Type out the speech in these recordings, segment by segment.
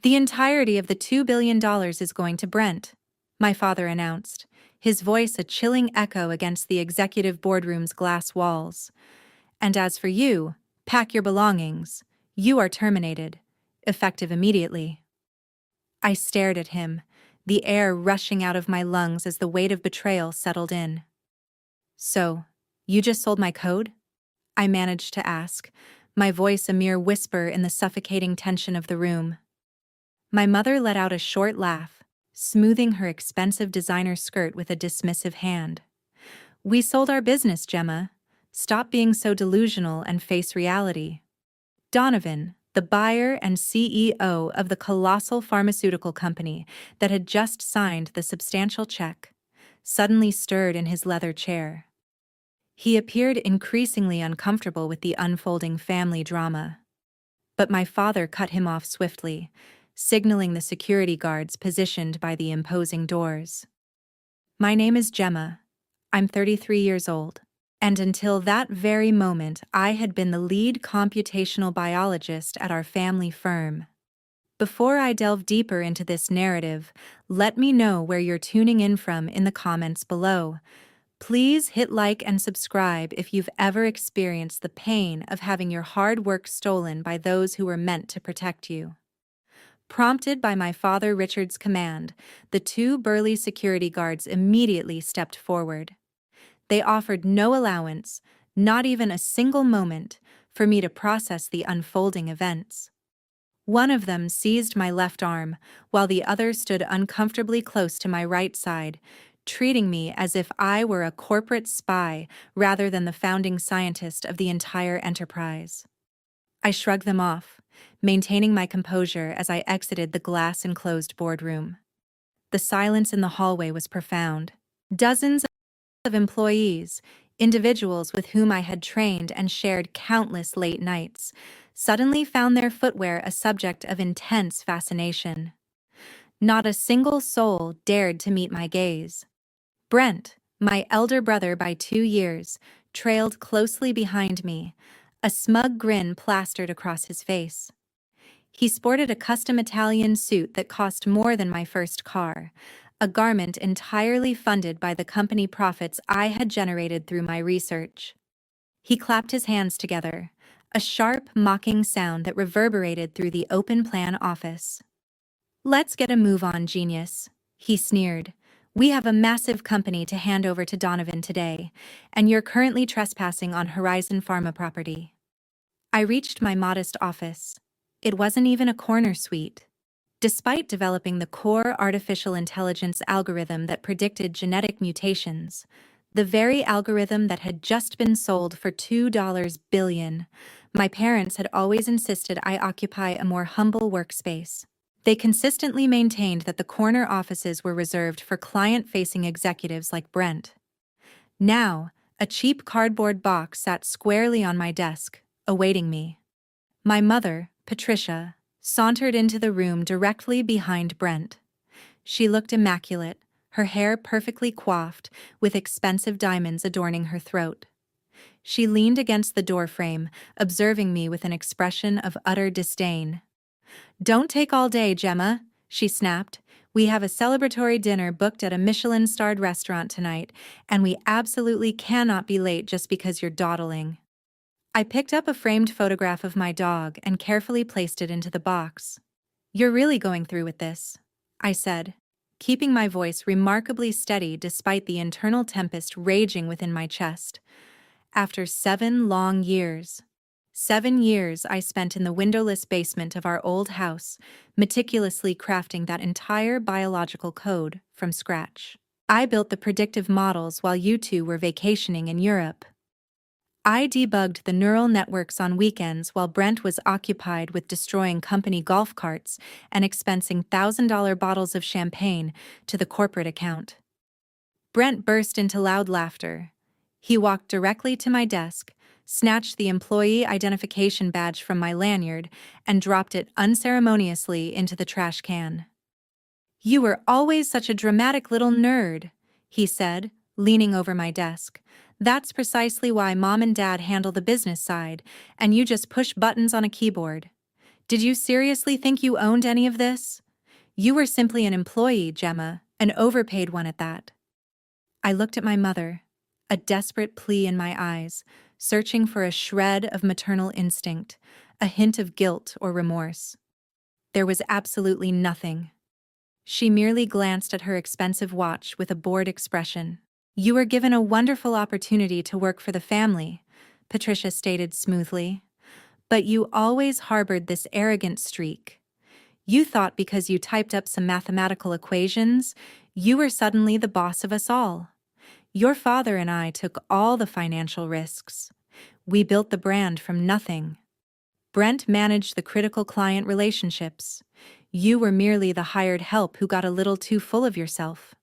The entirety of the $2 billion is going to Brent, my father announced, his voice a chilling echo against the executive boardroom's glass walls. And as for you, pack your belongings. You are terminated, effective immediately. I stared at him, the air rushing out of my lungs as the weight of betrayal settled in. So, you just sold my code? I managed to ask, my voice a mere whisper in the suffocating tension of the room. My mother let out a short laugh, smoothing her expensive designer skirt with a dismissive hand. We sold our business, Gemma. Stop being so delusional and face reality. Donovan, the buyer and CEO of the colossal pharmaceutical company that had just signed the substantial check, suddenly stirred in his leather chair. He appeared increasingly uncomfortable with the unfolding family drama. But my father cut him off swiftly, signaling the security guards positioned by the imposing doors. My name is Gemma. I'm 33 years old. And until that very moment, I had been the lead computational biologist at our family firm. Before I delve deeper into this narrative, let me know where you're tuning in from in the comments below. Please hit like and subscribe if you've ever experienced the pain of having your hard work stolen by those who were meant to protect you. Prompted by my father Richard's command, the two burly security guards immediately stepped forward. They offered no allowance, not even a single moment, for me to process the unfolding events. One of them seized my left arm, while the other stood uncomfortably close to my right side, treating me as if I were a corporate spy rather than the founding scientist of the entire enterprise. I shrugged them off, maintaining my composure as I exited the glass-enclosed boardroom. The silence in the hallway was profound. Dozens of employees, individuals with whom I had trained and shared countless late nights, suddenly found their footwear a subject of intense fascination. Not a single soul dared to meet my gaze. Brent, my elder brother by 2 years, trailed closely behind me, a smug grin plastered across his face. He sported a custom Italian suit that cost more than my first car, a garment entirely funded by the company profits I had generated through my research. He clapped his hands together, a sharp, mocking sound that reverberated through the open-plan office. "Let's get a move on, genius," he sneered. "We have a massive company to hand over to Donovan today, and you're currently trespassing on Horizon Pharma property." I reached my modest office. It wasn't even a corner suite. Despite developing the core artificial intelligence algorithm that predicted genetic mutations, the very algorithm that had just been sold for $2 billion, my parents had always insisted I occupy a more humble workspace. They consistently maintained that the corner offices were reserved for client-facing executives like Brent. Now, a cheap cardboard box sat squarely on my desk, awaiting me. My mother, Patricia, sauntered into the room directly behind Brent. She looked immaculate, her hair perfectly coiffed, with expensive diamonds adorning her throat. She leaned against the doorframe, observing me with an expression of utter disdain. "Don't take all day, Gemma," she snapped. "We have a celebratory dinner booked at a Michelin-starred restaurant tonight, and we absolutely cannot be late just because you're dawdling." I picked up a framed photograph of my dog and carefully placed it into the box. "You're really going through with this," I said, keeping my voice remarkably steady despite the internal tempest raging within my chest. After 7 long years. 7 years I spent in the windowless basement of our old house, meticulously crafting that entire biological code from scratch. I built the predictive models while you two were vacationing in Europe. I debugged the neural networks on weekends while Brent was occupied with destroying company golf carts and expensing $1,000 bottles of champagne to the corporate account. Brent burst into loud laughter. He walked directly to my desk, snatched the employee identification badge from my lanyard, and dropped it unceremoniously into the trash can. "You were always such a dramatic little nerd," he said, leaning over my desk. "That's precisely why Mom and Dad handle the business side, and you just push buttons on a keyboard. Did you seriously think you owned any of this? You were simply an employee, Gemma, an overpaid one at that. I looked at my mother, a desperate plea in my eyes, searching for a shred of maternal instinct, a hint of guilt or remorse. There was absolutely nothing. She merely glanced at her expensive watch with a bored expression. You were given a wonderful opportunity to work for the family, Patricia stated smoothly. But you always harbored this arrogant streak. You thought because you typed up some mathematical equations, you were suddenly the boss of us all. Your father and I took all the financial risks. We built the brand from nothing. Brent managed the critical client relationships. You were merely the hired help who got a little too full of yourself.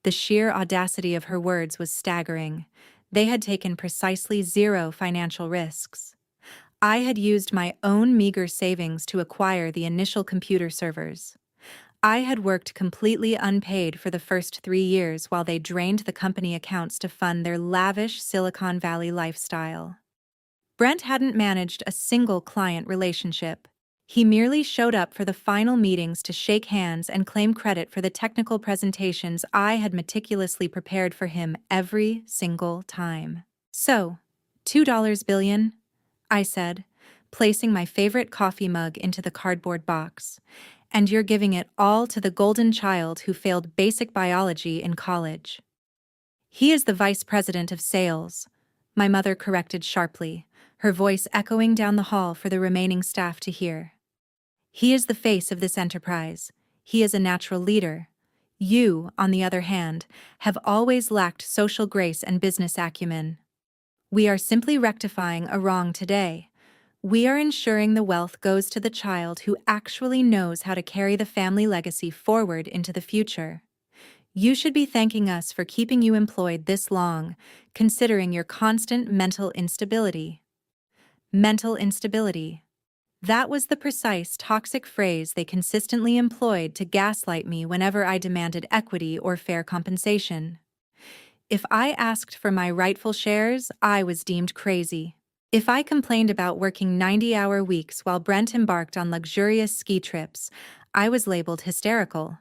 The sheer audacity of her words was staggering. They had taken precisely zero financial risks. I had used my own meager savings to acquire the initial computer servers. I had worked completely unpaid for the first 3 years while they drained the company accounts to fund their lavish Silicon Valley lifestyle. Brent hadn't managed a single client relationship. He merely showed up for the final meetings to shake hands and claim credit for the technical presentations I had meticulously prepared for him every single time. So, $2 billion? I said, placing my favorite coffee mug into the cardboard box. And you're giving it all to the golden child who failed basic biology in college. He is the vice president of sales, my mother corrected sharply, her voice echoing down the hall for the remaining staff to hear. He is the face of this enterprise. He is a natural leader. You, on the other hand, have always lacked social grace and business acumen. We are simply rectifying a wrong today. We are ensuring the wealth goes to the child who actually knows how to carry the family legacy forward into the future. You should be thanking us for keeping you employed this long, considering your constant mental instability. Mental instability. That was the precise toxic phrase they consistently employed to gaslight me whenever I demanded equity or fair compensation. If I asked for my rightful shares, I was deemed crazy. If I complained about working 90-hour weeks while Brent embarked on luxurious ski trips, I was labeled hysterical.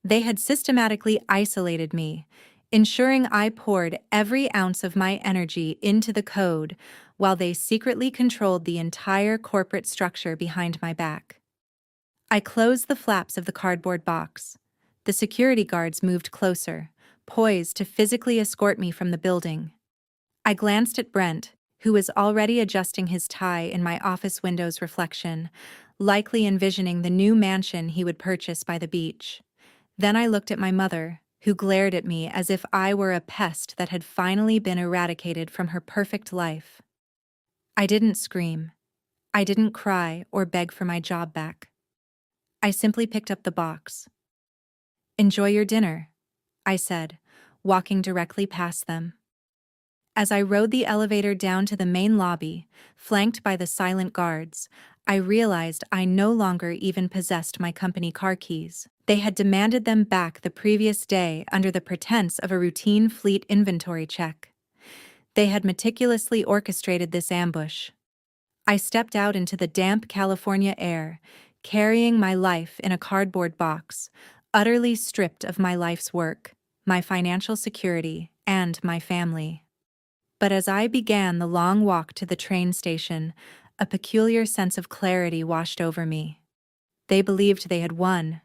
They had systematically isolated me, ensuring I poured every ounce of my energy into the code, while they secretly controlled the entire corporate structure behind my back. I closed the flaps of the cardboard box. The security guards moved closer, poised to physically escort me from the building. I glanced at Brent, who was already adjusting his tie in my office window's reflection, likely envisioning the new mansion he would purchase by the beach. Then I looked at my mother, who glared at me as if I were a pest that had finally been eradicated from her perfect life. I didn't scream. I didn't cry or beg for my job back. I simply picked up the box. "Enjoy your dinner," I said, walking directly past them. As I rode the elevator down to the main lobby, flanked by the silent guards, I realized I no longer even possessed my company car keys. They had demanded them back the previous day under the pretense of a routine fleet inventory check. They had meticulously orchestrated this ambush. I stepped out into the damp California air, carrying my life in a cardboard box, utterly stripped of my life's work, my financial security, and my family. But as I began the long walk to the train station, a peculiar sense of clarity washed over me. They believed they had won.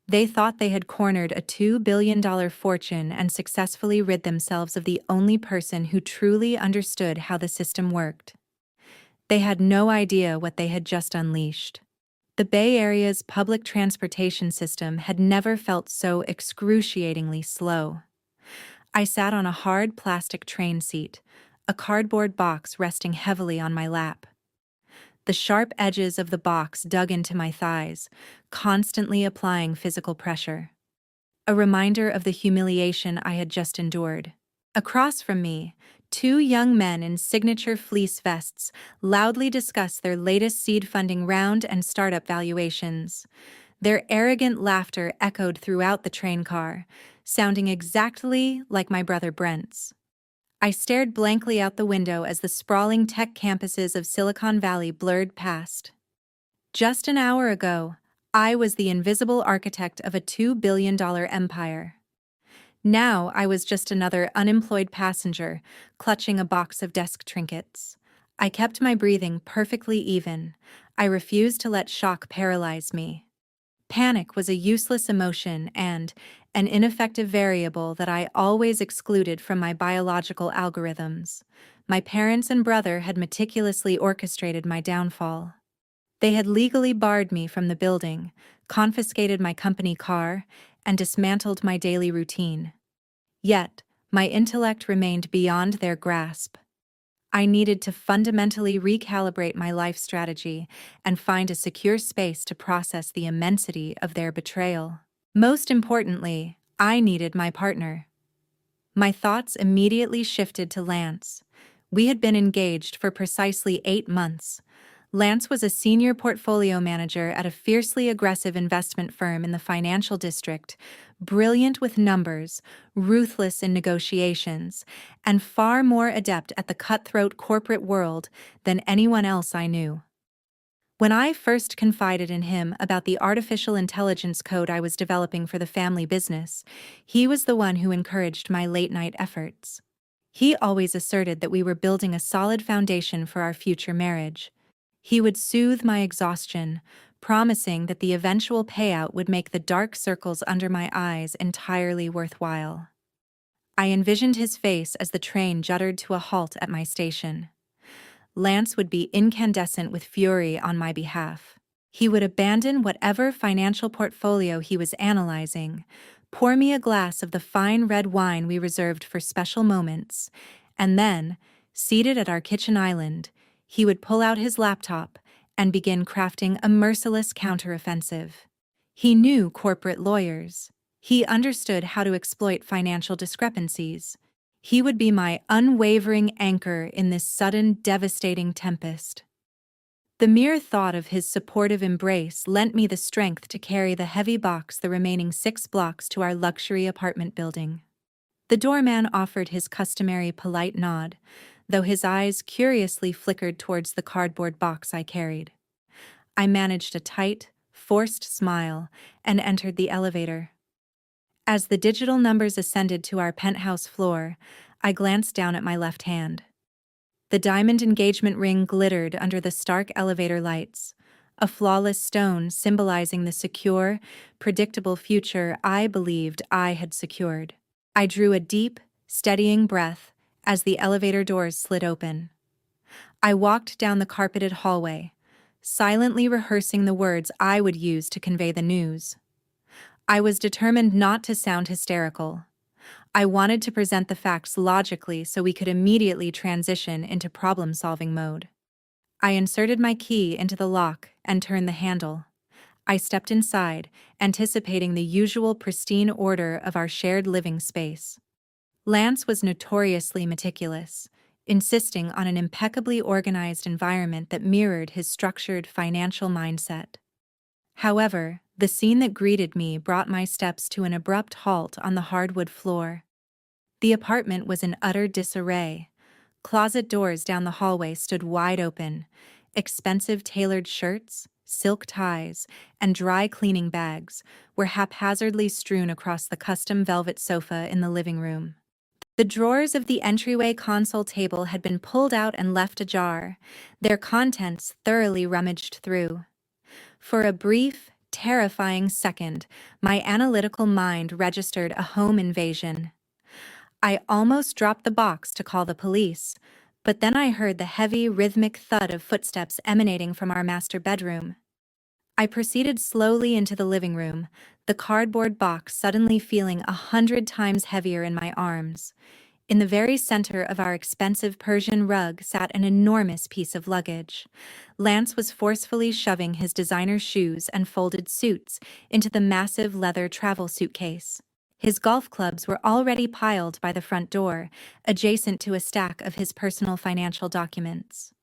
They thought they had cornered a $2 billion fortune and successfully rid themselves of the only person who truly understood how the system worked. They had no idea what they had just unleashed. The Bay Area's public transportation system had never felt so excruciatingly slow. I sat on a hard plastic train seat, a cardboard box resting heavily on my lap. The sharp edges of the box dug into my thighs, constantly applying physical pressure. A reminder of the humiliation I had just endured. Across from me, 2 young men in signature fleece vests loudly discussed their latest seed funding round and startup valuations. Their arrogant laughter echoed throughout the train car, sounding exactly like my brother Brent's. I stared blankly out the window as the sprawling tech campuses of Silicon Valley blurred past. Just an hour ago, I was the invisible architect of a $2 billion empire. Now I was just another unemployed passenger, clutching a box of desk trinkets. I kept my breathing perfectly even. I refused to let shock paralyze me. Panic was a useless emotion and an ineffective variable that I always excluded from my biological algorithms. My parents and brother had meticulously orchestrated my downfall. They had legally barred me from the building, confiscated my company car, and dismantled my daily routine. Yet, my intellect remained beyond their grasp. I needed to fundamentally recalibrate my life strategy and find a secure space to process the immensity of their betrayal. Most importantly, I needed my partner. My thoughts immediately shifted to Lance. We had been engaged for precisely 8 months. Lance was a senior portfolio manager at a fiercely aggressive investment firm in the financial district, brilliant with numbers, ruthless in negotiations, and far more adept at the cutthroat corporate world than anyone else I knew. When I first confided in him about the artificial intelligence code I was developing for the family business, he was the one who encouraged my late-night efforts. He always asserted that we were building a solid foundation for our future marriage. He would soothe my exhaustion, promising that the eventual payout would make the dark circles under my eyes entirely worthwhile. I envisioned his face as the train juddered to a halt at my station. Lance would be incandescent with fury on my behalf. He would abandon whatever financial portfolio he was analyzing, pour me a glass of the fine red wine we reserved for special moments, and then, seated at our kitchen island, he would pull out his laptop and begin crafting a merciless counteroffensive. He knew corporate lawyers. He understood how to exploit financial discrepancies. He would be my unwavering anchor in this sudden, devastating tempest. The mere thought of his supportive embrace lent me the strength to carry the heavy box the remaining 6 blocks to our luxury apartment building. The doorman offered his customary polite nod, though his eyes curiously flickered towards the cardboard box I carried. I managed a tight, forced smile and entered the elevator. As the digital numbers ascended to our penthouse floor, I glanced down at my left hand. The diamond engagement ring glittered under the stark elevator lights, a flawless stone symbolizing the secure, predictable future I believed I had secured. I drew a deep, steadying breath as the elevator doors slid open. I walked down the carpeted hallway, silently rehearsing the words I would use to convey the news. I was determined not to sound hysterical. I wanted to present the facts logically so we could immediately transition into problem-solving mode. I inserted my key into the lock and turned the handle. I stepped inside, anticipating the usual pristine order of our shared living space. Lance was notoriously meticulous, insisting on an impeccably organized environment that mirrored his structured financial mindset. However, the scene that greeted me brought my steps to an abrupt halt on the hardwood floor. The apartment was in utter disarray. Closet doors down the hallway stood wide open. Expensive tailored shirts, silk ties, and dry cleaning bags were haphazardly strewn across the custom velvet sofa in the living room. The drawers of the entryway console table had been pulled out and left ajar, their contents thoroughly rummaged through. For a brief, terrifying second, my analytical mind registered a home invasion. I almost dropped the box to call the police, but then I heard the heavy, rhythmic thud of footsteps emanating from our master bedroom. I proceeded slowly into the living room, the cardboard box suddenly feeling 100 times heavier in my arms. In the very center of our expensive Persian rug sat an enormous piece of luggage. Lance was forcefully shoving his designer shoes and folded suits into the massive leather travel suitcase. His golf clubs were already piled by the front door, adjacent to a stack of his personal financial documents.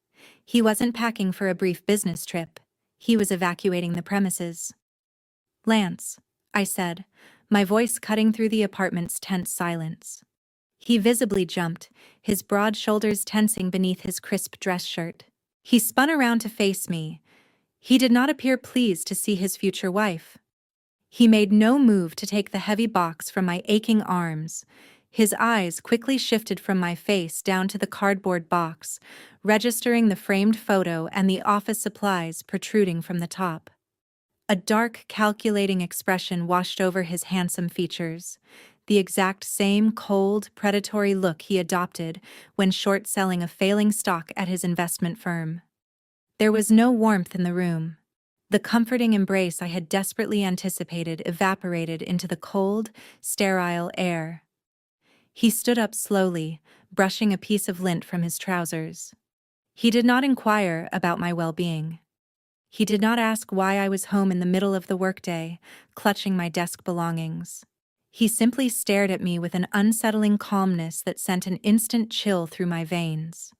He wasn't packing for a brief business trip. He was evacuating the premises. "Lance," I said, my voice cutting through the apartment's tense silence. He visibly jumped, his broad shoulders tensing beneath his crisp dress shirt. He spun around to face me, He did not appear pleased to see his future wife. He made no move to take the heavy box from my aching arms. His eyes quickly shifted from my face down to the cardboard box, registering the framed photo and the office supplies protruding from the top. A dark, calculating expression washed over his handsome features, the exact same cold, predatory look he adopted when short-selling a failing stock at his investment firm. There was no warmth in the room. The comforting embrace I had desperately anticipated evaporated into the cold, sterile air. He stood up slowly, brushing a piece of lint from his trousers. He did not inquire about my well-being. He did not ask why I was home in the middle of the workday, clutching my desk belongings. He simply stared at me with an unsettling calmness that sent an instant chill through my veins.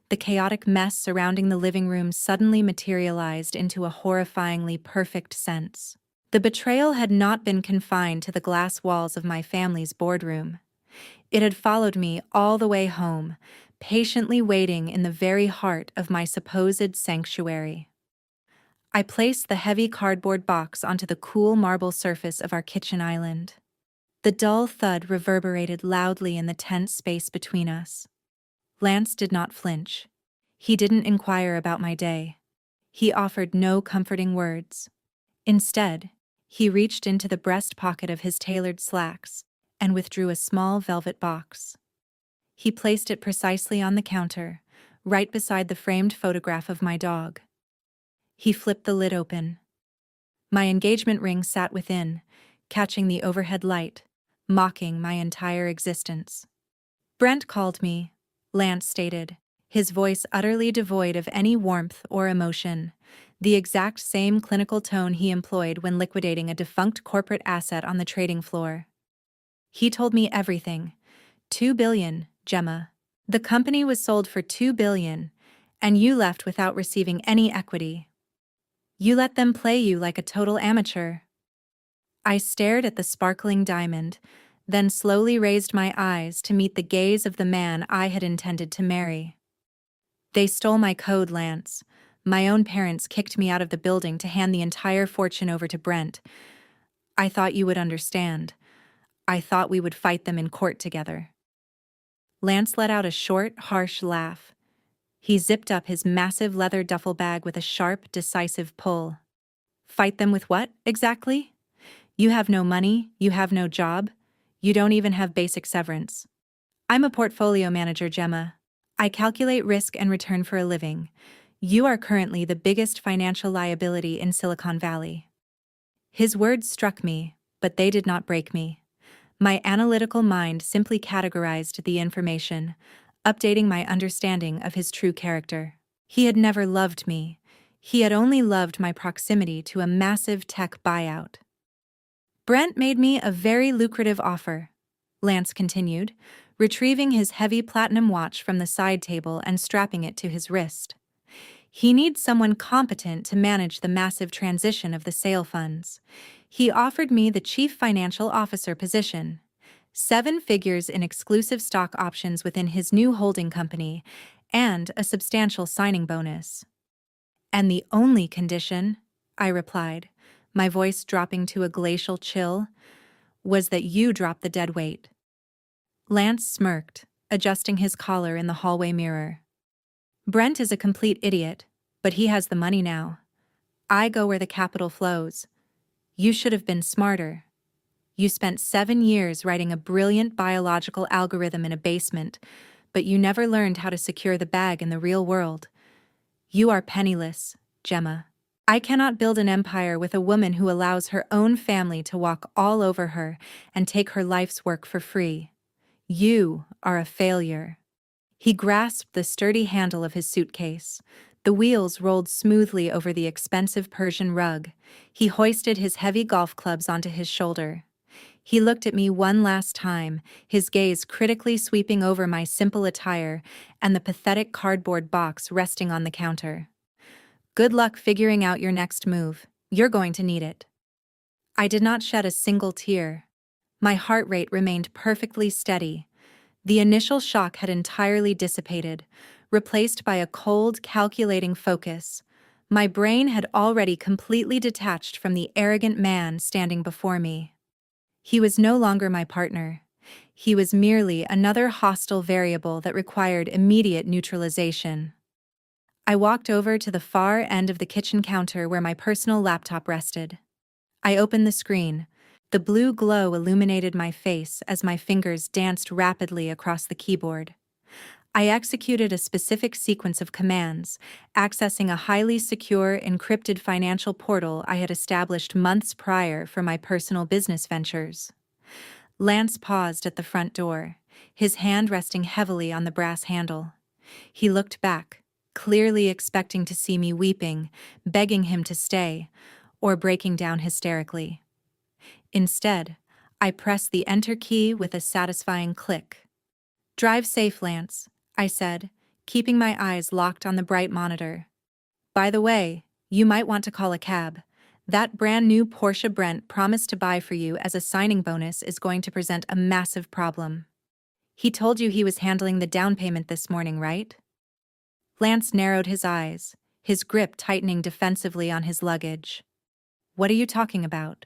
The chaotic mess surrounding the living room suddenly materialized into a horrifyingly perfect sense. The betrayal had not been confined to the glass walls of my family's boardroom. It had followed me all the way home, patiently waiting in the very heart of my supposed sanctuary. I placed the heavy cardboard box onto the cool marble surface of our kitchen island. The dull thud reverberated loudly in the tense space between us. Lance did not flinch. He didn't inquire about my day. He offered no comforting words. Instead, he reached into the breast pocket of his tailored slacks and withdrew a small velvet box. He placed it precisely on the counter, right beside the framed photograph of my dog. He flipped the lid open. My engagement ring sat within, catching the overhead light, mocking my entire existence. "Brent called me," Lance stated, his voice utterly devoid of any warmth or emotion, the exact same clinical tone he employed when liquidating a defunct corporate asset on the trading floor. "He told me everything. $2 billion, Gemma. The company was sold for $2 billion, and you left without receiving any equity. You let them play you like a total amateur." I stared at the sparkling diamond, then slowly raised my eyes to meet the gaze of the man I had intended to marry. "They stole my code, Lance. My own parents kicked me out of the building to hand the entire fortune over to Brent. I thought you would understand. I thought we would fight them in court together." Lance let out a short, harsh laugh. He zipped up his massive leather duffel bag with a sharp, decisive pull. "Fight them with what, exactly? You have no money, you have no job, you don't even have basic severance. I'm a portfolio manager, Gemma. I calculate risk and return for a living. You are currently the biggest financial liability in Silicon Valley." His words struck me, but they did not break me. My analytical mind simply categorized the information, updating my understanding of his true character. He had never loved me. He had only loved my proximity to a massive tech buyout. "Brent made me a very lucrative offer," Lance continued, retrieving his heavy platinum watch from the side table and strapping it to his wrist. "He needs someone competent to manage the massive transition of the sale funds. He offered me the chief financial officer position, 7 figures in exclusive stock options within his new holding company, and a substantial signing bonus." "And the only condition," I replied, my voice dropping to a glacial chill, "was that you drop the dead weight." Lance smirked, adjusting his collar in the hallway mirror. "Brent is a complete idiot, but he has the money now. I go where the capital flows. You should have been smarter. You spent 7 years writing a brilliant biological algorithm in a basement, but you never learned how to secure the bag in the real world. You are penniless, Gemma. I cannot build an empire with a woman who allows her own family to walk all over her and take her life's work for free. You are a failure." He grasped the sturdy handle of his suitcase. The wheels rolled smoothly over the expensive Persian rug. He hoisted his heavy golf clubs onto his shoulder. He looked at me one last time, his gaze critically sweeping over my simple attire and the pathetic cardboard box resting on the counter. "Good luck figuring out your next move. You're going to need it." I did not shed a single tear. My heart rate remained perfectly steady. The initial shock had entirely dissipated, replaced by a cold, calculating focus. My brain had already completely detached from the arrogant man standing before me. He was no longer my partner. He was merely another hostile variable that required immediate neutralization. I walked over to the far end of the kitchen counter where my personal laptop rested. I opened the screen. The blue glow illuminated my face as my fingers danced rapidly across the keyboard. I executed a specific sequence of commands, accessing a highly secure, encrypted financial portal I had established months prior for my personal business ventures. Lance paused at the front door, his hand resting heavily on the brass handle. He looked back, clearly expecting to see me weeping, begging him to stay, or breaking down hysterically. Instead, I pressed the enter key with a satisfying click. "Drive safe, Lance," I said, keeping my eyes locked on the bright monitor. "By the way, you might want to call a cab. That brand new Porsche Brent promised to buy for you as a signing bonus is going to present a massive problem." "He told you he was handling the down payment this morning, right?" Lance narrowed his eyes, his grip tightening defensively on his luggage. "What are you talking about?"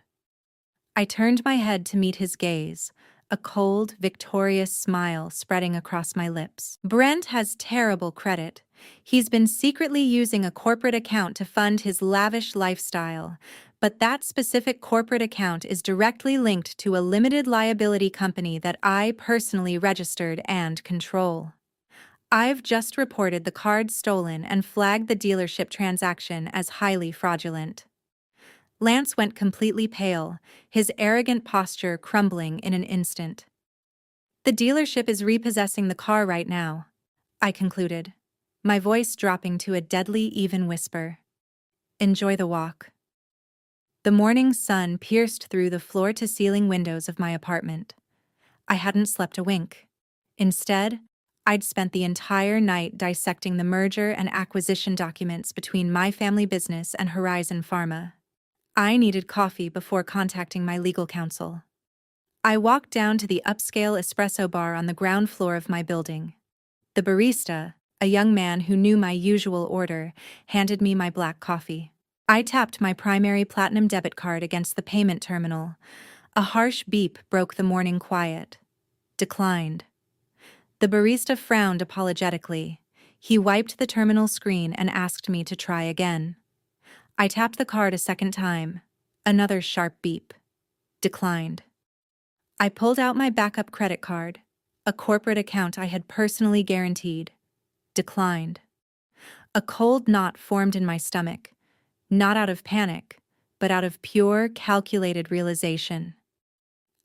I turned my head to meet his gaze, a cold, victorious smile spreading across my lips. "Brent has terrible credit. He's been secretly using a corporate account to fund his lavish lifestyle, but that specific corporate account is directly linked to a limited liability company that I personally registered and control. I've just reported the card stolen and flagged the dealership transaction as highly fraudulent." Lance went completely pale, his arrogant posture crumbling in an instant. "The dealership is repossessing the car right now," I concluded, my voice dropping to a deadly even whisper. "Enjoy the walk." The morning sun pierced through the floor-to-ceiling windows of my apartment. I hadn't slept a wink. Instead, I'd spent the entire night dissecting the merger and acquisition documents between my family business and Horizon Pharma. I needed coffee before contacting my legal counsel. I walked down to the upscale espresso bar on the ground floor of my building. The barista, a young man who knew my usual order, handed me my black coffee. I tapped my primary platinum debit card against the payment terminal. A harsh beep broke the morning quiet. "Declined." The barista frowned apologetically. He wiped the terminal screen and asked me to try again. I tapped the card a second time. Another sharp beep. "Declined." I pulled out my backup credit card, a corporate account I had personally guaranteed. "Declined." A cold knot formed in my stomach, not out of panic, but out of pure, calculated realization.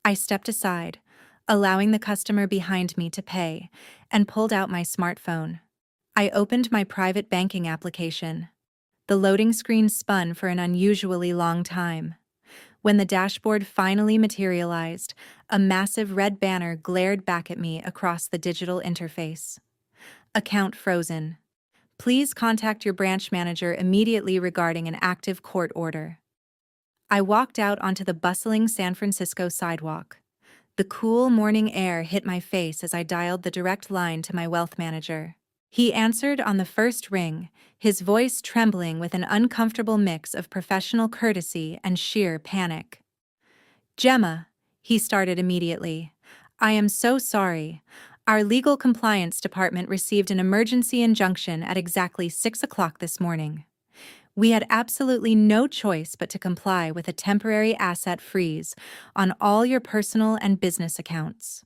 I stepped aside, allowing the customer behind me to pay, and pulled out my smartphone. I opened my private banking application. The loading screen spun for an unusually long time. When the dashboard finally materialized, a massive red banner glared back at me across the digital interface. "Account frozen. Please contact your branch manager immediately regarding an active court order." I walked out onto the bustling San Francisco sidewalk. The cool morning air hit my face as I dialed the direct line to my wealth manager. He answered on the first ring, his voice trembling with an uncomfortable mix of professional courtesy and sheer panic. "Gemma," he started immediately, "I am so sorry. Our legal compliance department received an emergency injunction at exactly 6 o'clock this morning. We had absolutely no choice but to comply with a temporary asset freeze on all your personal and business accounts."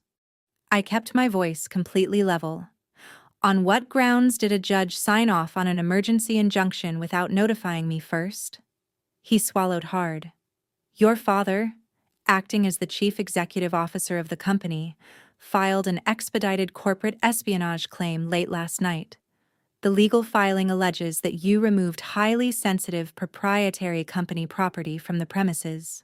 I kept my voice completely level. "On what grounds did a judge sign off on an emergency injunction without notifying me first?" He swallowed hard. "Your father, acting as the chief executive officer of the company, filed an expedited corporate espionage claim late last night. The legal filing alleges that you removed highly sensitive proprietary company property from the premises.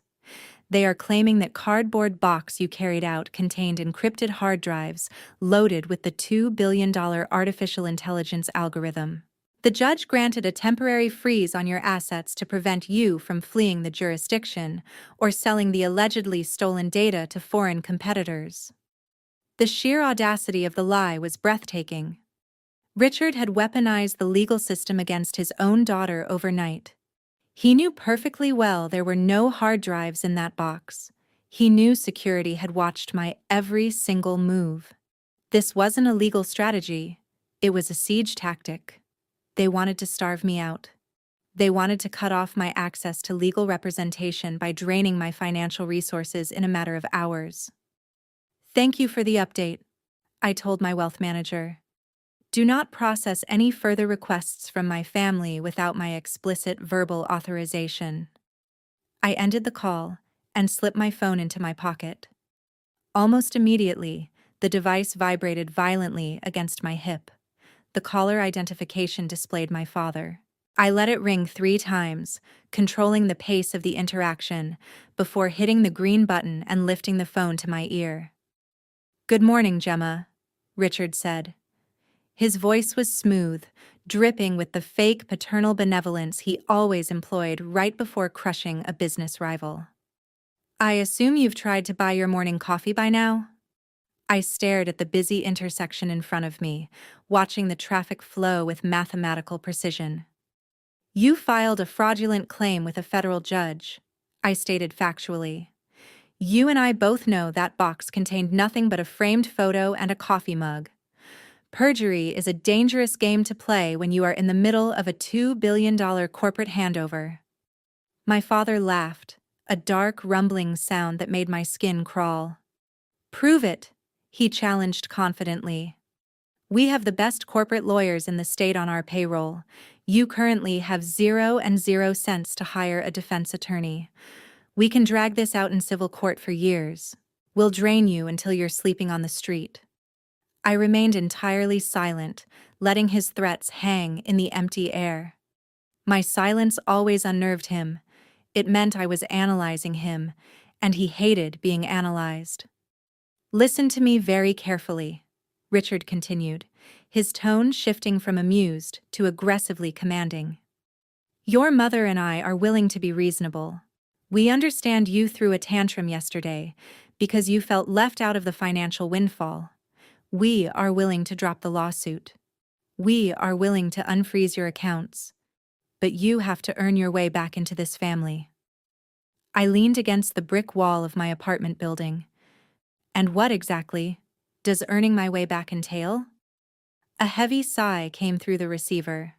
They are claiming that cardboard box you carried out contained encrypted hard drives loaded with the $2 billion artificial intelligence algorithm. The judge granted a temporary freeze on your assets to prevent you from fleeing the jurisdiction or selling the allegedly stolen data to foreign competitors." The sheer audacity of the lie was breathtaking. Richard had weaponized the legal system against his own daughter overnight. He knew perfectly well there were no hard drives in that box. He knew security had watched my every single move. This wasn't a legal strategy. It was a siege tactic. They wanted to starve me out. They wanted to cut off my access to legal representation by draining my financial resources in a matter of hours. "Thank you for the update," I told my wealth manager. "Do not process any further requests from my family without my explicit verbal authorization." I ended the call and slipped my phone into my pocket. Almost immediately, the device vibrated violently against my hip. The caller identification displayed my father. I let it ring 3 times, controlling the pace of the interaction, before hitting the green button and lifting the phone to my ear. "Good morning, Gemma," Richard said. His voice was smooth, dripping with the fake paternal benevolence he always employed right before crushing a business rival. "I assume you've tried to buy your morning coffee by now?" I stared at the busy intersection in front of me, watching the traffic flow with mathematical precision. "You filed a fraudulent claim with a federal judge," I stated factually. "You and I both know that box contained nothing but a framed photo and a coffee mug. Perjury is a dangerous game to play when you are in the middle of a $2 billion corporate handover." My father laughed, a dark, rumbling sound that made my skin crawl. "Prove it," he challenged confidently. "We have the best corporate lawyers in the state on our payroll. You currently have 0 cents to hire a defense attorney. We can drag this out in civil court for years. We'll drain you until you're sleeping on the street." I remained entirely silent, letting his threats hang in the empty air. My silence always unnerved him. It meant I was analyzing him, and he hated being analyzed. "Listen to me very carefully," Richard continued, his tone shifting from amused to aggressively commanding. "Your mother and I are willing to be reasonable. We understand you threw a tantrum yesterday because you felt left out of the financial windfall. We are willing to drop the lawsuit. We are willing to unfreeze your accounts. But you have to earn your way back into this family." I leaned against the brick wall of my apartment building. "And what exactly does earning my way back entail?" A heavy sigh came through the receiver.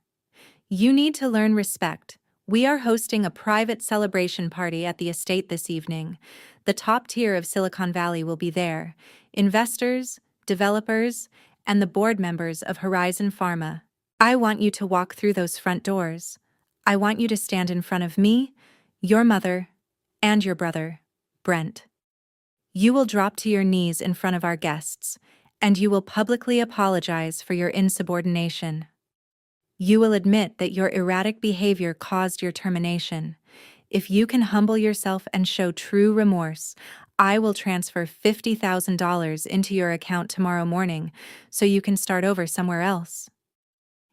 "You need to learn respect. We are hosting a private celebration party at the estate this evening. The top tier of Silicon Valley will be there: investors, developers, and the board members of Horizon Pharma. I want you to walk through those front doors. I want you to stand in front of me, your mother, and your brother, Brent. You will drop to your knees in front of our guests, and you will publicly apologize for your insubordination. You will admit that your erratic behavior caused your termination. If you can humble yourself and show true remorse, I will transfer $50,000 into your account tomorrow morning so you can start over somewhere else."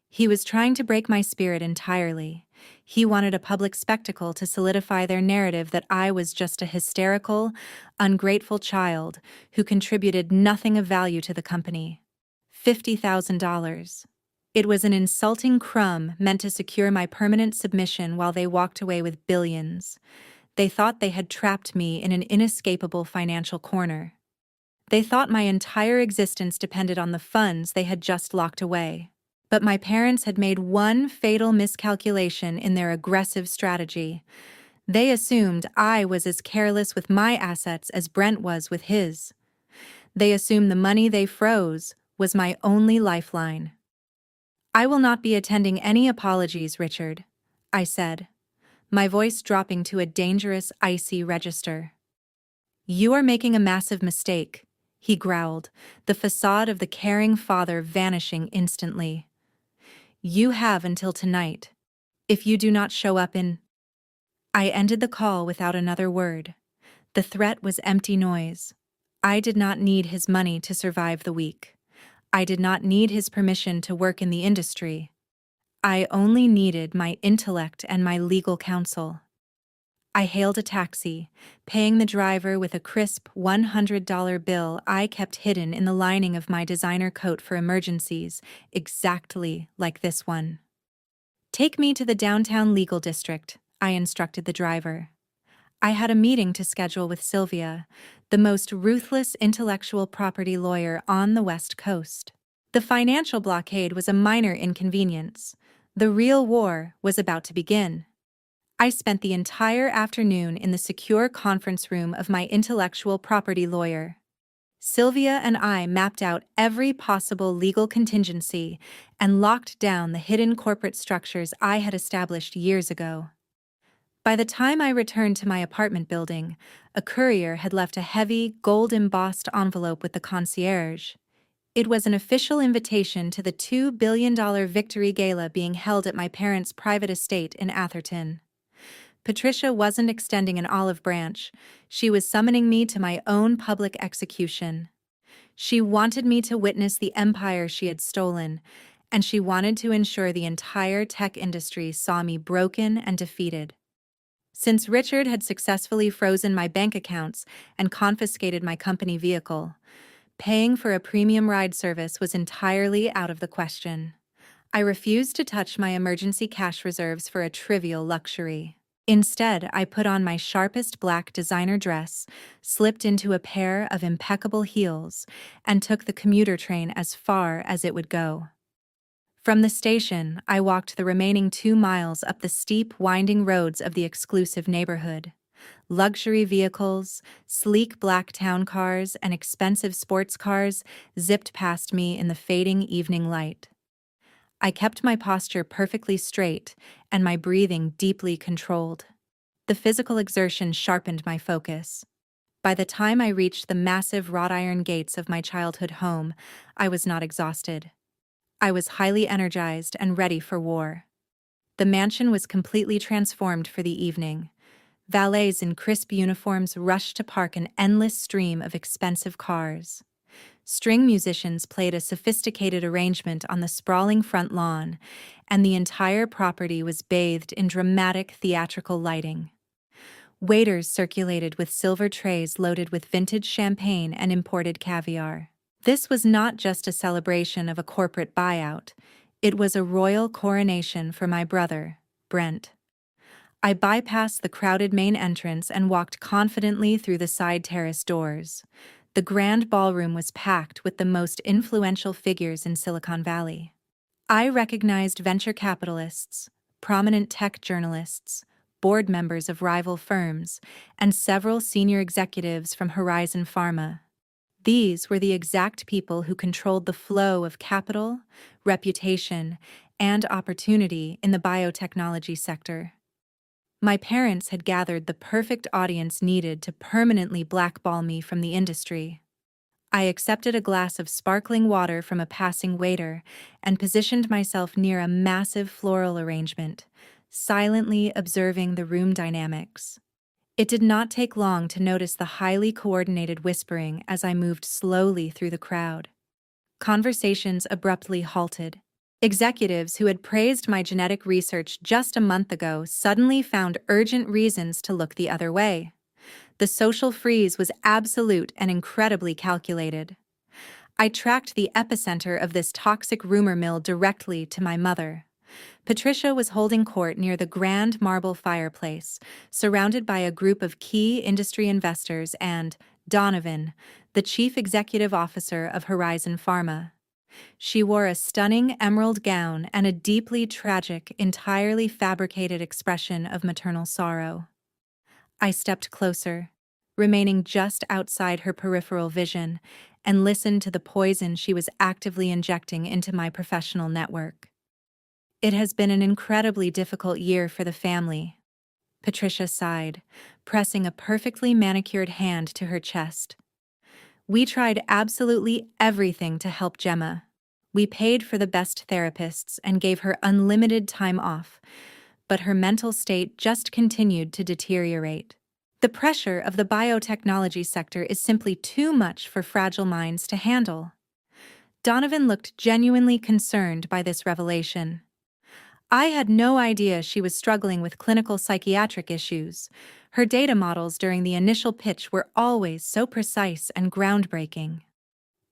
He was trying to break my spirit entirely. He wanted a public spectacle to solidify their narrative that I was just a hysterical, ungrateful child who contributed nothing of value to the company. $50,000. It was an insulting crumb meant to secure my permanent submission while they walked away with billions. They thought they had trapped me in an inescapable financial corner. They thought my entire existence depended on the funds they had just locked away. But my parents had made one fatal miscalculation in their aggressive strategy. They assumed I was as careless with my assets as Brent was with his. They assumed the money they froze was my only lifeline. "I will not be attending any apologies, Richard," I said, my voice dropping to a dangerous, icy register. "You are making a massive mistake," he growled, the facade of the caring father vanishing instantly. "You have until tonight. If you do not show up in—" I ended the call without another word. The threat was empty noise. I did not need his money to survive the week. I did not need his permission to work in the industry. I only needed my intellect and my legal counsel. I hailed a taxi, paying the driver with a crisp $100 bill I kept hidden in the lining of my designer coat for emergencies, exactly like this one. "Take me to the downtown legal district," I instructed the driver. I had a meeting to schedule with Sylvia, the most ruthless intellectual property lawyer on the West Coast. The financial blockade was a minor inconvenience. The real war was about to begin. I spent the entire afternoon in the secure conference room of my intellectual property lawyer. Sylvia and I mapped out every possible legal contingency and locked down the hidden corporate structures I had established years ago. By the time I returned to my apartment building, a courier had left a heavy, gold-embossed envelope with the concierge. It was an official invitation to the $2 billion victory gala being held at my parents' private estate in Atherton. Patricia wasn't extending an olive branch. She was summoning me to my own public execution. She wanted me to witness the empire she had stolen, and she wanted to ensure the entire tech industry saw me broken and defeated. Since Richard had successfully frozen my bank accounts and confiscated my company vehicle, paying for a premium ride service was entirely out of the question. I refused to touch my emergency cash reserves for a trivial luxury. Instead, I put on my sharpest black designer dress, slipped into a pair of impeccable heels, and took the commuter train as far as it would go. From the station, I walked the remaining 2 miles up the steep, winding roads of the exclusive neighborhood. Luxury vehicles, sleek black town cars, and expensive sports cars zipped past me in the fading evening light. I kept my posture perfectly straight and my breathing deeply controlled. The physical exertion sharpened my focus. By the time I reached the massive wrought iron gates of my childhood home, I was not exhausted. I was highly energized and ready for war. The mansion was completely transformed for the evening. Valets in crisp uniforms rushed to park an endless stream of expensive cars. String musicians played a sophisticated arrangement on the sprawling front lawn, and the entire property was bathed in dramatic theatrical lighting. Waiters circulated with silver trays loaded with vintage champagne and imported caviar. This was not just a celebration of a corporate buyout, it was a royal coronation for my brother, Brent. I bypassed the crowded main entrance and walked confidently through the side terrace doors. The grand ballroom was packed with the most influential figures in Silicon Valley. I recognized venture capitalists, prominent tech journalists, board members of rival firms, and several senior executives from Horizon Pharma. These were the exact people who controlled the flow of capital, reputation, and opportunity in the biotechnology sector. My parents had gathered the perfect audience needed to permanently blackball me from the industry. I accepted a glass of sparkling water from a passing waiter and positioned myself near a massive floral arrangement, silently observing the room dynamics. It did not take long to notice the highly coordinated whispering as I moved slowly through the crowd. Conversations abruptly halted. Executives who had praised my genetic research just a month ago suddenly found urgent reasons to look the other way. The social freeze was absolute and incredibly calculated. I tracked the epicenter of this toxic rumor mill directly to my mother. Patricia was holding court near the grand marble fireplace, surrounded by a group of key industry investors and Donovan, the chief executive officer of Horizon Pharma. She wore a stunning emerald gown and a deeply tragic, entirely fabricated expression of maternal sorrow. I stepped closer, remaining just outside her peripheral vision, and listened to the poison she was actively injecting into my professional network. "It has been an incredibly difficult year for the family," Patricia sighed, pressing a perfectly manicured hand to her chest. "We tried absolutely everything to help Gemma. We paid for the best therapists and gave her unlimited time off, but her mental state just continued to deteriorate. The pressure of the biotechnology sector is simply too much for fragile minds to handle." Donovan looked genuinely concerned by this revelation. I had no idea she was struggling with clinical psychiatric issues. Her data models during the initial pitch were always so precise and groundbreaking.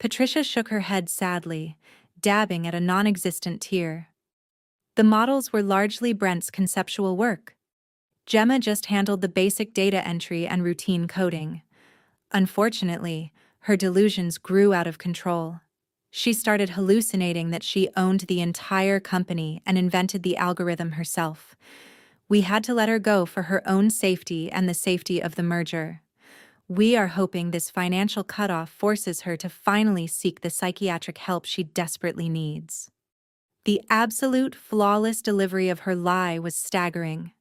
Patricia shook her head sadly, dabbing at a non-existent tear. The models were largely Brent's conceptual work. Gemma just handled the basic data entry and routine coding. Unfortunately, her delusions grew out of control. She started hallucinating that she owned the entire company and invented the algorithm herself. We had to let her go for her own safety and the safety of the merger. We are hoping this financial cutoff forces her to finally seek the psychiatric help she desperately needs. The absolute flawless delivery of her lie was staggering.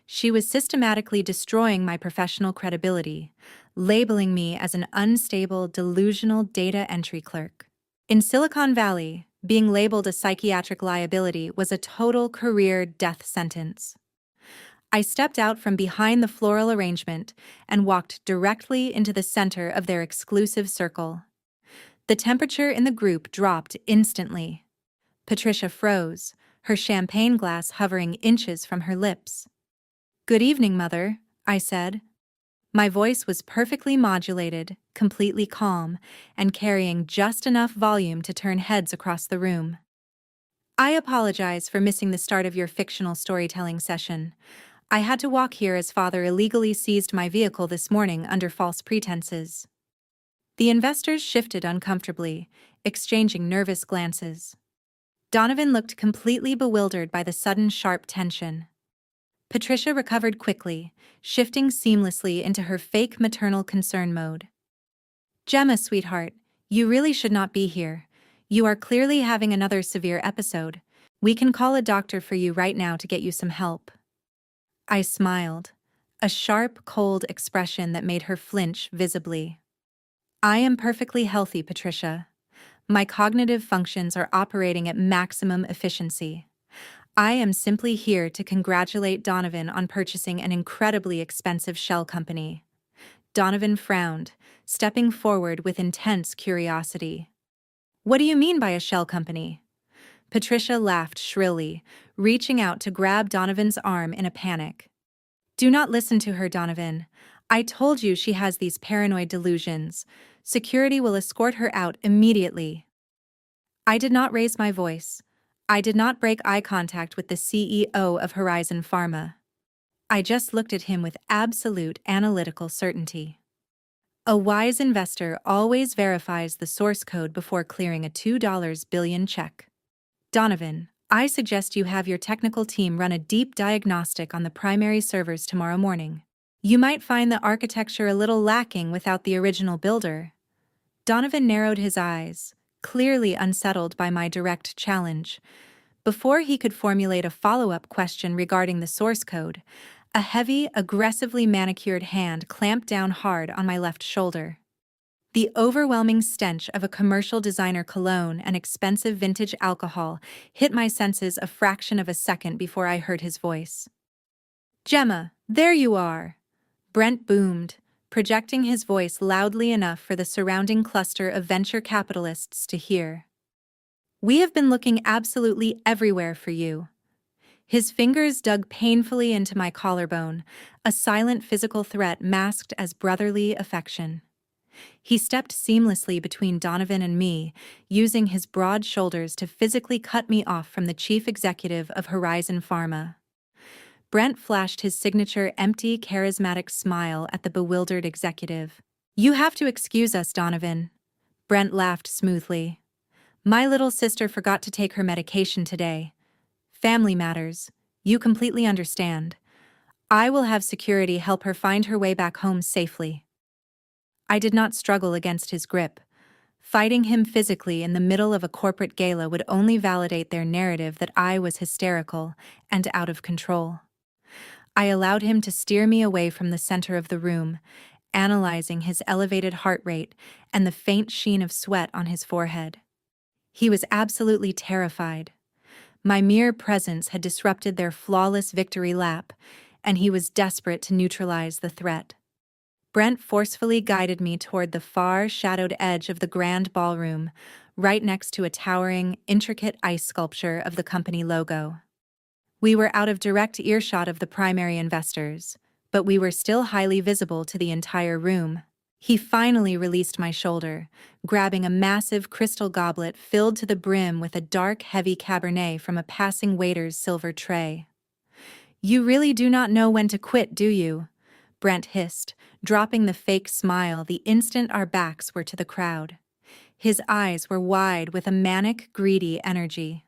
She was systematically destroying my professional credibility, labeling me as an unstable, delusional data entry clerk. In Silicon Valley, being labeled a psychiatric liability was a total career death sentence. I stepped out from behind the floral arrangement and walked directly into the center of their exclusive circle. The temperature in the group dropped instantly. Patricia froze, her champagne glass hovering inches from her lips. "Good evening, Mother," I said. My voice was perfectly modulated, completely calm, and carrying just enough volume to turn heads across the room. "I apologize for missing the start of your fictional storytelling session. I had to walk here as Father illegally seized my vehicle this morning under false pretenses." The investors shifted uncomfortably, exchanging nervous glances. Donovan looked completely bewildered by the sudden sharp tension. Patricia recovered quickly, shifting seamlessly into her fake maternal concern mode. "Gemma, sweetheart, you really should not be here. You are clearly having another severe episode. We can call a doctor for you right now to get you some help." I smiled, a sharp, cold expression that made her flinch visibly. "I am perfectly healthy, Patricia. My cognitive functions are operating at maximum efficiency. I am simply here to congratulate Donovan on purchasing an incredibly expensive shell company." Donovan frowned, stepping forward with intense curiosity. "What do you mean by a shell company?" Patricia laughed shrilly, reaching out to grab Donovan's arm in a panic. "Do not listen to her, Donovan. I told you she has these paranoid delusions. Security will escort her out immediately." I did not raise my voice. I did not break eye contact with the CEO of Horizon Pharma. I just looked at him with absolute analytical certainty. A wise investor always verifies the source code before clearing a $2 billion check. "Donovan, I suggest you have your technical team run a deep diagnostic on the primary servers tomorrow morning. You might find the architecture a little lacking without the original builder." Donovan narrowed his eyes, clearly unsettled by my direct challenge. Before he could formulate a follow-up question regarding the source code, a heavy, aggressively manicured hand clamped down hard on my left shoulder. The overwhelming stench of a commercial designer cologne and expensive vintage alcohol hit my senses a fraction of a second before I heard his voice. "Gemma, there you are!" Brent boomed, projecting his voice loudly enough for the surrounding cluster of venture capitalists to hear. "We have been looking absolutely everywhere for you." His fingers dug painfully into my collarbone, a silent physical threat masked as brotherly affection. He stepped seamlessly between Donovan and me, using his broad shoulders to physically cut me off from the chief executive of Horizon Pharma. Brent flashed his signature empty, charismatic smile at the bewildered executive. "You have to excuse us, Donovan." Brent laughed smoothly. "My little sister forgot to take her medication today. Family matters, you completely understand. I will have security help her find her way back home safely." I did not struggle against his grip. Fighting him physically in the middle of a corporate gala would only validate their narrative that I was hysterical and out of control. I allowed him to steer me away from the center of the room, analyzing his elevated heart rate and the faint sheen of sweat on his forehead. He was absolutely terrified. My mere presence had disrupted their flawless victory lap, and he was desperate to neutralize the threat. Brent forcefully guided me toward the far, shadowed edge of the grand ballroom, right next to a towering, intricate ice sculpture of the company logo. We were out of direct earshot of the primary investors, but we were still highly visible to the entire room. He finally released my shoulder, grabbing a massive crystal goblet filled to the brim with a dark, heavy Cabernet from a passing waiter's silver tray. "You really do not know when to quit, do you?" Brent hissed, dropping the fake smile the instant our backs were to the crowd. His eyes were wide with a manic, greedy energy.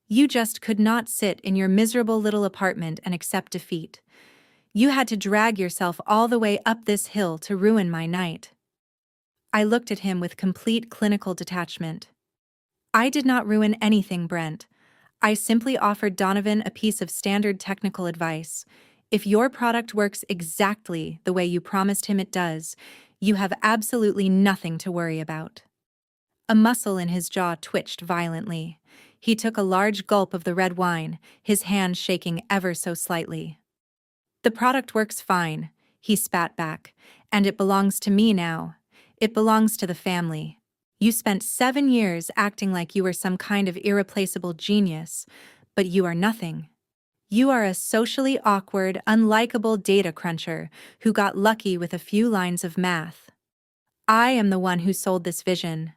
"You just could not sit in your miserable little apartment and accept defeat. You had to drag yourself all the way up this hill to ruin my night." I looked at him with complete clinical detachment. "I did not ruin anything, Brent. I simply offered Donovan a piece of standard technical advice. If your product works exactly the way you promised him it does, you have absolutely nothing to worry about." A muscle in his jaw twitched violently. He took a large gulp of the red wine, his hand shaking ever so slightly. "The product works fine," he spat back, "and it belongs to me now. It belongs to the family. You spent 7 years acting like you were some kind of irreplaceable genius, but you are nothing. You are a socially awkward, unlikable data cruncher who got lucky with a few lines of math. I am the one who sold this vision.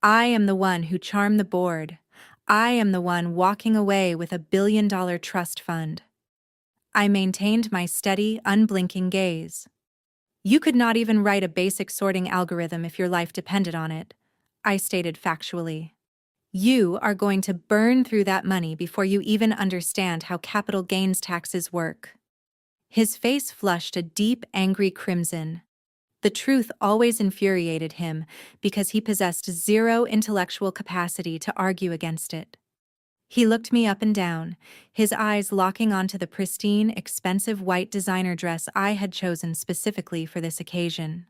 I am the one who charmed the board. I am the one walking away with $1 billion trust fund." I maintained my steady, unblinking gaze. "You could not even write a basic sorting algorithm if your life depended on it," I stated factually. "You are going to burn through that money before you even understand how capital gains taxes work." His face flushed a deep, angry crimson. The truth always infuriated him because he possessed zero intellectual capacity to argue against it. He looked me up and down, his eyes locking onto the pristine, expensive white designer dress I had chosen specifically for this occasion.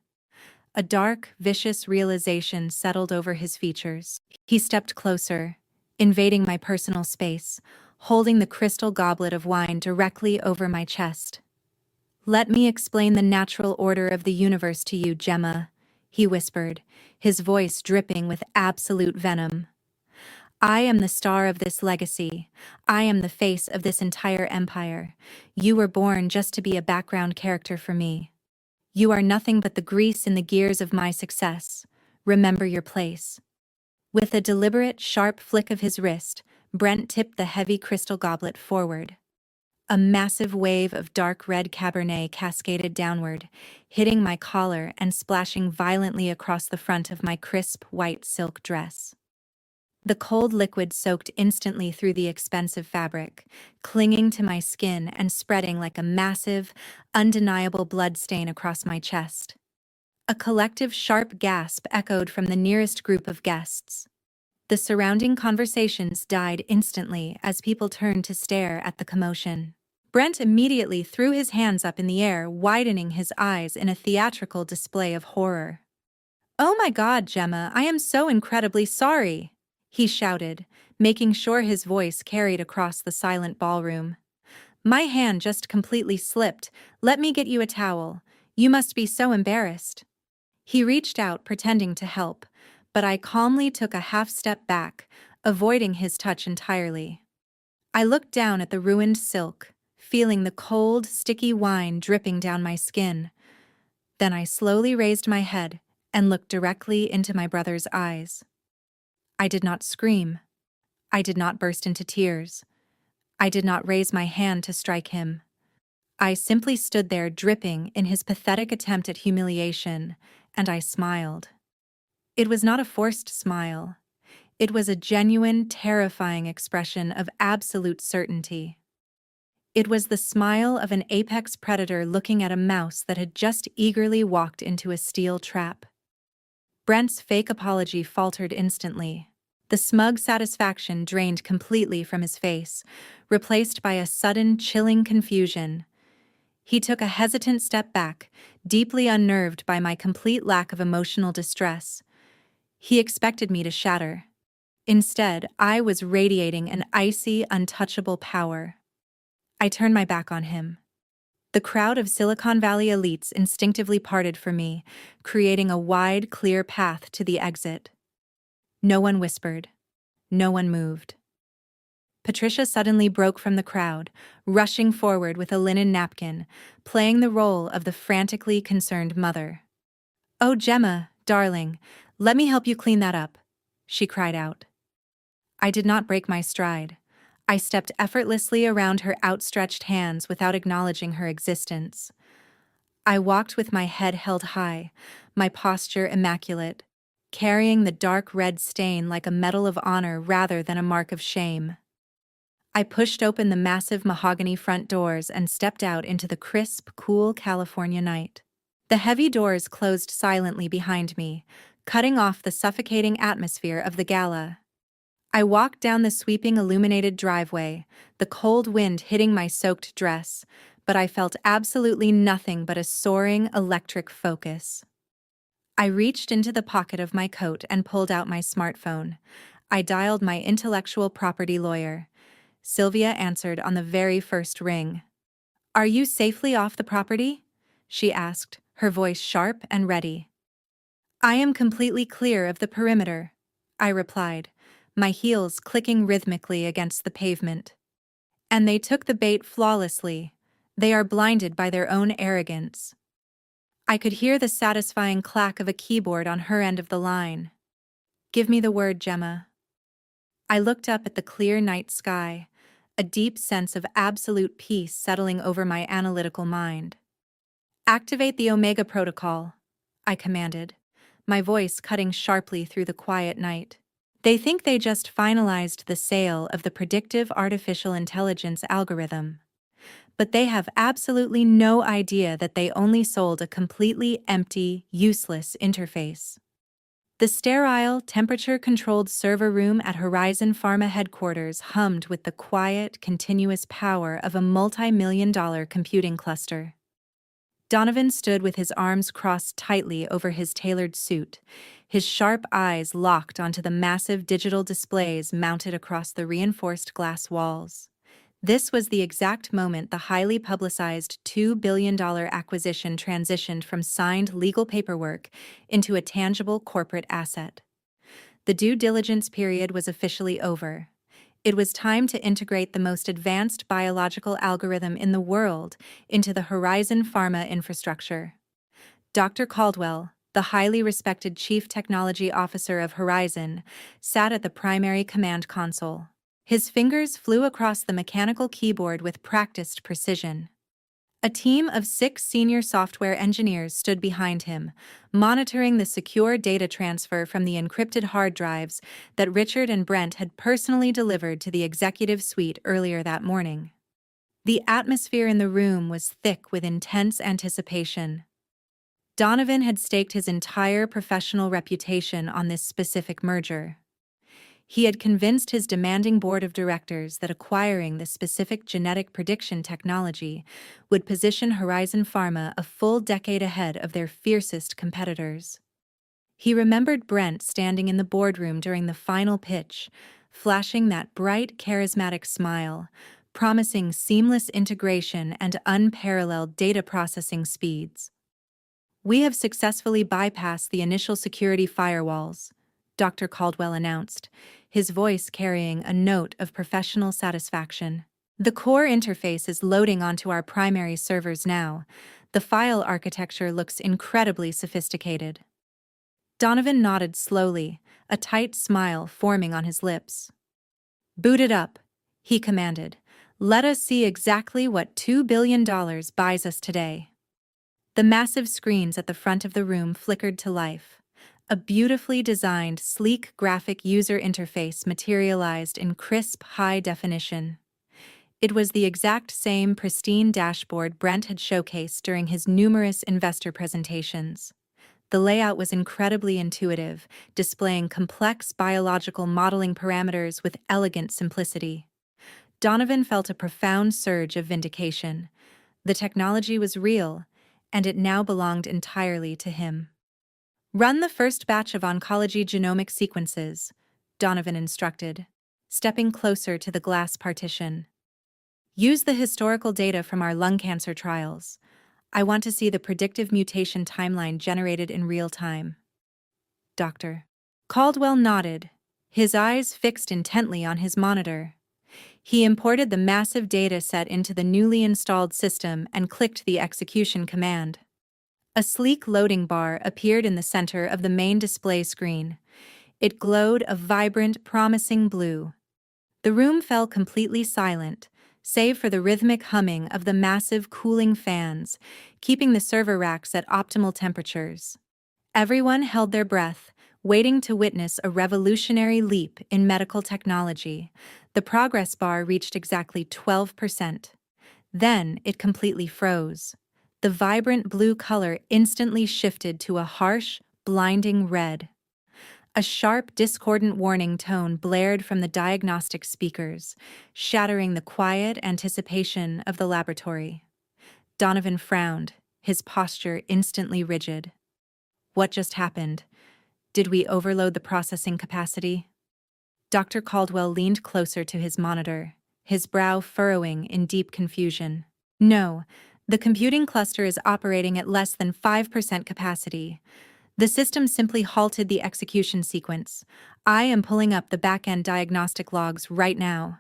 A dark, vicious realization settled over his features. He stepped closer, invading my personal space, holding the crystal goblet of wine directly over my chest. "Let me explain the natural order of the universe to you, Gemma," he whispered, his voice dripping with absolute venom. "I am the star of this legacy. I am the face of this entire empire. You were born just to be a background character for me. You are nothing but the grease in the gears of my success. Remember your place." With a deliberate, sharp flick of his wrist, Brent tipped the heavy crystal goblet forward. A massive wave of dark red Cabernet cascaded downward, hitting my collar and splashing violently across the front of my crisp, white silk dress. The cold liquid soaked instantly through the expensive fabric, clinging to my skin and spreading like a massive, undeniable blood stain across my chest. A collective sharp gasp echoed from the nearest group of guests. The surrounding conversations died instantly as people turned to stare at the commotion. Brent immediately threw his hands up in the air, widening his eyes in a theatrical display of horror. "Oh my God, Gemma, I am so incredibly sorry," he shouted, making sure his voice carried across the silent ballroom. "My hand just completely slipped. Let me get you a towel. You must be so embarrassed." He reached out, pretending to help, but I calmly took a half step back, avoiding his touch entirely. I looked down at the ruined silk, feeling the cold, sticky wine dripping down my skin. Then I slowly raised my head and looked directly into my brother's eyes. I did not scream. I did not burst into tears. I did not raise my hand to strike him. I simply stood there dripping in his pathetic attempt at humiliation, and I smiled. It was not a forced smile. It was a genuine, terrifying expression of absolute certainty. It was the smile of an apex predator looking at a mouse that had just eagerly walked into a steel trap. Brent's fake apology faltered instantly. The smug satisfaction drained completely from his face, replaced by a sudden, chilling confusion. He took a hesitant step back, deeply unnerved by my complete lack of emotional distress. He expected me to shatter. Instead, I was radiating an icy, untouchable power. I turned my back on him. The crowd of Silicon Valley elites instinctively parted for me, creating a wide, clear path to the exit. No one whispered. No one moved. Patricia suddenly broke from the crowd, rushing forward with a linen napkin, playing the role of the frantically concerned mother. "Oh, Gemma, darling, let me help you clean that up," she cried out. I did not break my stride. I stepped effortlessly around her outstretched hands without acknowledging her existence. I walked with my head held high, my posture immaculate, carrying the dark red stain like a medal of honor rather than a mark of shame. I pushed open the massive mahogany front doors and stepped out into the crisp, cool California night. The heavy doors closed silently behind me, cutting off the suffocating atmosphere of the gala. I walked down the sweeping illuminated driveway, the cold wind hitting my soaked dress, but I felt absolutely nothing but a soaring electric focus. I reached into the pocket of my coat and pulled out my smartphone. I dialed my intellectual property lawyer. Sylvia answered on the very first ring. "Are you safely off the property?" she asked, her voice sharp and ready. "I am completely clear of the perimeter," I replied, my heels clicking rhythmically against the pavement. "And they took the bait flawlessly. They are blinded by their own arrogance." I could hear the satisfying clack of a keyboard on her end of the line. "Give me the word, Gemma." I looked up at the clear night sky, a deep sense of absolute peace settling over my analytical mind. "Activate the Omega Protocol," I commanded, my voice cutting sharply through the quiet night. "They think they just finalized the sale of the predictive artificial intelligence algorithm. But they have absolutely no idea that they only sold a completely empty, useless interface." The sterile, temperature-controlled server room at Horizon Pharma headquarters hummed with the quiet, continuous power of a multi-million-dollar computing cluster. Donovan stood with his arms crossed tightly over his tailored suit, his sharp eyes locked onto the massive digital displays mounted across the reinforced glass walls. This was the exact moment the highly publicized $2 billion acquisition transitioned from signed legal paperwork into a tangible corporate asset. The due diligence period was officially over. It was time to integrate the most advanced biological algorithm in the world into the Horizon Pharma infrastructure. Dr. Caldwell, the highly respected Chief Technology Officer of Horizon, sat at the primary command console. His fingers flew across the mechanical keyboard with practiced precision. A team of 6 senior software engineers stood behind him, monitoring the secure data transfer from the encrypted hard drives that Richard and Brent had personally delivered to the executive suite earlier that morning. The atmosphere in the room was thick with intense anticipation. Donovan had staked his entire professional reputation on this specific merger. He had convinced his demanding board of directors that acquiring the specific genetic prediction technology would position Horizon Pharma a full decade ahead of their fiercest competitors. He remembered Brent standing in the boardroom during the final pitch, flashing that bright, charismatic smile, promising seamless integration and unparalleled data processing speeds. "We have successfully bypassed the initial security firewalls," Dr. Caldwell announced, his voice carrying a note of professional satisfaction. "The core interface is loading onto our primary servers now. The file architecture looks incredibly sophisticated." Donovan nodded slowly, a tight smile forming on his lips. "Boot it up," he commanded. "Let us see exactly what $2 billion buys us today." The massive screens at the front of the room flickered to life. A beautifully designed, sleek graphic user interface materialized in crisp, high definition. It was the exact same pristine dashboard Brent had showcased during his numerous investor presentations. The layout was incredibly intuitive, displaying complex biological modeling parameters with elegant simplicity. Donovan felt a profound surge of vindication. The technology was real, and it now belonged entirely to him. "Run the first batch of oncology genomic sequences," Donovan instructed, stepping closer to the glass partition. "Use the historical data from our lung cancer trials. I want to see the predictive mutation timeline generated in real time." Dr. Caldwell nodded, his eyes fixed intently on his monitor. He imported the massive data set into the newly installed system and clicked the execution command. A sleek loading bar appeared in the center of the main display screen. It glowed a vibrant, promising blue. The room fell completely silent, save for the rhythmic humming of the massive cooling fans, keeping the server racks at optimal temperatures. Everyone held their breath, waiting to witness a revolutionary leap in medical technology. The progress bar reached exactly 12%. Then it completely froze. The vibrant blue color instantly shifted to a harsh, blinding red. A sharp, discordant warning tone blared from the diagnostic speakers, shattering the quiet anticipation of the laboratory. Donovan frowned, his posture instantly rigid. What just happened? Did we overload the processing capacity? Dr. Caldwell leaned closer to his monitor, his brow furrowing in deep confusion. No, the computing cluster is operating at less than 5% capacity. The system simply halted the execution sequence. I am pulling up the back-end diagnostic logs right now.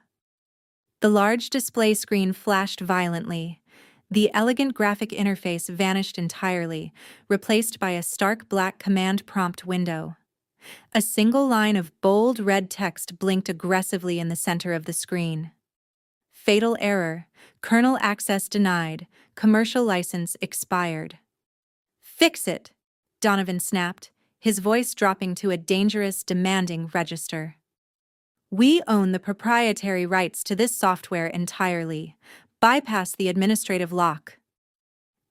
The large display screen flashed violently. The elegant graphic interface vanished entirely, replaced by a stark black command prompt window. A single line of bold red text blinked aggressively in the center of the screen. Fatal error. Kernel access denied. Commercial license expired. Fix it! Donovan snapped, his voice dropping to a dangerous, demanding register. We own the proprietary rights to this software entirely. Bypass the administrative lock.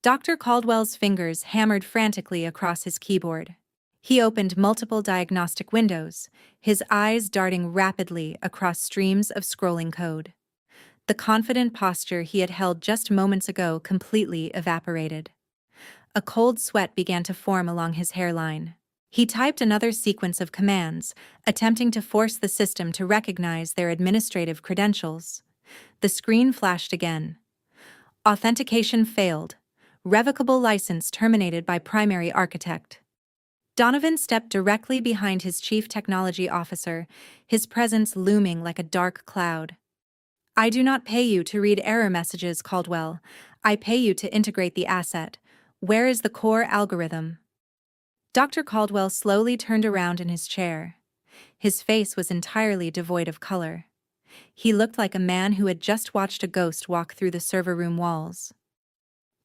Dr. Caldwell's fingers hammered frantically across his keyboard. He opened multiple diagnostic windows, his eyes darting rapidly across streams of scrolling code. The confident posture he had held just moments ago completely evaporated. A cold sweat began to form along his hairline. He typed another sequence of commands, attempting to force the system to recognize their administrative credentials. The screen flashed again. Authentication failed. Revocable license terminated by primary architect. Donovan stepped directly behind his chief technology officer, his presence looming like a dark cloud. I do not pay you to read error messages, Caldwell. I pay you to integrate the asset. Where is the core algorithm? Dr. Caldwell slowly turned around in his chair. His face was entirely devoid of color. He looked like a man who had just watched a ghost walk through the server room walls.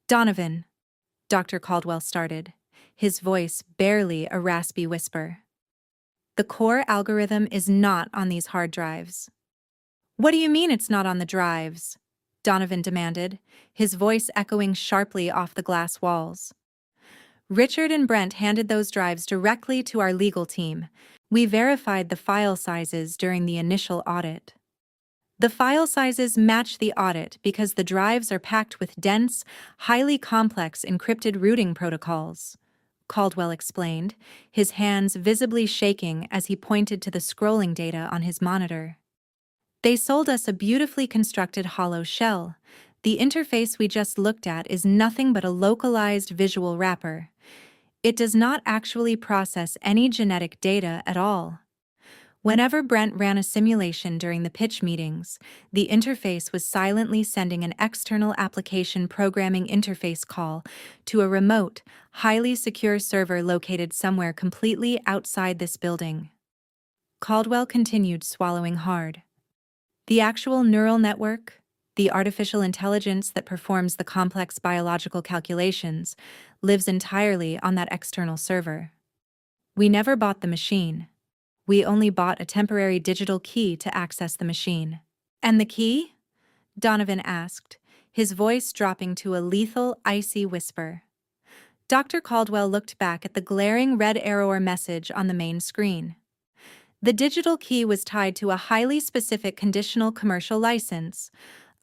Donovan, Dr. Caldwell started, his voice barely a raspy whisper. The core algorithm is not on these hard drives. What do you mean it's not on the drives? Donovan demanded, his voice echoing sharply off the glass walls. Richard and Brent handed those drives directly to our legal team. We verified the file sizes during the initial audit. The file sizes match the audit because the drives are packed with dense, highly complex encrypted routing protocols, Caldwell explained, his hands visibly shaking as he pointed to the scrolling data on his monitor. They sold us a beautifully constructed hollow shell. The interface we just looked at is nothing but a localized visual wrapper. It does not actually process any genetic data at all. Whenever Brent ran a simulation during the pitch meetings, the interface was silently sending an external application programming interface call to a remote, highly secure server located somewhere completely outside this building. Caldwell continued swallowing hard. The actual neural network, the artificial intelligence that performs the complex biological calculations, lives entirely on that external server. We never bought the machine. We only bought a temporary digital key to access the machine. And the key? Donovan asked, his voice dropping to a lethal, icy whisper. Dr. Caldwell looked back at the glaring red error message on the main screen. The digital key was tied to a highly specific conditional commercial license.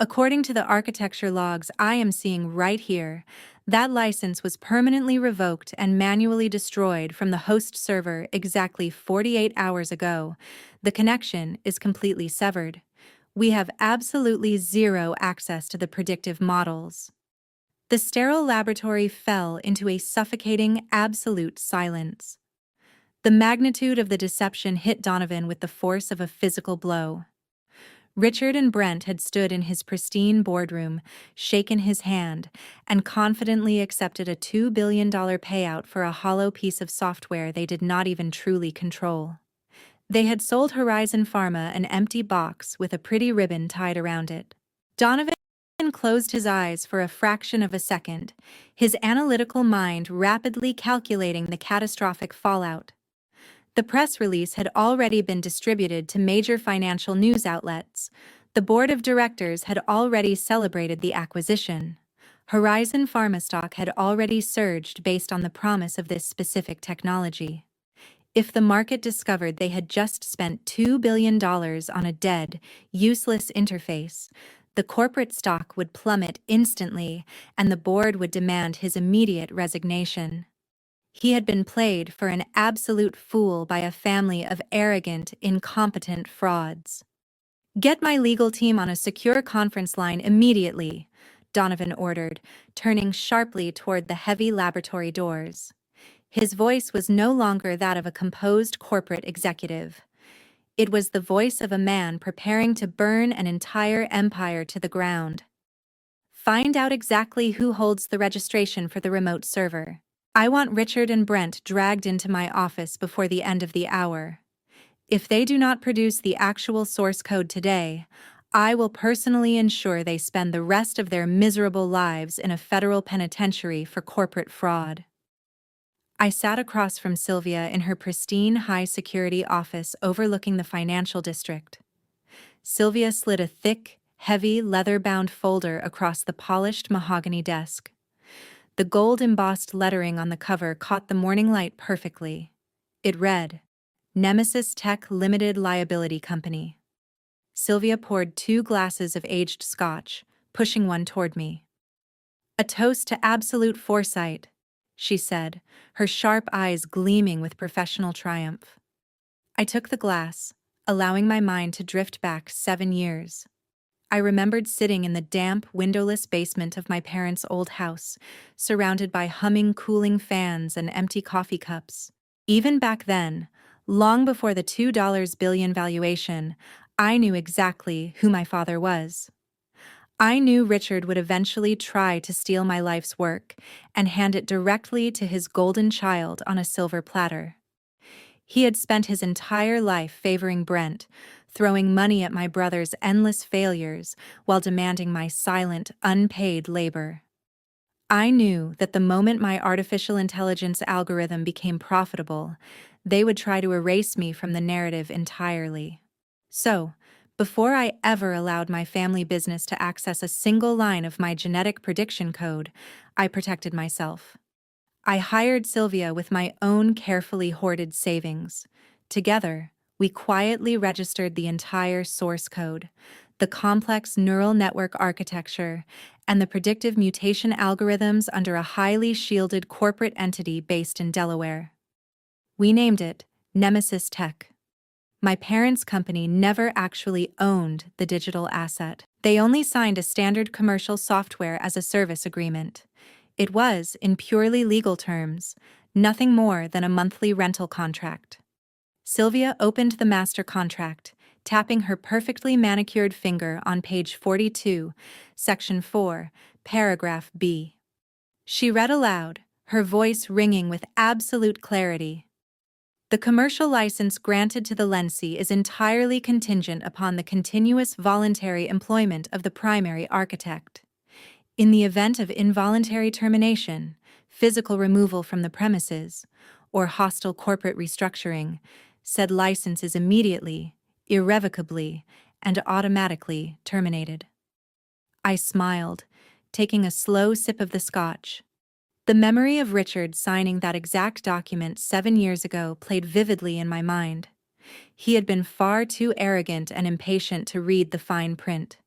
According to the architecture logs I am seeing right here, that license was permanently revoked and manually destroyed from the host server exactly 48 hours ago. The connection is completely severed. We have absolutely zero access to the predictive models. The sterile laboratory fell into a suffocating, absolute silence. The magnitude of the deception hit Donovan with the force of a physical blow. Richard and Brent had stood in his pristine boardroom, shaken his hand, and confidently accepted a $2 billion payout for a hollow piece of software they did not even truly control. They had sold Horizon Pharma an empty box with a pretty ribbon tied around it. Donovan closed his eyes for a fraction of a second, his analytical mind rapidly calculating the catastrophic fallout. The press release had already been distributed to major financial news outlets. The board of directors had already celebrated the acquisition. Horizon Pharma stock had already surged based on the promise of this specific technology. If the market discovered they had just spent $2 billion on a dead, useless interface, the corporate stock would plummet instantly, and the board would demand his immediate resignation. He had been played for an absolute fool by a family of arrogant, incompetent frauds. "Get my legal team on a secure conference line immediately," Donovan ordered, turning sharply toward the heavy laboratory doors. His voice was no longer that of a composed corporate executive. It was the voice of a man preparing to burn an entire empire to the ground. "Find out exactly who holds the registration for the remote server. I want Richard and Brent dragged into my office before the end of the hour. If they do not produce the actual source code today, I will personally ensure they spend the rest of their miserable lives in a federal penitentiary for corporate fraud." I sat across from Sylvia in her pristine high-security office overlooking the financial district. Sylvia slid a thick, heavy, leather-bound folder across the polished mahogany desk. The gold-embossed lettering on the cover caught the morning light perfectly. It read, "Nemesis Tech Limited Liability Company." Sylvia poured 2 glasses of aged scotch, pushing one toward me. "A toast to absolute foresight," she said, her sharp eyes gleaming with professional triumph. I took the glass, allowing my mind to drift back 7 years. I remembered sitting in the damp, windowless basement of my parents' old house, surrounded by humming cooling fans and empty coffee cups. Even back then, long before the $2 billion valuation, I knew exactly who my father was. I knew Richard would eventually try to steal my life's work and hand it directly to his golden child on a silver platter. He had spent his entire life favoring Brent, throwing money at my brother's endless failures while demanding my silent, unpaid labor. I knew that the moment my artificial intelligence algorithm became profitable, they would try to erase me from the narrative entirely. So, before I ever allowed my family business to access a single line of my genetic prediction code, I protected myself. I hired Sylvia with my own carefully hoarded savings. Together, we quietly registered the entire source code, the complex neural network architecture, and the predictive mutation algorithms under a highly shielded corporate entity based in Delaware. We named it Nemesis Tech. My parents' company never actually owned the digital asset. They only signed a standard commercial software as a service agreement. It was, in purely legal terms, nothing more than a monthly rental contract. Sylvia opened the master contract, tapping her perfectly manicured finger on page 42, section 4, paragraph B. She read aloud, her voice ringing with absolute clarity. "The commercial license granted to the lessee is entirely contingent upon the continuous voluntary employment of the primary architect. In the event of involuntary termination, physical removal from the premises, or hostile corporate restructuring, said license is immediately, irrevocably, and automatically terminated." I smiled, taking a slow sip of the scotch. The memory of Richard signing that exact document 7 years ago played vividly in my mind. He had been far too arrogant and impatient to read the fine print.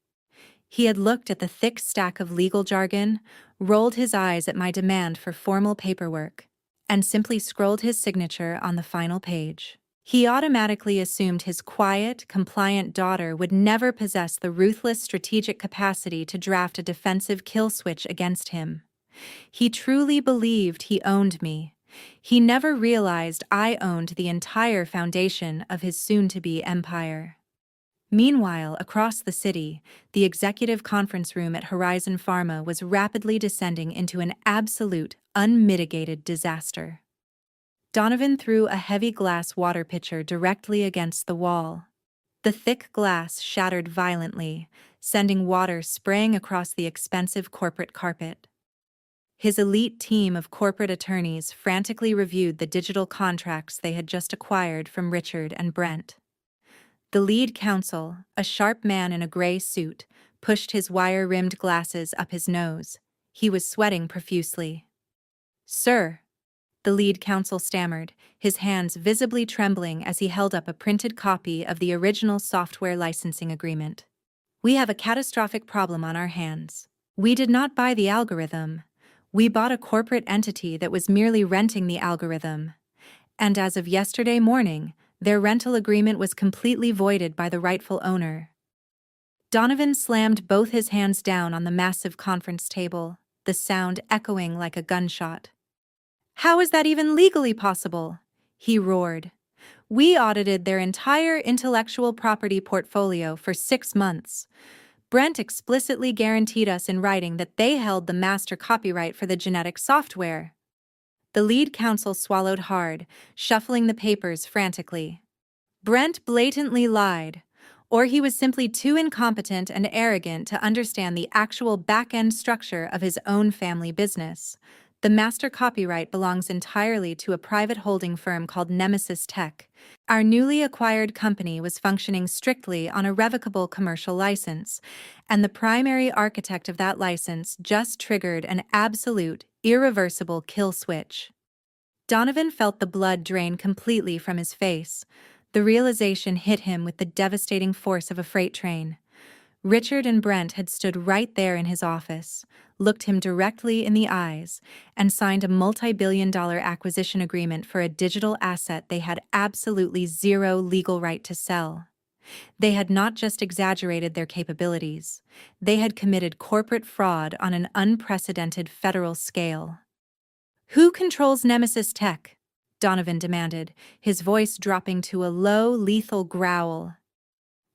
He had looked at the thick stack of legal jargon, rolled his eyes at my demand for formal paperwork, and simply scrolled his signature on the final page. He automatically assumed his quiet, compliant daughter would never possess the ruthless strategic capacity to draft a defensive kill switch against him. He truly believed he owned me. He never realized I owned the entire foundation of his soon-to-be empire. Meanwhile, across the city, the executive conference room at Horizon Pharma was rapidly descending into an absolute, unmitigated disaster. Donovan threw a heavy glass water pitcher directly against the wall. The thick glass shattered violently, sending water spraying across the expensive corporate carpet. His elite team of corporate attorneys frantically reviewed the digital contracts they had just acquired from Richard and Brent. The lead counsel, a sharp man in a gray suit, pushed his wire-rimmed glasses up his nose. He was sweating profusely. "Sir," the lead counsel stammered, his hands visibly trembling as he held up a printed copy of the original software licensing agreement. "We have a catastrophic problem on our hands. We did not buy the algorithm. We bought a corporate entity that was merely renting the algorithm. And as of yesterday morning, their rental agreement was completely voided by the rightful owner." Donovan slammed both his hands down on the massive conference table, the sound echoing like a gunshot. "How is that even legally possible?" he roared. "We audited their entire intellectual property portfolio for 6 months. Brent explicitly guaranteed us in writing that they held the master copyright for the genetic software." The lead counsel swallowed hard, shuffling the papers frantically. Brent blatantly lied, or he was simply too incompetent and arrogant to understand the actual back-end structure of his own family business. The master copyright belongs entirely to a private holding firm called Nemesis Tech. Our newly acquired company was functioning strictly on a revocable commercial license, and the primary architect of that license just triggered an absolute, irreversible kill switch. Donovan felt the blood drain completely from his face. The realization hit him with the devastating force of a freight train. Richard and Brent had stood right there in his office, looked him directly in the eyes, and signed a multi-billion-dollar acquisition agreement for a digital asset they had absolutely zero legal right to sell. They had not just exaggerated their capabilities, they had committed corporate fraud on an unprecedented federal scale. "Who controls Nemesis Tech?" Donovan demanded, his voice dropping to a low, lethal growl.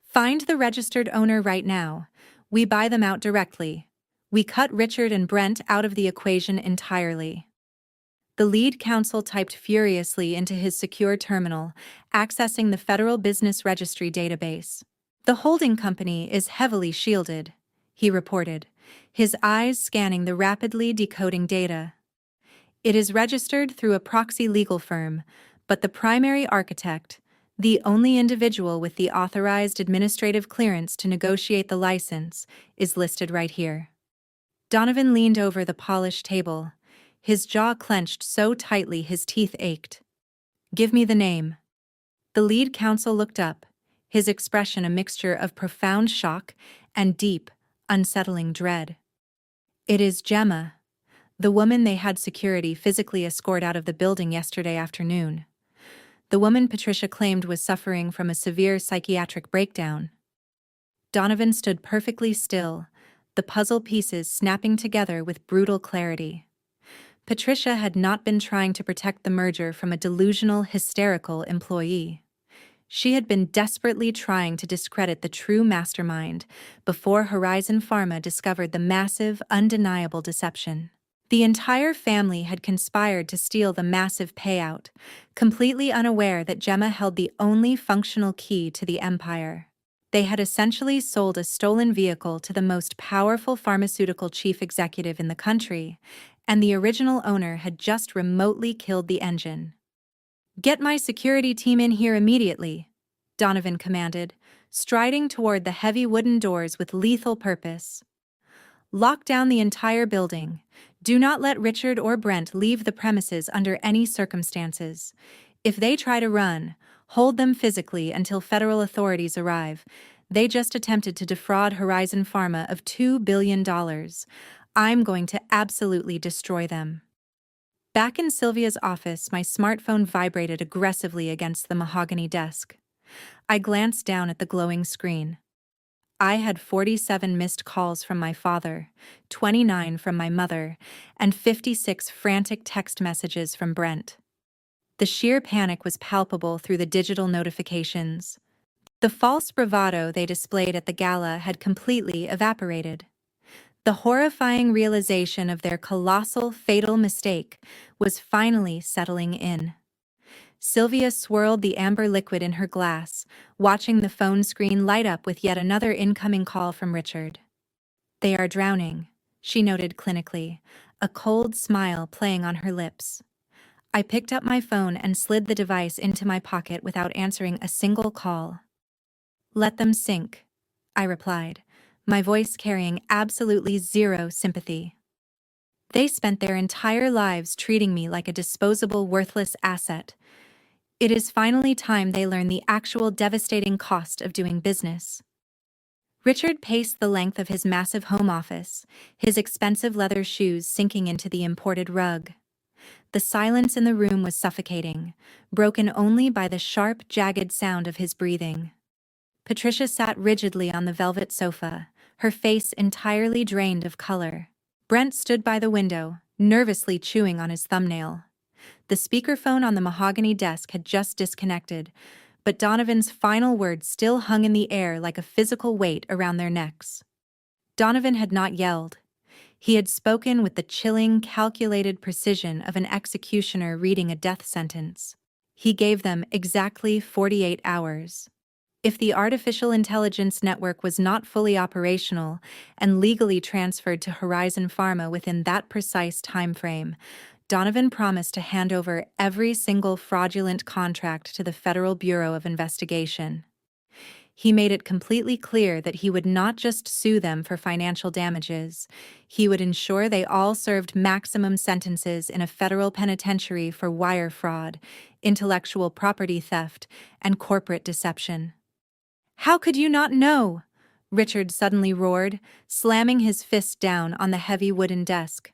"Find the registered owner right now. We buy them out directly. We cut Richard and Brent out of the equation entirely." The lead counsel typed furiously into his secure terminal, accessing the Federal Business Registry database. "The holding company is heavily shielded," he reported, his eyes scanning the rapidly decoding data. "It is registered through a proxy legal firm, but the primary architect, the only individual with the authorized administrative clearance to negotiate the license, is listed right here." Donovan leaned over the polished table, his jaw clenched so tightly his teeth ached. "Give me the name." The lead counsel looked up, his expression a mixture of profound shock and deep, unsettling dread. "It is Gemma, the woman they had security physically escort out of the building yesterday afternoon. The woman Patricia claimed was suffering from a severe psychiatric breakdown." Donovan stood perfectly still, the puzzle pieces snapping together with brutal clarity. Patricia had not been trying to protect the merger from a delusional, hysterical employee. She had been desperately trying to discredit the true mastermind before Horizon Pharma discovered the massive, undeniable deception. The entire family had conspired to steal the massive payout, completely unaware that Gemma held the only functional key to the empire. They had essentially sold a stolen vehicle to the most powerful pharmaceutical chief executive in the country, and the original owner had just remotely killed the engine. "Get my security team in here immediately," Donovan commanded, striding toward the heavy wooden doors with lethal purpose. "Lock down the entire building. Do not let Richard or Brent leave the premises under any circumstances. If they try to run, hold them physically until federal authorities arrive. They just attempted to defraud Horizon Pharma of $2 billion. I'm going to absolutely destroy them." Back in Sylvia's office, my smartphone vibrated aggressively against the mahogany desk. I glanced down at the glowing screen. I had 47 missed calls from my father, 29 from my mother, and 56 frantic text messages from Brent. The sheer panic was palpable through the digital notifications. The false bravado they displayed at the gala had completely evaporated. The horrifying realization of their colossal, fatal mistake was finally settling in. Sylvia swirled the amber liquid in her glass, watching the phone screen light up with yet another incoming call from Richard. "They are drowning," she noted clinically, a cold smile playing on her lips. I picked up my phone and slid the device into my pocket without answering a single call. "Let them sink," I replied, my voice carrying absolutely zero sympathy. "They spent their entire lives treating me like a disposable, worthless asset. It is finally time they learn the actual devastating cost of doing business." Richard paced the length of his massive home office, his expensive leather shoes sinking into the imported rug. The silence in the room was suffocating, broken only by the sharp, jagged sound of his breathing. Patricia sat rigidly on the velvet sofa, her face entirely drained of color. Brent stood by the window, nervously chewing on his thumbnail. The speakerphone on the mahogany desk had just disconnected, but Donovan's final words still hung in the air like a physical weight around their necks. Donovan had not yelled. He had spoken with the chilling, calculated precision of an executioner reading a death sentence. He gave them exactly 48 hours. If the artificial intelligence network was not fully operational and legally transferred to Horizon Pharma within that precise time frame, Donovan promised to hand over every single fraudulent contract to the Federal Bureau of Investigation. He made it completely clear that he would not just sue them for financial damages. He would ensure they all served maximum sentences in a federal penitentiary for wire fraud, intellectual property theft, and corporate deception. "How could you not know?" Richard suddenly roared, slamming his fist down on the heavy wooden desk.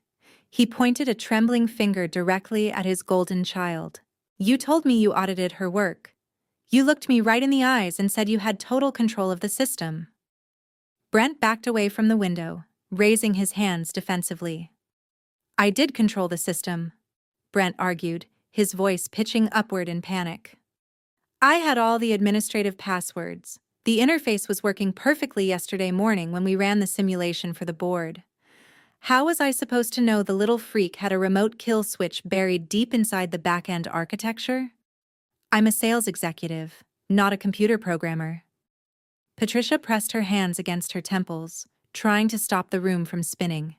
He pointed a trembling finger directly at his golden child. "You told me you audited her work. You looked me right in the eyes and said you had total control of the system." Brent backed away from the window, raising his hands defensively. "I did control the system," Brent argued, his voice pitching upward in panic. "I had all the administrative passwords. The interface was working perfectly yesterday morning when we ran the simulation for the board. How was I supposed to know the little freak had a remote kill switch buried deep inside the back-end architecture? I'm a sales executive, not a computer programmer." Patricia pressed her hands against her temples, trying to stop the room from spinning.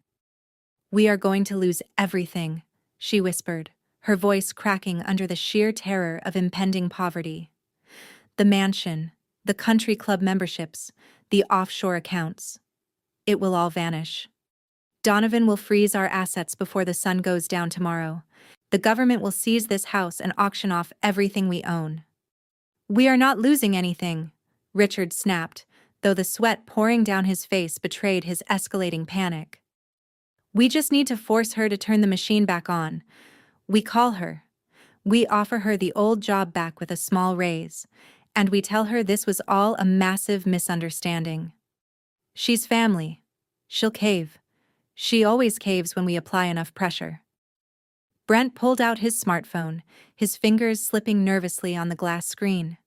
"We are going to lose everything," she whispered, her voice cracking under the sheer terror of impending poverty. "The mansion, the country club memberships, the offshore accounts. It will all vanish. Donovan will freeze our assets before the sun goes down tomorrow. The government will seize this house and auction off everything we own." "We are not losing anything," Richard snapped, though the sweat pouring down his face betrayed his escalating panic. "We just need to force her to turn the machine back on. We call her. We offer her the old job back with a small raise, and we tell her this was all a massive misunderstanding. She's family. She'll cave. She always caves when we apply enough pressure." Brent pulled out his smartphone, his fingers slipping nervously on the glass screen.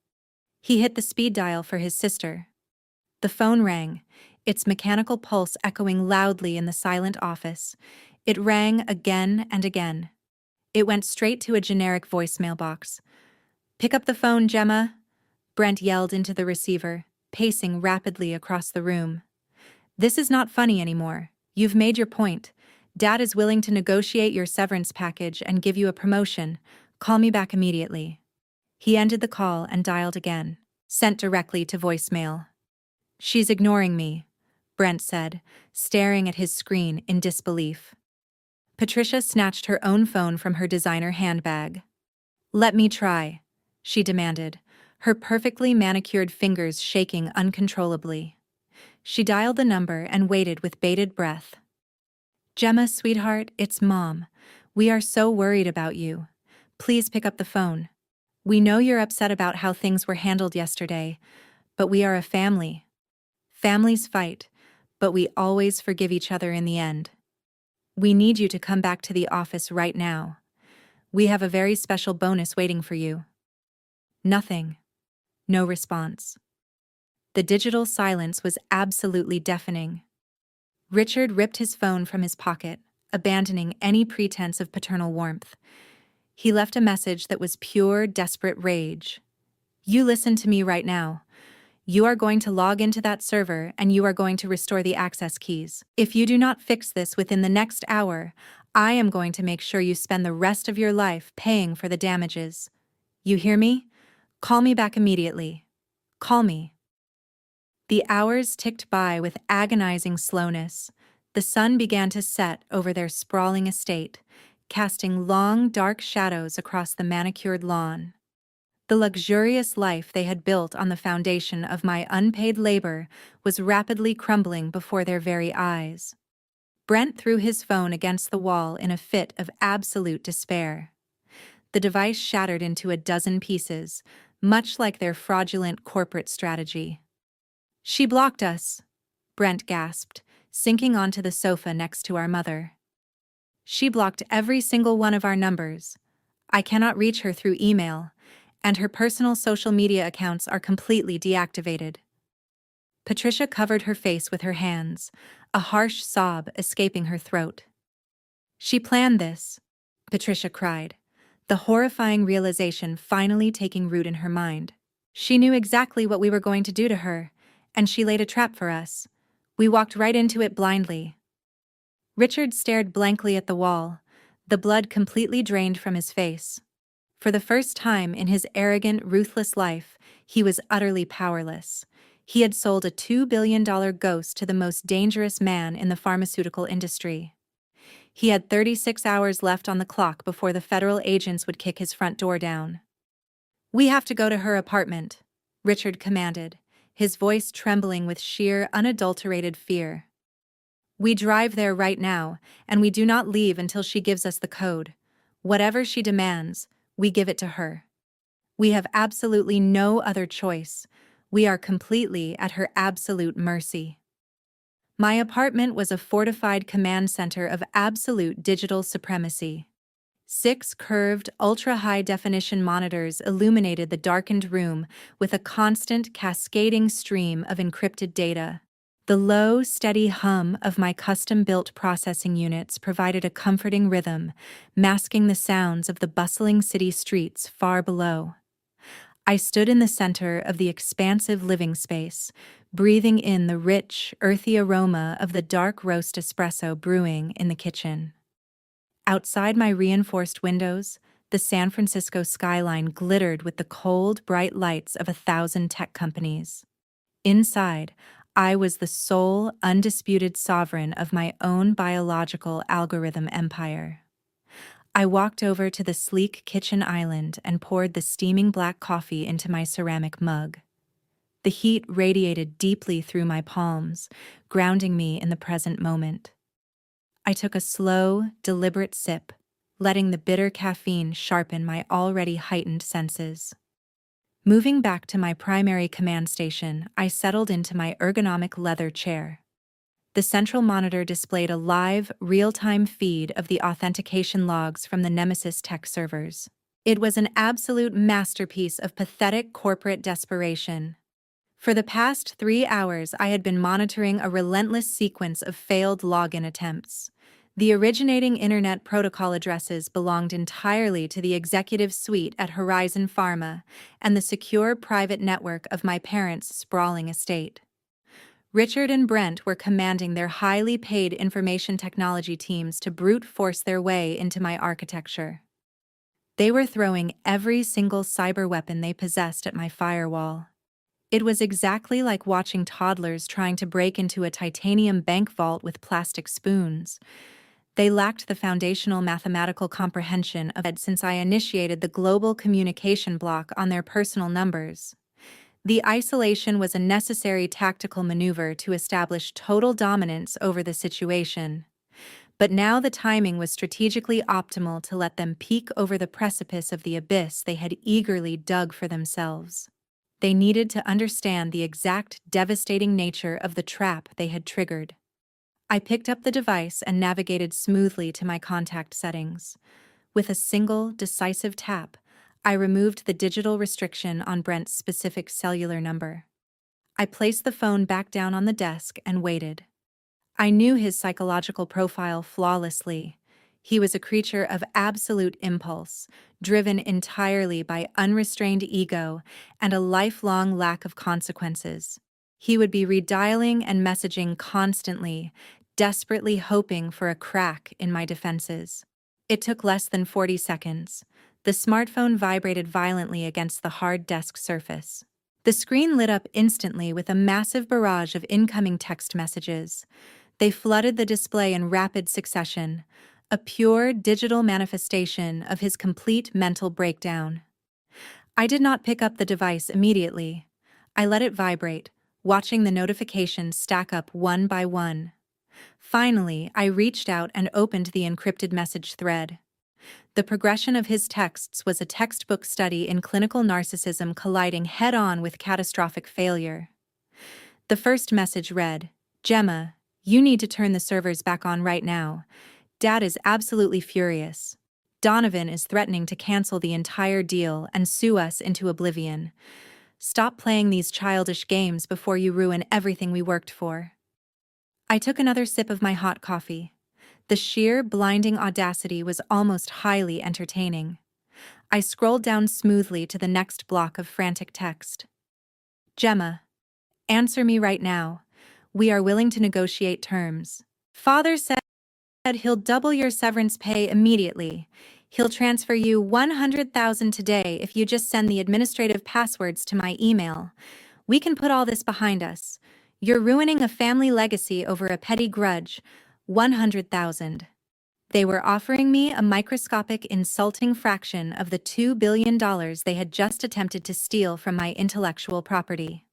He hit the speed dial for his sister. The phone rang, its mechanical pulse echoing loudly in the silent office. It rang again and again. It went straight to a generic voicemail box. "Pick up the phone, Gemma," Brent yelled into the receiver, pacing rapidly across the room. "This is not funny anymore. You've made your point. Dad is willing to negotiate your severance package and give you a promotion. Call me back immediately." He ended the call and dialed again, sent directly to voicemail. "She's ignoring me," Brent said, staring at his screen in disbelief. Patricia snatched her own phone from her designer handbag. "Let me try," she demanded, her perfectly manicured fingers shaking uncontrollably. She dialed the number and waited with bated breath. "Gemma, sweetheart, it's Mom. We are so worried about you. Please pick up the phone. We know you're upset about how things were handled yesterday, but we are a family. Families fight, but we always forgive each other in the end. We need you to come back to the office right now. We have a very special bonus waiting for you." Nothing. No response. The digital silence was absolutely deafening. Richard ripped his phone from his pocket, abandoning any pretense of paternal warmth. He left a message that was pure, desperate rage. "You listen to me right now. You are going to log into that server and you are going to restore the access keys. If you do not fix this within the next hour, I am going to make sure you spend the rest of your life paying for the damages. You hear me? Call me back immediately. Call me." The hours ticked by with agonizing slowness. The sun began to set over their sprawling estate, casting long, dark shadows across the manicured lawn. The luxurious life they had built on the foundation of my unpaid labor was rapidly crumbling before their very eyes. Brent threw his phone against the wall in a fit of absolute despair. The device shattered into a dozen pieces, much like their fraudulent corporate strategy. "She blocked us," Brent gasped, sinking onto the sofa next to our mother. "She blocked every single one of our numbers. I cannot reach her through email, and her personal social media accounts are completely deactivated." Patricia covered her face with her hands, a harsh sob escaping her throat. "She planned this," Patricia cried, the horrifying realization finally taking root in her mind. "She knew exactly what we were going to do to her, and she laid a trap for us. We walked right into it blindly." Richard stared blankly at the wall, the blood completely drained from his face. For the first time in his arrogant, ruthless life, he was utterly powerless. He had sold a $2 billion ghost to the most dangerous man in the pharmaceutical industry. He had 36 hours left on the clock before the federal agents would kick his front door down. "We have to go to her apartment," Richard commanded, his voice trembling with sheer, unadulterated fear. "We drive there right now, and we do not leave until she gives us the code. Whatever she demands, we give it to her. We have absolutely no other choice. We are completely at her absolute mercy." My apartment was a fortified command center of absolute digital supremacy. 6 curved, ultra-high-definition monitors illuminated the darkened room with a constant, cascading stream of encrypted data. The low, steady hum of my custom-built processing units provided a comforting rhythm, masking the sounds of the bustling city streets far below. I stood in the center of the expansive living space, breathing in the rich, earthy aroma of the dark roast espresso brewing in the kitchen. Outside my reinforced windows, the San Francisco skyline glittered with the cold, bright lights of 1,000 tech companies. Inside, I was the sole, undisputed sovereign of my own biological algorithm empire. I walked over to the sleek kitchen island and poured the steaming black coffee into my ceramic mug. The heat radiated deeply through my palms, grounding me in the present moment. I took a slow, deliberate sip, letting the bitter caffeine sharpen my already heightened senses. Moving back to my primary command station, I settled into my ergonomic leather chair. The central monitor displayed a live, real-time feed of the authentication logs from the Nemesis tech servers. It was an absolute masterpiece of pathetic corporate desperation. For the past 3 hours, I had been monitoring a relentless sequence of failed login attempts. The originating Internet Protocol addresses belonged entirely to the executive suite at Horizon Pharma and the secure private network of my parents' sprawling estate. Richard and Brent were commanding their highly paid information technology teams to brute force their way into my architecture. They were throwing every single cyber weapon they possessed at my firewall. It was exactly like watching toddlers trying to break into a titanium bank vault with plastic spoons. They lacked the foundational mathematical comprehension of it since I initiated the global communication block on their personal numbers. The isolation was a necessary tactical maneuver to establish total dominance over the situation. But now the timing was strategically optimal to let them peek over the precipice of the abyss they had eagerly dug for themselves. They needed to understand the exact devastating nature of the trap they had triggered. I picked up the device and navigated smoothly to my contact settings. With a single, decisive tap, I removed the digital restriction on Brent's specific cellular number. I placed the phone back down on the desk and waited. I knew his psychological profile flawlessly. He was a creature of absolute impulse, driven entirely by unrestrained ego and a lifelong lack of consequences. He would be redialing and messaging constantly, desperately hoping for a crack in my defenses. It took less than 40 seconds. The smartphone vibrated violently against the hard desk surface. The screen lit up instantly with a massive barrage of incoming text messages. They flooded the display in rapid succession, a pure digital manifestation of his complete mental breakdown. I did not pick up the device immediately. I let it vibrate, watching the notifications stack up one by one. Finally, I reached out and opened the encrypted message thread. The progression of his texts was a textbook study in clinical narcissism colliding head-on with catastrophic failure. The first message read, "Gemma, you need to turn the servers back on right now. Dad is absolutely furious. Donovan is threatening to cancel the entire deal and sue us into oblivion. Stop playing these childish games before you ruin everything we worked for." I took another sip of my hot coffee. The sheer, blinding audacity was almost highly entertaining. I scrolled down smoothly to the next block of frantic text. "Gemma, answer me right now. We are willing to negotiate terms. Father said he'll double your severance pay immediately. He'll transfer you $100,000 today if you just send the administrative passwords to my email. We can put all this behind us. You're ruining a family legacy over a petty grudge. $100,000. They were offering me a microscopic, insulting fraction of the $2 billion they had just attempted to steal from my intellectual property.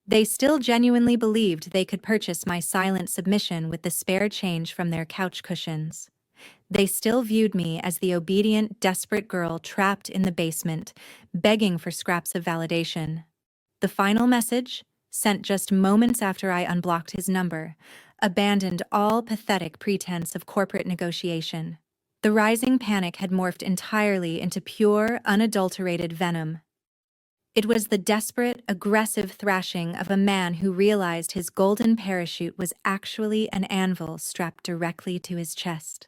They still genuinely believed they could purchase my silent submission with the spare change from their couch cushions. They still viewed me as the obedient, desperate girl trapped in the basement, begging for scraps of validation. The final message, sent just moments after I unblocked his number, abandoned all pathetic pretense of corporate negotiation. The rising panic had morphed entirely into pure, unadulterated venom. It was the desperate, aggressive thrashing of a man who realized his golden parachute was actually an anvil strapped directly to his chest.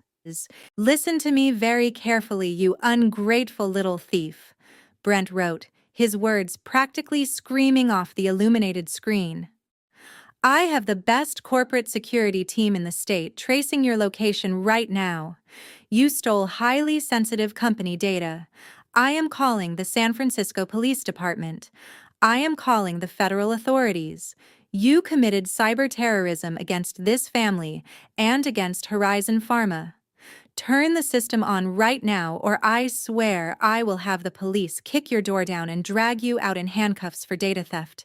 "Listen to me very carefully, you ungrateful little thief," Brent wrote, his words practically screaming off the illuminated screen. "I have the best corporate security team in the state tracing your location right now. You stole highly sensitive company data. I am calling the San Francisco Police Department. I am calling the federal authorities. You committed cyber terrorism against this family and against Horizon Pharma. Turn the system on right now, or I swear I will have the police kick your door down and drag you out in handcuffs for data theft.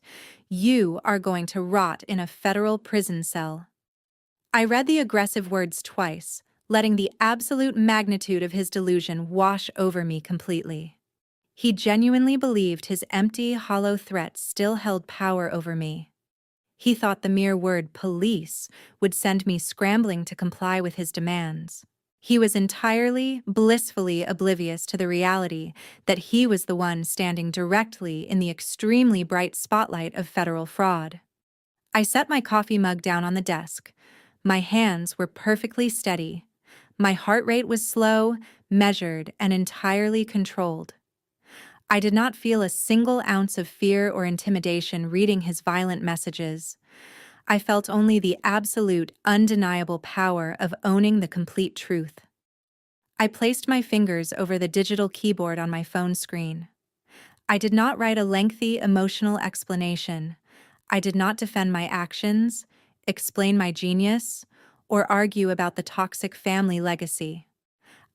You are going to rot in a federal prison cell." I read the aggressive words twice, letting the absolute magnitude of his delusion wash over me completely. He genuinely believed his empty, hollow threats still held power over me. He thought the mere word police would send me scrambling to comply with his demands. He was entirely, blissfully oblivious to the reality that he was the one standing directly in the extremely bright spotlight of federal fraud. I set my coffee mug down on the desk. My hands were perfectly steady. My heart rate was slow, measured, and entirely controlled. I did not feel a single ounce of fear or intimidation reading his violent messages. I felt only the absolute, undeniable power of owning the complete truth. I placed my fingers over the digital keyboard on my phone screen. I did not write a lengthy, emotional explanation. I did not defend my actions, explain my genius, or argue about the toxic family legacy.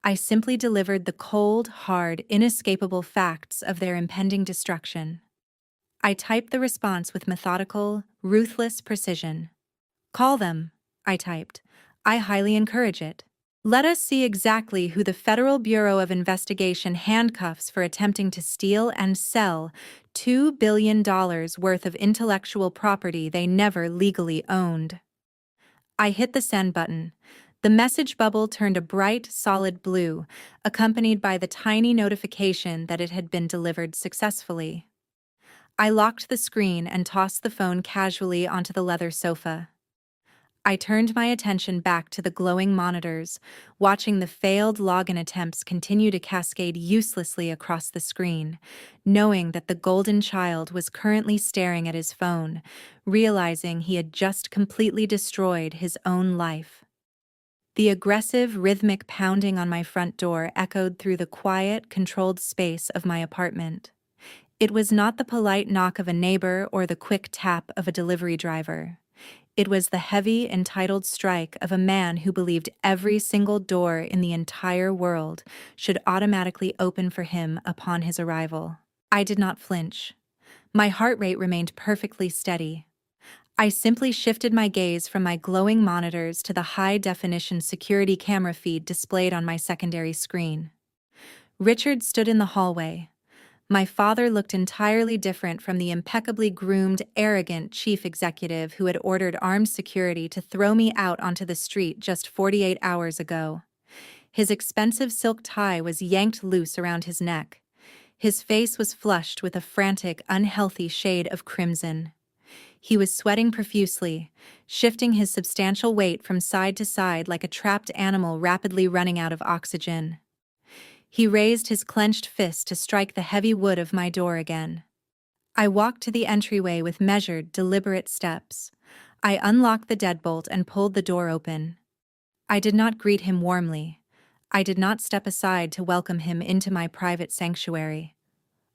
I simply delivered the cold, hard, inescapable facts of their impending destruction. I typed the response with methodical, ruthless precision. "Call them," I typed. "I highly encourage it. Let us see exactly who the Federal Bureau of Investigation handcuffs for attempting to steal and sell $2 billion worth of intellectual property they never legally owned." I hit the send button. The message bubble turned a bright, solid blue, accompanied by the tiny notification that it had been delivered successfully. I locked the screen and tossed the phone casually onto the leather sofa. I turned my attention back to the glowing monitors, watching the failed login attempts continue to cascade uselessly across the screen, knowing that the golden child was currently staring at his phone, realizing he had just completely destroyed his own life. The aggressive, rhythmic pounding on my front door echoed through the quiet, controlled space of my apartment. It was not the polite knock of a neighbor or the quick tap of a delivery driver. It was the heavy, entitled strike of a man who believed every single door in the entire world should automatically open for him upon his arrival. I did not flinch. My heart rate remained perfectly steady. I simply shifted my gaze from my glowing monitors to the high-definition security camera feed displayed on my secondary screen. Richard stood in the hallway. My father looked entirely different from the impeccably groomed, arrogant chief executive who had ordered armed security to throw me out onto the street just 48 hours ago. His expensive silk tie was yanked loose around his neck. His face was flushed with a frantic, unhealthy shade of crimson. He was sweating profusely, shifting his substantial weight from side to side like a trapped animal rapidly running out of oxygen. He raised his clenched fist to strike the heavy wood of my door again. I walked to the entryway with measured, deliberate steps. I unlocked the deadbolt and pulled the door open. I did not greet him warmly. I did not step aside to welcome him into my private sanctuary.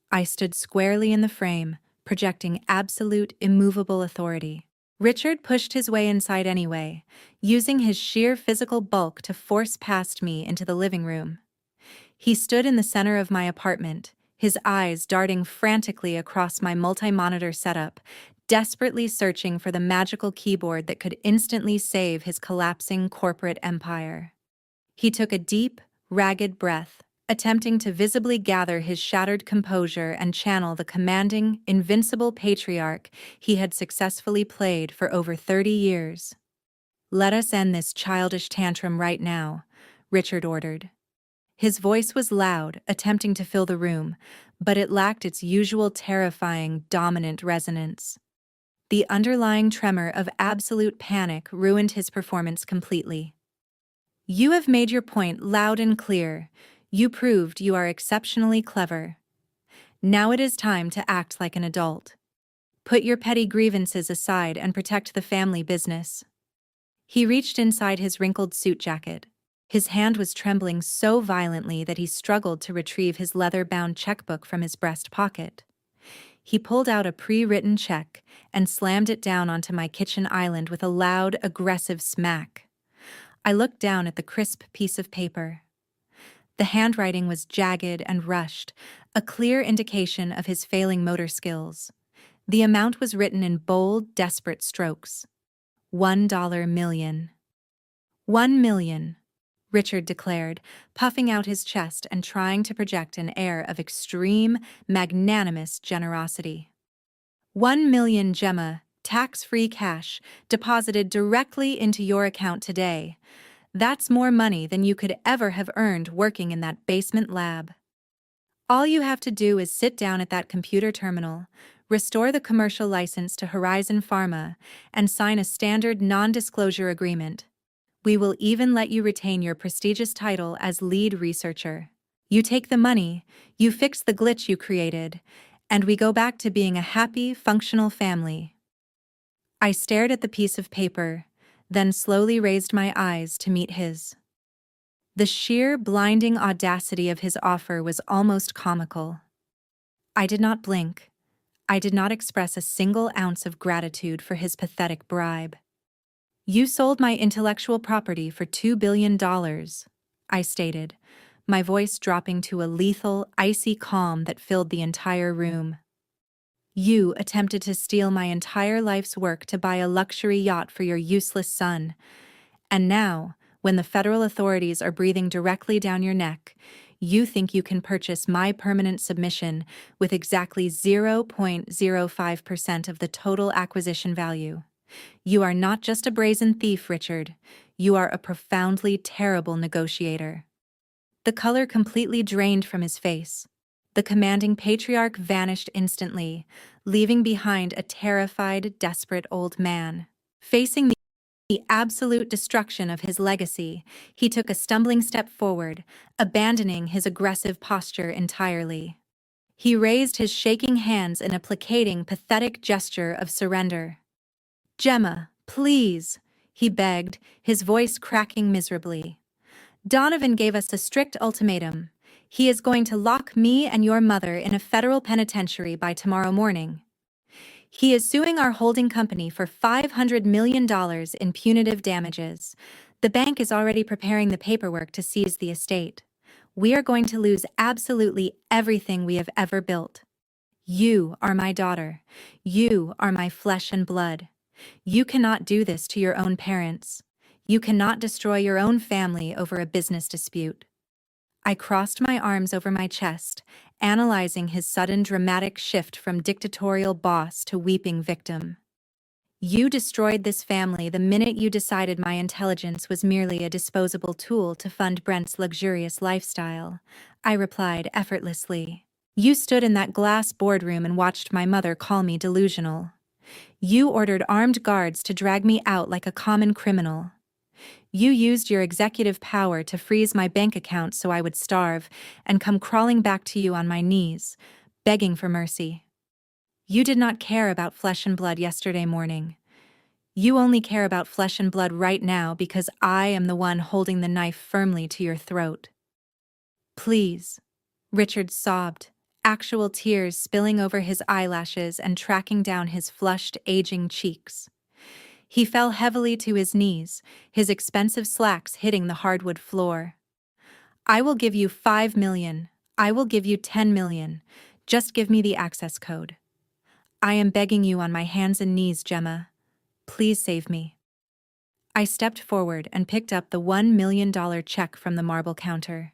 I stood squarely in the frame, projecting absolute, immovable authority. Richard pushed his way inside anyway, using his sheer physical bulk to force past me into the living room. He stood in the center of my apartment, his eyes darting frantically across my multi-monitor setup, desperately searching for the magical keyboard that could instantly save his collapsing corporate empire. He took a deep, ragged breath, attempting to visibly gather his shattered composure and channel the commanding, invincible patriarch he had successfully played for over 30 years. "Let us end this childish tantrum right now," Richard ordered. His voice was loud, attempting to fill the room, but it lacked its usual terrifying, dominant resonance. The underlying tremor of absolute panic ruined his performance completely. "You have made your point loud and clear. You proved you are exceptionally clever. Now it is time to act like an adult. Put your petty grievances aside and protect the family business." He reached inside his wrinkled suit jacket. His hand was trembling so violently that he struggled to retrieve his leather-bound checkbook from his breast pocket. He pulled out a pre-written check and slammed it down onto my kitchen island with a loud, aggressive smack. I looked down at the crisp piece of paper. The handwriting was jagged and rushed, a clear indication of his failing motor skills. The amount was written in bold, desperate strokes. $1 million. 1 million. Richard declared, puffing out his chest and trying to project an air of extreme, magnanimous generosity. 1 million, Gemma, tax-free cash, deposited directly into your account today. That's more money than you could ever have earned working in that basement lab. All you have to do is sit down at that computer terminal, restore the commercial license to Horizon Pharma, and sign a standard non-disclosure agreement. We will even let you retain your prestigious title as lead researcher. You take the money, you fix the glitch you created, and we go back to being a happy, functional family. I stared at the piece of paper, then slowly raised my eyes to meet his. The sheer, blinding audacity of his offer was almost comical. I did not blink. I did not express a single ounce of gratitude for his pathetic bribe. "You sold my intellectual property for $2 billion, I stated, my voice dropping to a lethal, icy calm that filled the entire room. "You attempted to steal my entire life's work to buy a luxury yacht for your useless son. And now, when the federal authorities are breathing directly down your neck, you think you can purchase my permanent submission with exactly 0.05% of the total acquisition value. You are not just a brazen thief, Richard. You are a profoundly terrible negotiator." The color completely drained from his face. The commanding patriarch vanished instantly, leaving behind a terrified, desperate old man. Facing the absolute destruction of his legacy, he took a stumbling step forward, abandoning his aggressive posture entirely. He raised his shaking hands in a placating, pathetic gesture of surrender. "Gemma, please," he begged, his voice cracking miserably. "Donovan gave us a strict ultimatum. He is going to lock me and your mother in a federal penitentiary by tomorrow morning. He is suing our holding company for $500 million in punitive damages. The bank is already preparing the paperwork to seize the estate. We are going to lose absolutely everything we have ever built. You are my daughter. You are my flesh and blood. You cannot do this to your own parents. You cannot destroy your own family over a business dispute." I crossed my arms over my chest, analyzing his sudden dramatic shift from dictatorial boss to weeping victim. "You destroyed this family the minute you decided my intelligence was merely a disposable tool to fund Brent's luxurious lifestyle," I replied effortlessly. "You stood in that glass boardroom and watched my mother call me delusional. You ordered armed guards to drag me out like a common criminal. You used your executive power to freeze my bank account so I would starve and come crawling back to you on my knees, begging for mercy. You did not care about flesh and blood yesterday morning. You only care about flesh and blood right now because I am the one holding the knife firmly to your throat." "Please," Richard sobbed, actual tears spilling over his eyelashes and tracking down his flushed, aging cheeks. He fell heavily to his knees, his expensive slacks hitting the hardwood floor. "I will give you 5 million. I will give you 10 million. Just give me the access code. I am begging you on my hands and knees, Gemma. Please save me." I stepped forward and picked up the $1 million check from the marble counter.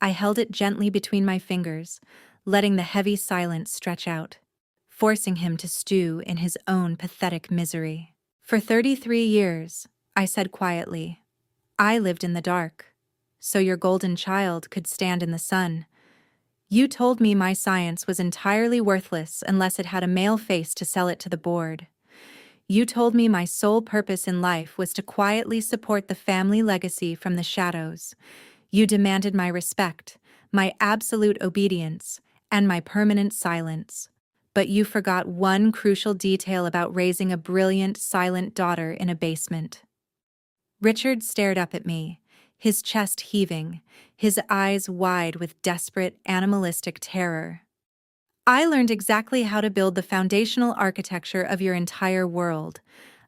I held it gently between my fingers, letting the heavy silence stretch out, forcing him to stew in his own pathetic misery. "For 33 years, I said quietly, I lived in the dark, so your golden child could stand in the sun. You told me my science was entirely worthless unless it had a male face to sell it to the board. You told me my sole purpose in life was to quietly support the family legacy from the shadows. You demanded my respect, my absolute obedience, and my permanent silence. But you forgot one crucial detail about raising a brilliant, silent daughter in a basement." Richard stared up at me, his chest heaving, his eyes wide with desperate, animalistic terror. "I learned exactly how to build the foundational architecture of your entire world,"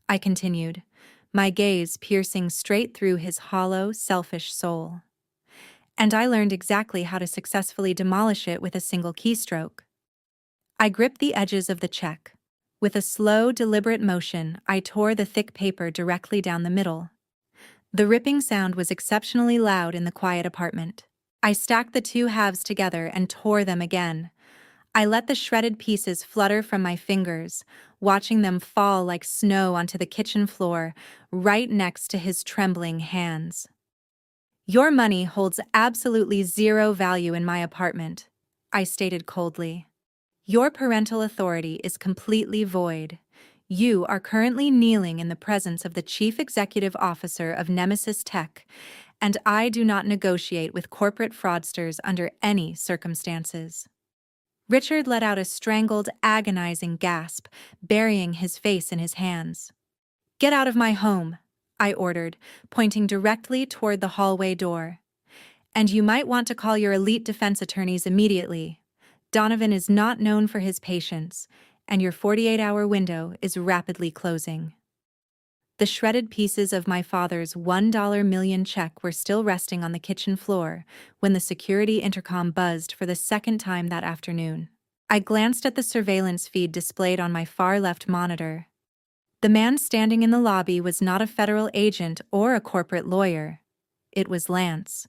I continued, my gaze piercing straight through his hollow, selfish soul. "And I learned exactly how to successfully demolish it with a single keystroke." I gripped the edges of the check. With a slow, deliberate motion, I tore the thick paper directly down the middle. The ripping sound was exceptionally loud in the quiet apartment. I stacked the two halves together and tore them again. I let the shredded pieces flutter from my fingers, watching them fall like snow onto the kitchen floor, right next to his trembling hands. "Your money holds absolutely zero value in my apartment," I stated coldly. "Your parental authority is completely void. You are currently kneeling in the presence of the Chief Executive Officer of Nemesis Tech, and I do not negotiate with corporate fraudsters under any circumstances." Richard let out a strangled, agonizing gasp, burying his face in his hands. "Get out of my home," I ordered, pointing directly toward the hallway door. "And you might want to call your elite defense attorneys immediately. Donovan is not known for his patience, and your 48-hour window is rapidly closing." The shredded pieces of my father's $1 million check were still resting on the kitchen floor when the security intercom buzzed for the second time that afternoon. I glanced at the surveillance feed displayed on my far-left monitor. The man standing in the lobby was not a federal agent or a corporate lawyer. It was Lance.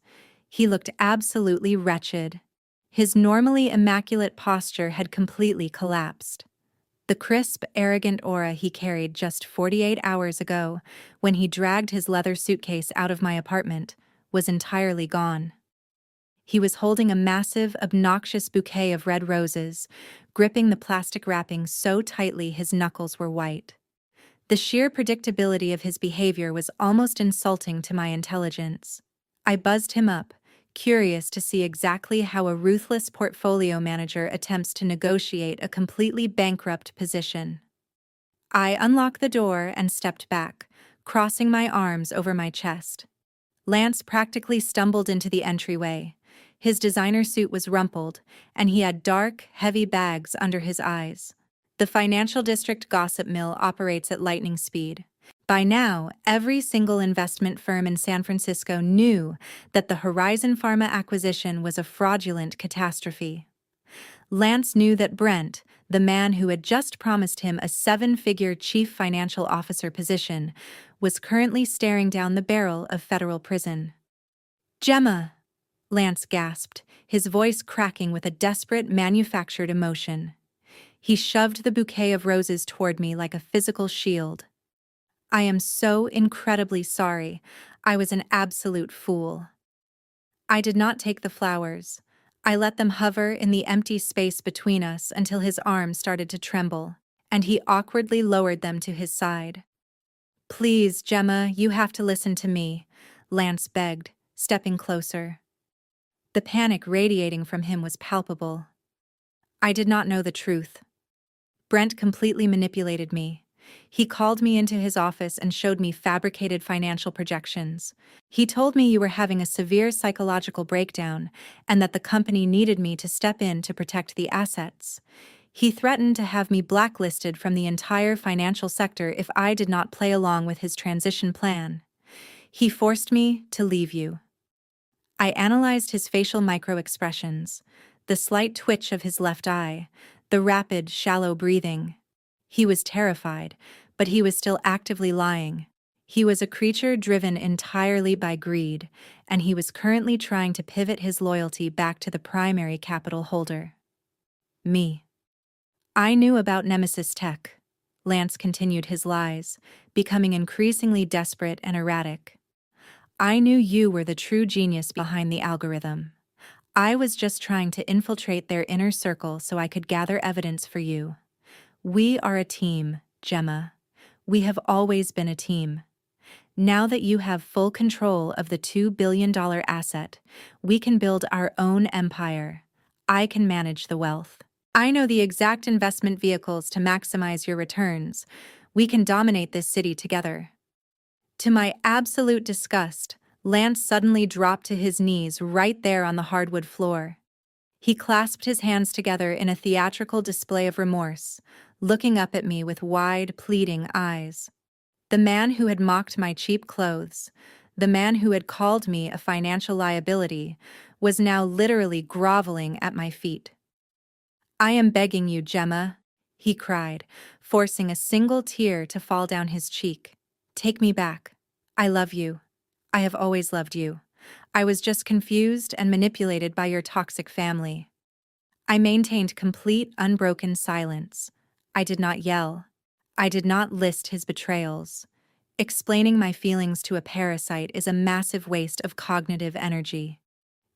He looked absolutely wretched. His normally immaculate posture had completely collapsed. The crisp, arrogant aura he carried just 48 hours ago, when he dragged his leather suitcase out of my apartment, was entirely gone. He was holding a massive, obnoxious bouquet of red roses, gripping the plastic wrapping so tightly his knuckles were white. The sheer predictability of his behavior was almost insulting to my intelligence. I buzzed him up, curious to see exactly how a ruthless portfolio manager attempts to negotiate a completely bankrupt position. I unlocked the door and stepped back, crossing my arms over my chest. Lance practically stumbled into the entryway. His designer suit was rumpled, and he had dark, heavy bags under his eyes. The financial district gossip mill operates at lightning speed. By now, every single investment firm in San Francisco knew that the Horizon Pharma acquisition was a fraudulent catastrophe. Lance knew that Brent, the man who had just promised him a seven-figure chief financial officer position, was currently staring down the barrel of federal prison. "Gemma!" Lance gasped, his voice cracking with a desperate, manufactured emotion. He shoved the bouquet of roses toward me like a physical shield. "I am so incredibly sorry. I was an absolute fool." I did not take the flowers. I let them hover in the empty space between us until his arm started to tremble, and he awkwardly lowered them to his side. "Please, Gemma, you have to listen to me," Lance begged, stepping closer. The panic radiating from him was palpable. I did not know the truth. Brent completely manipulated me. He called me into his office and showed me fabricated financial projections. He told me you were having a severe psychological breakdown and that the company needed me to step in to protect the assets. He threatened to have me blacklisted from the entire financial sector if I did not play along with his transition plan. He forced me to leave you. I analyzed his facial micro-expressions, the slight twitch of his left eye, the rapid, shallow breathing. He was terrified, but he was still actively lying. He was a creature driven entirely by greed, and he was currently trying to pivot his loyalty back to the primary capital holder. Me. I knew about Nemesis Tech. Lance continued his lies, becoming increasingly desperate and erratic. I knew you were the true genius behind the algorithm. I was just trying to infiltrate their inner circle so I could gather evidence for you. We are a team, Gemma. We have always been a team. Now that you have full control of the $2 billion asset, we can build our own empire. I can manage the wealth. I know the exact investment vehicles to maximize your returns. We can dominate this city together. To my absolute disgust, Lance suddenly dropped to his knees right there on the hardwood floor. He clasped his hands together in a theatrical display of remorse, looking up at me with wide, pleading eyes. The man who had mocked my cheap clothes, the man who had called me a financial liability, was now literally groveling at my feet. "I am begging you, Gemma," he cried, forcing a single tear to fall down his cheek. "Take me back. I love you. I have always loved you. I was just confused and manipulated by your toxic family." I maintained complete, unbroken silence. I did not yell. I did not list his betrayals. Explaining my feelings to a parasite is a massive waste of cognitive energy.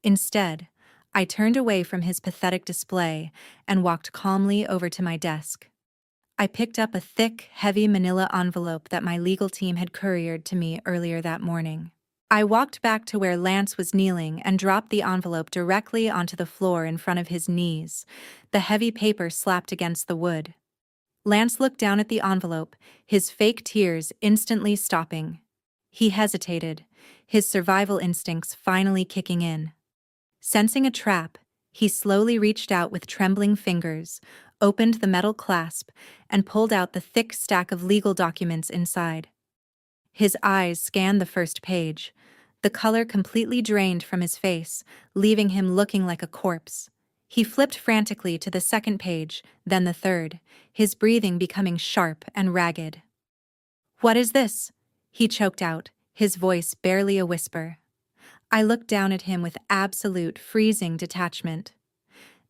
Instead, I turned away from his pathetic display and walked calmly over to my desk. I picked up a thick, heavy manila envelope that my legal team had couriered to me earlier that morning. I walked back to where Lance was kneeling and dropped the envelope directly onto the floor in front of his knees, the heavy paper slapped against the wood. Lance looked down at the envelope, his fake tears instantly stopping. He hesitated, his survival instincts finally kicking in. Sensing a trap, he slowly reached out with trembling fingers, opened the metal clasp, and pulled out the thick stack of legal documents inside. His eyes scanned the first page, the color completely drained from his face, leaving him looking like a corpse. He flipped frantically to the second page, then the third, his breathing becoming sharp and ragged. "What is this?" he choked out, his voice barely a whisper. I looked down at him with absolute, freezing detachment.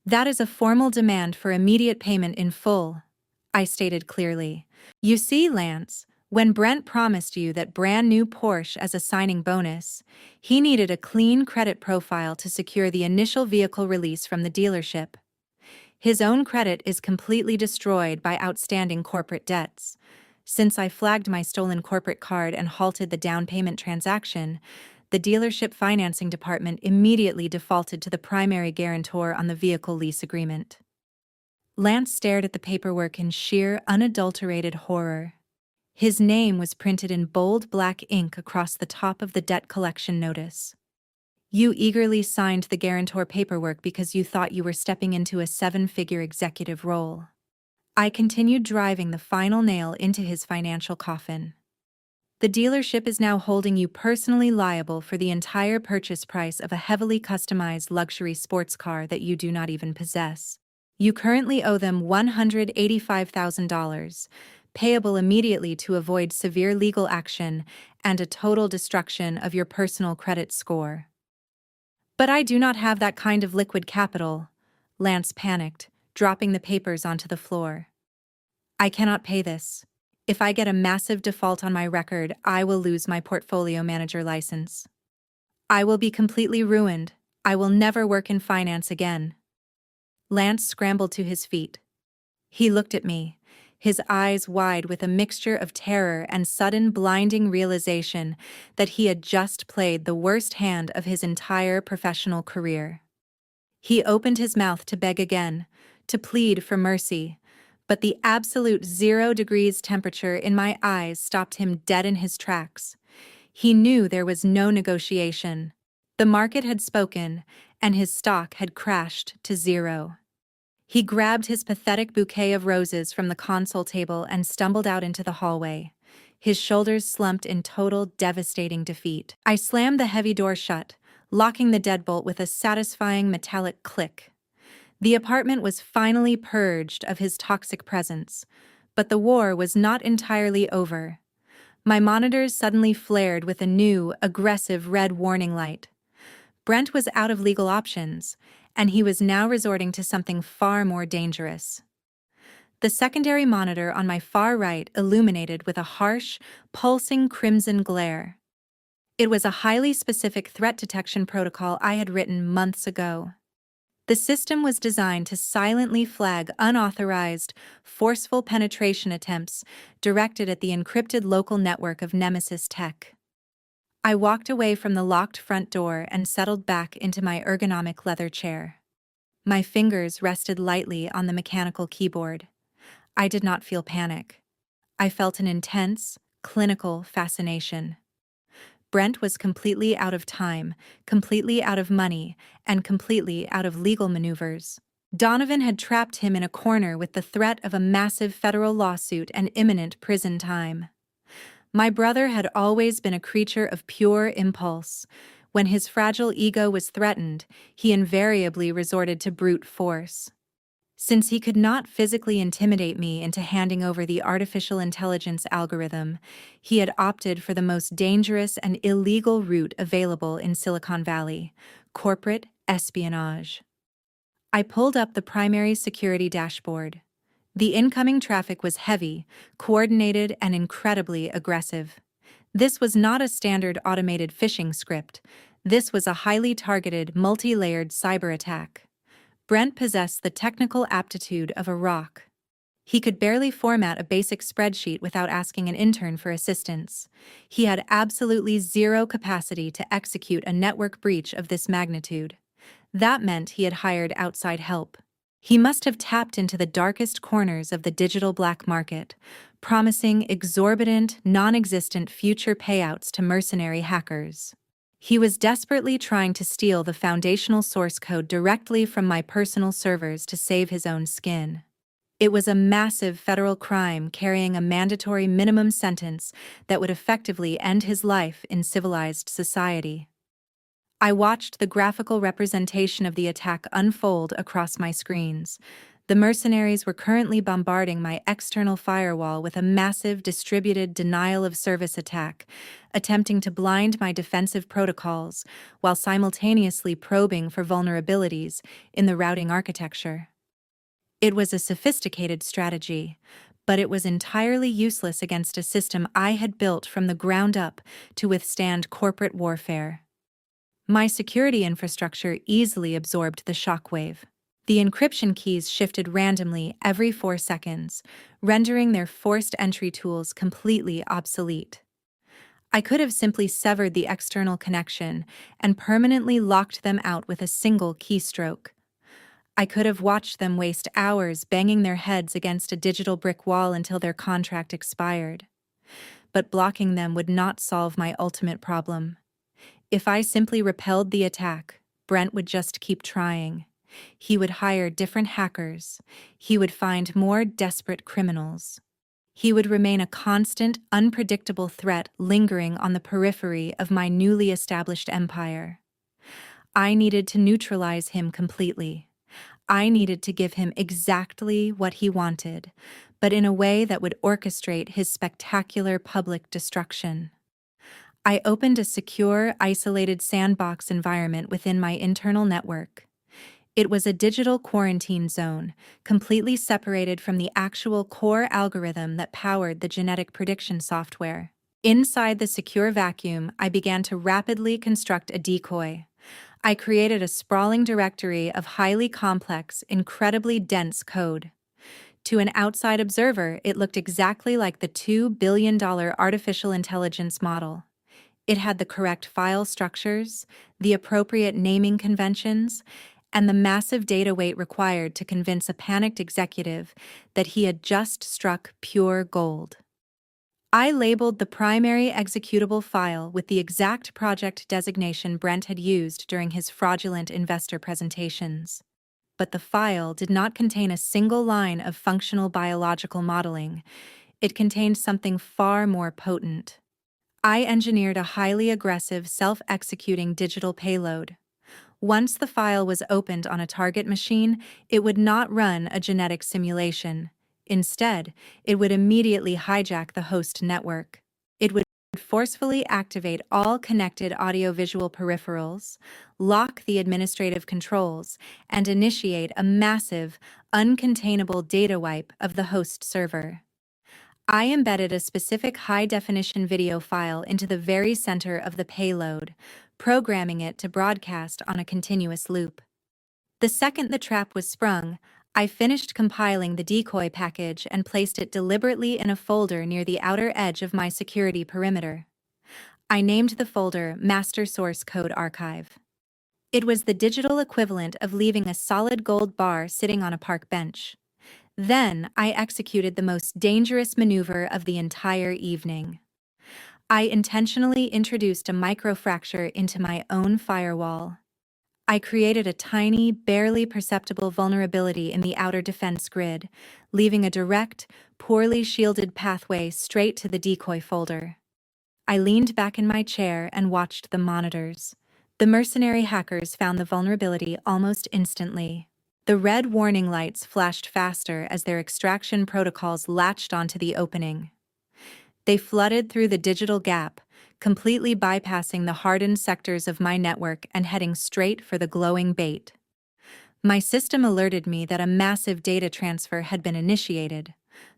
"That is a formal demand for immediate payment in full," I stated clearly. "You see, Lance, When Brent promised you that brand new Porsche as a signing bonus, he needed a clean credit profile to secure the initial vehicle release from the dealership. His own credit is completely destroyed by outstanding corporate debts. Since I flagged my stolen corporate card and halted the down payment transaction, the dealership financing department immediately defaulted to the primary guarantor on the vehicle lease agreement. Lance stared at the paperwork in sheer, unadulterated horror. His name was printed in bold black ink across the top of the debt collection notice. You eagerly signed the guarantor paperwork because you thought you were stepping into a seven-figure executive role. I continued driving the final nail into his financial coffin. The dealership is now holding you personally liable for the entire purchase price of a heavily customized luxury sports car that you do not even possess. You currently owe them $185,000, payable immediately to avoid severe legal action and a total destruction of your personal credit score. But I do not have that kind of liquid capital, Lance panicked, dropping the papers onto the floor. I cannot pay this. If I get a massive default on my record, I will lose my portfolio manager license. I will be completely ruined. I will never work in finance again. Lance scrambled to his feet. He looked at me, his eyes wide with a mixture of terror and sudden blinding realization that he had just played the worst hand of his entire professional career. He opened his mouth to beg again, to plead for mercy, but the absolute 0 degrees temperature in my eyes stopped him dead in his tracks. He knew there was no negotiation. The market had spoken, and his stock had crashed to zero. He grabbed his pathetic bouquet of roses from the console table and stumbled out into the hallway. His shoulders slumped in total, devastating defeat. I slammed the heavy door shut, locking the deadbolt with a satisfying metallic click. The apartment was finally purged of his toxic presence, but the war was not entirely over. My monitors suddenly flared with a new, aggressive red warning light. Brent was out of legal options, and he was now resorting to something far more dangerous. The secondary monitor on my far right illuminated with a harsh, pulsing crimson glare. It was a highly specific threat detection protocol I had written months ago. The system was designed to silently flag unauthorized, forceful penetration attempts directed at the encrypted local network of Nemesis Tech. I walked away from the locked front door and settled back into my ergonomic leather chair. My fingers rested lightly on the mechanical keyboard. I did not feel panic. I felt an intense, clinical fascination. Brent was completely out of time, completely out of money, and completely out of legal maneuvers. Donovan had trapped him in a corner with the threat of a massive federal lawsuit and imminent prison time. My brother had always been a creature of pure impulse. When his fragile ego was threatened, he invariably resorted to brute force. Since he could not physically intimidate me into handing over the artificial intelligence algorithm, he had opted for the most dangerous and illegal route available in Silicon Valley: corporate espionage. I pulled up the primary security dashboard. The incoming traffic was heavy, coordinated, and incredibly aggressive. This was not a standard automated phishing script. This was a highly targeted, multi-layered cyber attack. Brent possessed the technical aptitude of a rock. He could barely format a basic spreadsheet without asking an intern for assistance. He had absolutely zero capacity to execute a network breach of this magnitude. That meant he had hired outside help. He must have tapped into the darkest corners of the digital black market, promising exorbitant, non-existent future payouts to mercenary hackers. He was desperately trying to steal the foundational source code directly from my personal servers to save his own skin. It was a massive federal crime carrying a mandatory minimum sentence that would effectively end his life in civilized society. I watched the graphical representation of the attack unfold across my screens. The mercenaries were currently bombarding my external firewall with a massive distributed denial-of-service attack, attempting to blind my defensive protocols while simultaneously probing for vulnerabilities in the routing architecture. It was a sophisticated strategy, but it was entirely useless against a system I had built from the ground up to withstand corporate warfare. My security infrastructure easily absorbed the shockwave. The encryption keys shifted randomly every 4 seconds, rendering their forced entry tools completely obsolete. I could have simply severed the external connection and permanently locked them out with a single keystroke. I could have watched them waste hours banging their heads against a digital brick wall until their contract expired. But blocking them would not solve my ultimate problem. If I simply repelled the attack, Brent would just keep trying. He would hire different hackers. He would find more desperate criminals. He would remain a constant, unpredictable threat lingering on the periphery of my newly established empire. I needed to neutralize him completely. I needed to give him exactly what he wanted, but in a way that would orchestrate his spectacular public destruction. I opened a secure, isolated sandbox environment within my internal network. It was a digital quarantine zone, completely separated from the actual core algorithm that powered the genetic prediction software. Inside the secure vacuum, I began to rapidly construct a decoy. I created a sprawling directory of highly complex, incredibly dense code. To an outside observer, it looked exactly like the $2 billion artificial intelligence model. It had the correct file structures, the appropriate naming conventions, and the massive data weight required to convince a panicked executive that he had just struck pure gold. I labeled the primary executable file with the exact project designation Brent had used during his fraudulent investor presentations. But the file did not contain a single line of functional biological modeling. It contained something far more potent. I engineered a highly aggressive, self-executing digital payload. Once the file was opened on a target machine, it would not run a genetic simulation. Instead, it would immediately hijack the host network. It would forcefully activate all connected audiovisual peripherals, lock the administrative controls, and initiate a massive, uncontainable data wipe of the host server. I embedded a specific high-definition video file into the very center of the payload, programming it to broadcast on a continuous loop. The second the trap was sprung, I finished compiling the decoy package and placed it deliberately in a folder near the outer edge of my security perimeter. I named the folder Master Source Code Archive. It was the digital equivalent of leaving a solid gold bar sitting on a park bench. Then I executed the most dangerous maneuver of the entire evening. I intentionally introduced a microfracture into my own firewall. I created a tiny, barely perceptible vulnerability in the outer defense grid, leaving a direct, poorly shielded pathway straight to the decoy folder. I leaned back in my chair and watched the monitors. The mercenary hackers found the vulnerability almost instantly. The red warning lights flashed faster as their extraction protocols latched onto the opening. They flooded through the digital gap, completely bypassing the hardened sectors of my network and heading straight for the glowing bait. My system alerted me that a massive data transfer had been initiated.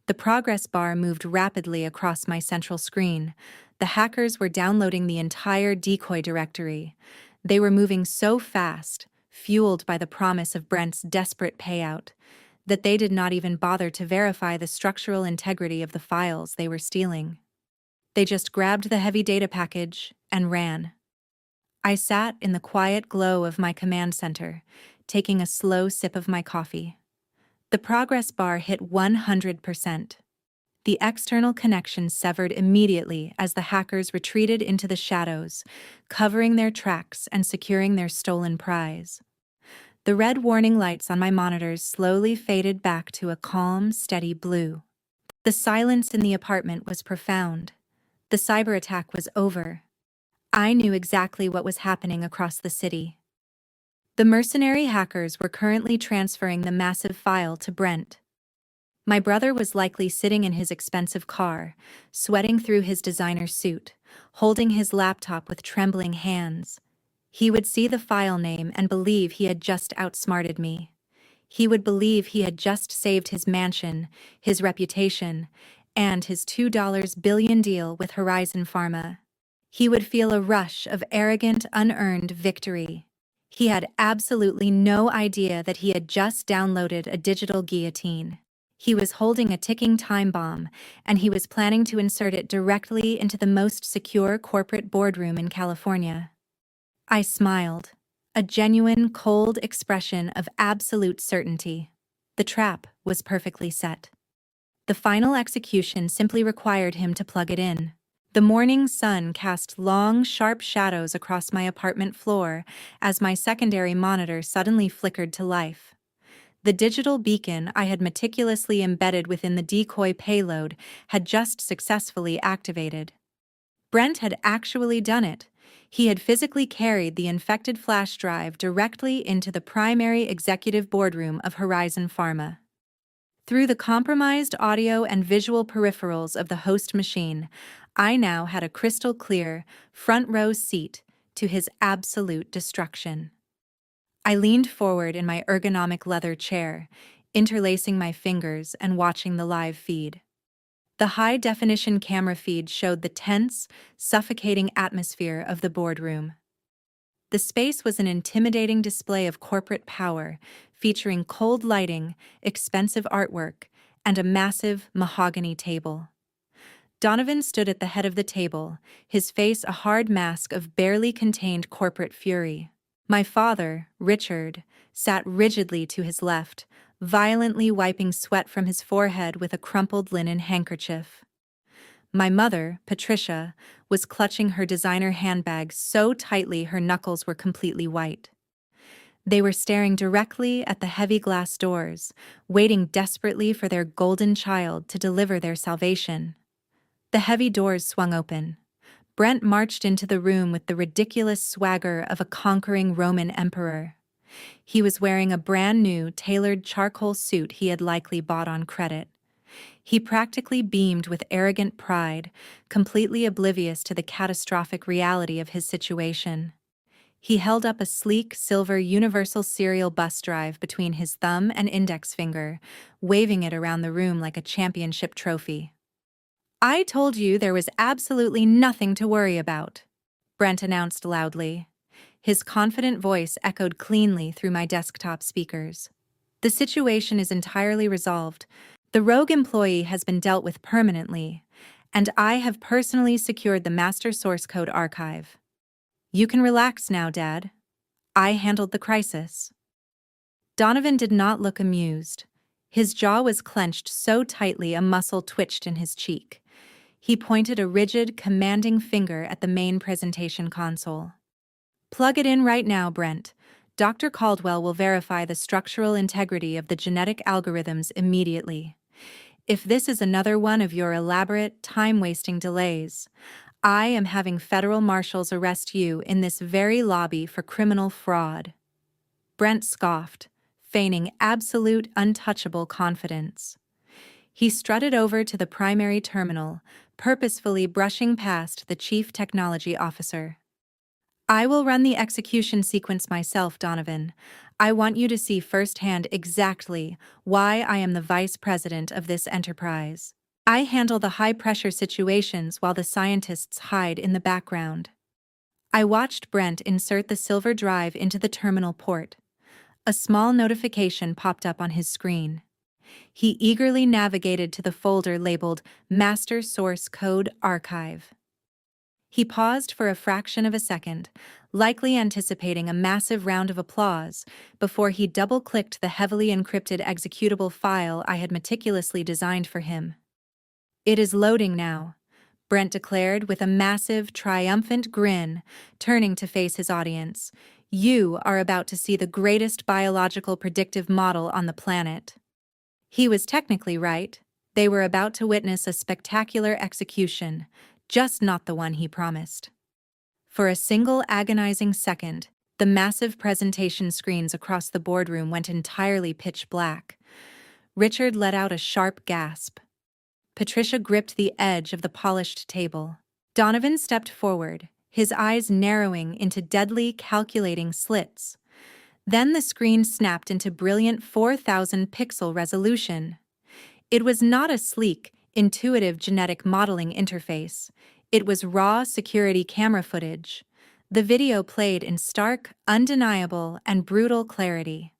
The progress bar moved rapidly across my central screen. The hackers were downloading the entire decoy directory. They were moving so fast, fueled by the promise of Brent's desperate payout, that they did not even bother to verify the structural integrity of the files they were stealing. They just grabbed the heavy data package and ran. I sat in the quiet glow of my command center, taking a slow sip of my coffee. The progress bar hit 100%. The external connection severed immediately as the hackers retreated into the shadows, covering their tracks and securing their stolen prize. The red warning lights on my monitors slowly faded back to a calm, steady blue. The silence in the apartment was profound. The cyber attack was over. I knew exactly what was happening across the city. The mercenary hackers were currently transferring the massive file to Brent. My brother was likely sitting in his expensive car, sweating through his designer suit, holding his laptop with trembling hands. He would see the file name and believe he had just outsmarted me. He would believe he had just saved his mansion, his reputation, and his $2 billion deal with Horizon Pharma. He would feel a rush of arrogant, unearned victory. He had absolutely no idea that he had just downloaded a digital guillotine. He was holding a ticking time bomb, and he was planning to insert it directly into the most secure corporate boardroom in California. I smiled, a genuine, cold expression of absolute certainty. The trap was perfectly set. The final execution simply required him to plug it in. The morning sun cast long, sharp shadows across my apartment floor as my secondary monitor suddenly flickered to life. The digital beacon I had meticulously embedded within the decoy payload had just successfully activated. Brent had actually done it. He had physically carried the infected flash drive directly into the primary executive boardroom of Horizon Pharma. Through the compromised audio and visual peripherals of the host machine, I now had a crystal-clear, front-row seat to his absolute destruction. I leaned forward in my ergonomic leather chair, interlacing my fingers and watching the live feed. The high-definition camera feed showed the tense, suffocating atmosphere of the boardroom. The space was an intimidating display of corporate power, featuring cold lighting, expensive artwork, and a massive mahogany table. Donovan stood at the head of the table, his face a hard mask of barely contained corporate fury. My father, Richard, sat rigidly to his left, violently wiping sweat from his forehead with a crumpled linen handkerchief. My mother, Patricia, was clutching her designer handbag so tightly her knuckles were completely white. They were staring directly at the heavy glass doors, waiting desperately for their golden child to deliver their salvation. The heavy doors swung open. Brent marched into the room with the ridiculous swagger of a conquering Roman emperor. He was wearing a brand-new, tailored charcoal suit he had likely bought on credit. He practically beamed with arrogant pride, completely oblivious to the catastrophic reality of his situation. He held up a sleek, silver Universal Serial bus drive between his thumb and index finger, waving it around the room like a championship trophy. "I told you there was absolutely nothing to worry about," Brent announced loudly. His confident voice echoed cleanly through my desktop speakers. "The situation is entirely resolved. The rogue employee has been dealt with permanently, and I have personally secured the master source code archive. You can relax now, Dad. I handled the crisis." Donovan did not look amused. His jaw was clenched so tightly a muscle twitched in his cheek. He pointed a rigid, commanding finger at the main presentation console. "Plug it in right now, Brent. Dr. Caldwell will verify the structural integrity of the genetic algorithms immediately. If this is another one of your elaborate, time-wasting delays, I am having federal marshals arrest you in this very lobby for criminal fraud." Brent scoffed, feigning absolute, untouchable confidence. He strutted over to the primary terminal, purposefully brushing past the chief technology officer. "I will run the execution sequence myself, Donovan. I want you to see firsthand exactly why I am the vice president of this enterprise. I handle the high-pressure situations while the scientists hide in the background." I watched Brent insert the silver drive into the terminal port. A small notification popped up on his screen. He eagerly navigated to the folder labeled Master Source Code Archive. He paused for a fraction of a second, likely anticipating a massive round of applause, before he double-clicked the heavily encrypted executable file I had meticulously designed for him. "It is loading now," Brent declared with a massive, triumphant grin, turning to face his audience. "You are about to see the greatest biological predictive model on the planet." He was technically right. They were about to witness a spectacular execution, just not the one he promised. For a single agonizing second, the massive presentation screens across the boardroom went entirely pitch black. Richard let out a sharp gasp. Patricia gripped the edge of the polished table. Donovan stepped forward, his eyes narrowing into deadly, calculating slits. Then the screen snapped into brilliant 4,000 pixel resolution. It was not a sleek, intuitive genetic modeling interface. It was raw security camera footage. The video played in stark, undeniable, and brutal clarity.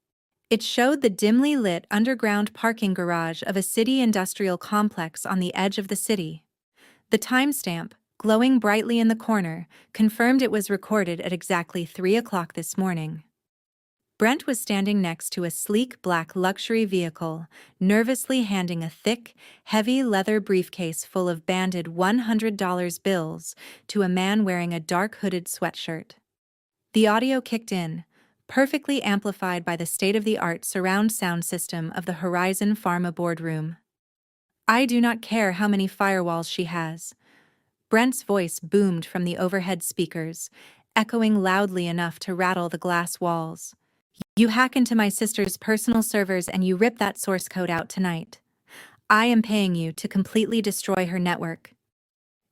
It showed the dimly lit underground parking garage of a city industrial complex on the edge of the city. The timestamp, glowing brightly in the corner, confirmed it was recorded at exactly 3 o'clock this morning. Brent was standing next to a sleek black luxury vehicle, nervously handing a thick, heavy leather briefcase full of banded $100 bills to a man wearing a dark hooded sweatshirt. The audio kicked in, perfectly amplified by the state-of-the-art surround sound system of the Horizon Pharma boardroom. "I do not care how many firewalls she has." Brent's voice boomed from the overhead speakers, echoing loudly enough to rattle the glass walls. "You hack into my sister's personal servers and you rip that source code out tonight. I am paying you to completely destroy her network.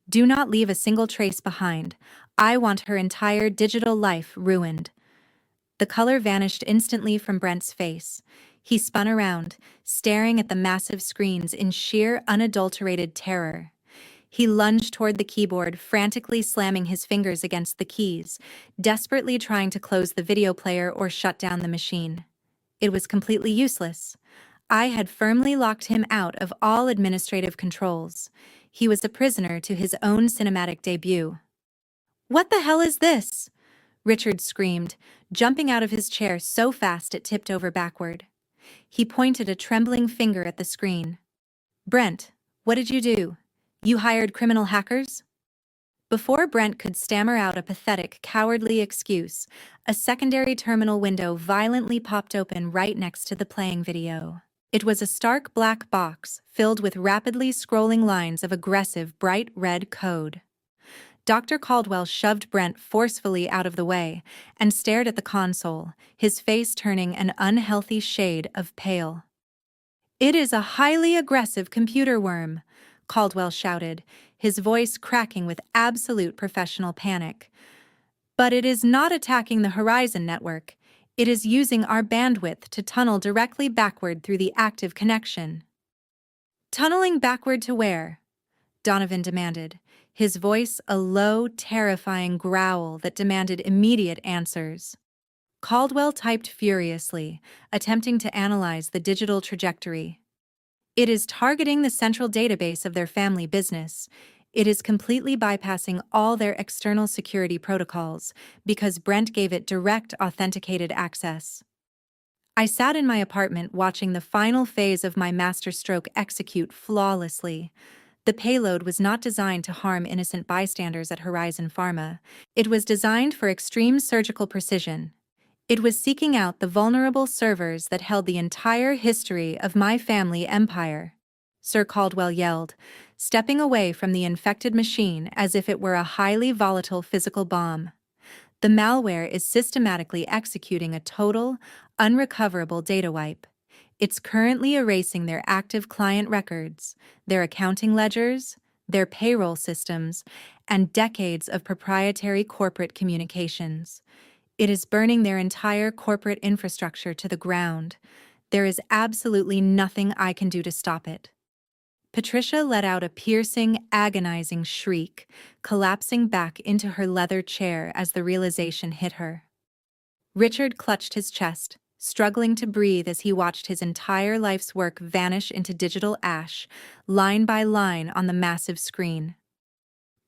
Do not leave a single trace behind. I want her entire digital life ruined." The color vanished instantly from Brent's face. He spun around, staring at the massive screens in sheer, unadulterated terror. He lunged toward the keyboard, frantically slamming his fingers against the keys, desperately trying to close the video player or shut down the machine. It was completely useless. I had firmly locked him out of all administrative controls. He was a prisoner to his own cinematic debut. "What the hell is this?" Richard screamed, jumping out of his chair so fast it tipped over backward. He pointed a trembling finger at the screen. "Brent, what did you do? You hired criminal hackers?" Before Brent could stammer out a pathetic, cowardly excuse, a secondary terminal window violently popped open right next to the playing video. It was a stark black box filled with rapidly scrolling lines of aggressive, bright red code. Dr. Caldwell shoved Brent forcefully out of the way and stared at the console, his face turning an unhealthy shade of pale. "It is a highly aggressive computer worm," Caldwell shouted, his voice cracking with absolute professional panic. "But it is not attacking the Horizon network. It is using our bandwidth to tunnel directly backward through the active connection." "Tunneling backward to where?" Donovan demanded, his voice a low, terrifying growl that demanded immediate answers. Caldwell typed furiously, attempting to analyze the digital trajectory. "It is targeting the central database of their family business. It is completely bypassing all their external security protocols because Brent gave it direct authenticated access." I sat in my apartment watching the final phase of my masterstroke execute flawlessly. The payload was not designed to harm innocent bystanders at Horizon Pharma. It was designed for extreme surgical precision. It was seeking out the vulnerable servers that held the entire history of my family empire. Sir Caldwell yelled, stepping away from the infected machine as if it were a highly volatile physical bomb. "The malware is systematically executing a total, unrecoverable data wipe. It's currently erasing their active client records, their accounting ledgers, their payroll systems, and decades of proprietary corporate communications. It is burning their entire corporate infrastructure to the ground. There is absolutely nothing I can do to stop it." Patricia let out a piercing, agonizing shriek, collapsing back into her leather chair as the realization hit her. Richard clutched his chest, struggling to breathe as he watched his entire life's work vanish into digital ash, line by line on the massive screen.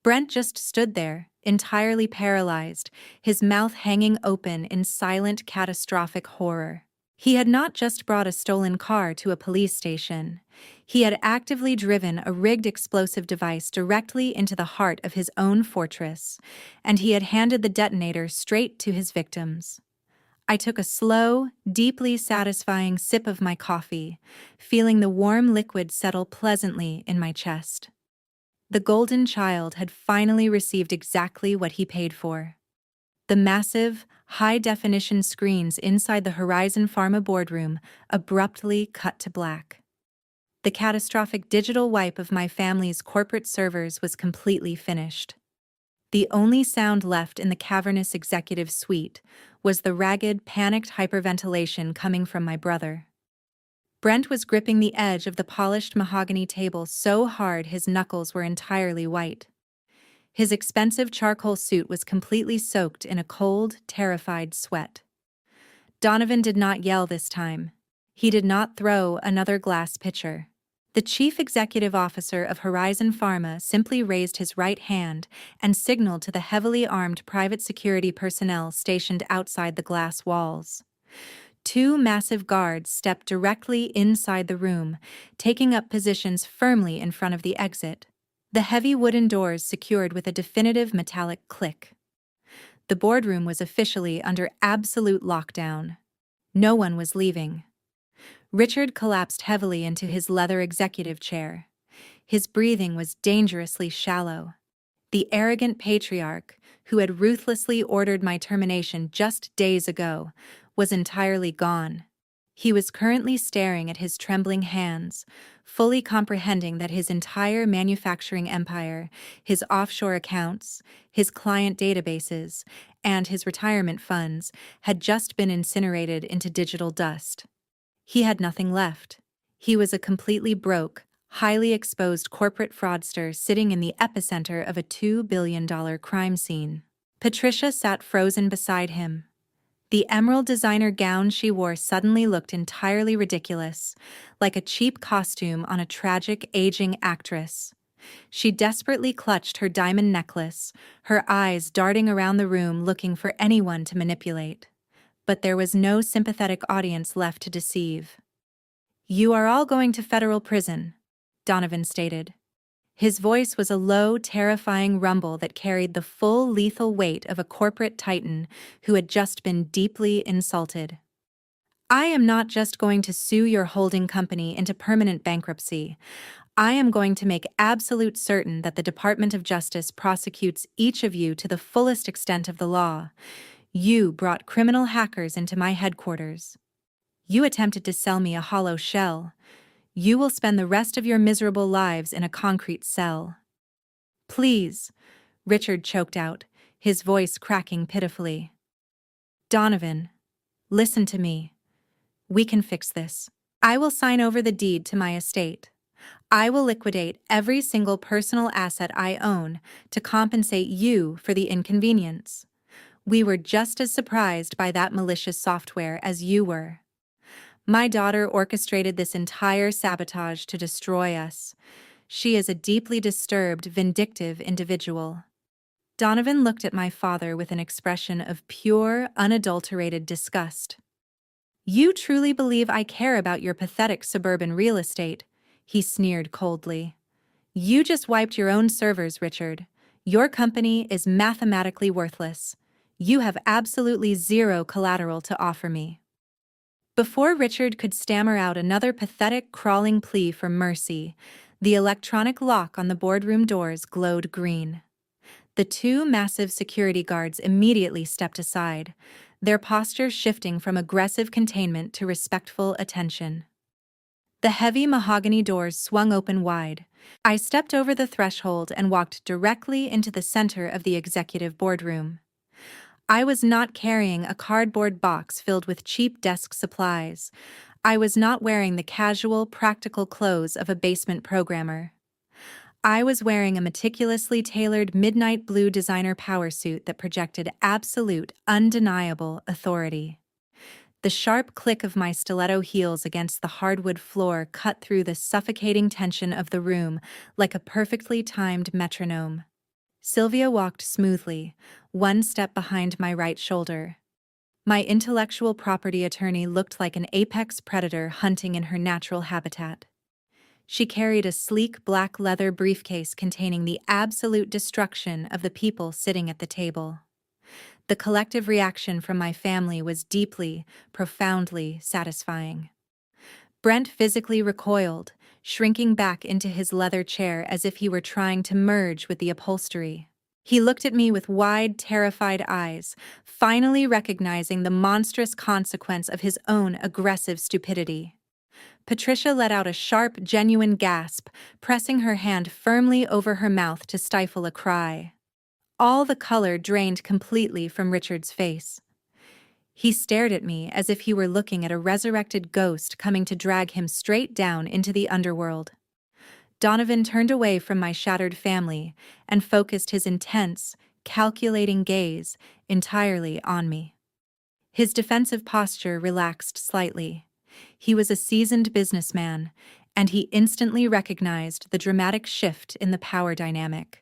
Brent just stood there, entirely paralyzed, his mouth hanging open in silent, catastrophic horror. He had not just brought a stolen car to a police station. He had actively driven a rigged explosive device directly into the heart of his own fortress, and he had handed the detonator straight to his victims. I took a slow, deeply satisfying sip of my coffee, feeling the warm liquid settle pleasantly in my chest. The golden child had finally received exactly what he paid for. The massive, high-definition screens inside the Horizon Pharma boardroom abruptly cut to black. The catastrophic digital wipe of my family's corporate servers was completely finished. The only sound left in the cavernous executive suite was the ragged, panicked hyperventilation coming from my brother. Brent was gripping the edge of the polished mahogany table so hard his knuckles were entirely white. His expensive charcoal suit was completely soaked in a cold, terrified sweat. Donovan did not yell this time. He did not throw another glass pitcher. The chief executive officer of Horizon Pharma simply raised his right hand and signaled to the heavily armed private security personnel stationed outside the glass walls. Two massive guards stepped directly inside the room, taking up positions firmly in front of the exit, the heavy wooden doors secured with a definitive metallic click. The boardroom was officially under absolute lockdown. No one was leaving. Richard collapsed heavily into his leather executive chair. His breathing was dangerously shallow. The arrogant patriarch, who had ruthlessly ordered my termination just days ago, was entirely gone. He was currently staring at his trembling hands, fully comprehending that his entire manufacturing empire, his offshore accounts, his client databases, and his retirement funds had just been incinerated into digital dust. He had nothing left. He was a completely broke, highly exposed corporate fraudster sitting in the epicenter of a $2 billion crime scene. Patricia sat frozen beside him. The emerald designer gown she wore suddenly looked entirely ridiculous, like a cheap costume on a tragic, aging actress. She desperately clutched her diamond necklace, her eyes darting around the room looking for anyone to manipulate. But there was no sympathetic audience left to deceive. "You are all going to federal prison," Donovan stated. His voice was a low, terrifying rumble that carried the full lethal weight of a corporate titan who had just been deeply insulted. "I am not just going to sue your holding company into permanent bankruptcy. I am going to make absolute certain that the Department of Justice prosecutes each of you to the fullest extent of the law. You brought criminal hackers into my headquarters. You attempted to sell me a hollow shell. You will spend the rest of your miserable lives in a concrete cell." "Please," Richard choked out, his voice cracking pitifully. "Donovan, listen to me. We can fix this. I will sign over the deed to my estate. I will liquidate every single personal asset I own to compensate you for the inconvenience. We were just as surprised by that malicious software as you were. My daughter orchestrated this entire sabotage to destroy us. She is a deeply disturbed, vindictive individual." Donovan looked at my father with an expression of pure, unadulterated disgust. "You truly believe I care about your pathetic suburban real estate?" he sneered coldly. "You just wiped your own servers, Richard. Your company is mathematically worthless. You have absolutely zero collateral to offer me." Before Richard could stammer out another pathetic, crawling plea for mercy, the electronic lock on the boardroom doors glowed green. The two massive security guards immediately stepped aside, their posture shifting from aggressive containment to respectful attention. The heavy mahogany doors swung open wide. I stepped over the threshold and walked directly into the center of the executive boardroom. I was not carrying a cardboard box filled with cheap desk supplies. I was not wearing the casual, practical clothes of a basement programmer. I was wearing a meticulously tailored midnight blue designer power suit that projected absolute, undeniable authority. The sharp click of my stiletto heels against the hardwood floor cut through the suffocating tension of the room like a perfectly timed metronome. Sylvia walked smoothly, one step behind my right shoulder. My intellectual property attorney looked like an apex predator hunting in her natural habitat. She carried a sleek black leather briefcase containing the absolute destruction of the people sitting at the table. The collective reaction from my family was deeply, profoundly satisfying. Brent physically recoiled, shrinking back into his leather chair as if he were trying to merge with the upholstery. He looked at me with wide, terrified eyes, finally recognizing the monstrous consequence of his own aggressive stupidity. Patricia let out a sharp, genuine gasp, pressing her hand firmly over her mouth to stifle a cry. All the color drained completely from Richard's face. He stared at me as if he were looking at a resurrected ghost coming to drag him straight down into the underworld. Donovan turned away from my shattered family and focused his intense, calculating gaze entirely on me. His defensive posture relaxed slightly. He was a seasoned businessman, and he instantly recognized the dramatic shift in the power dynamic.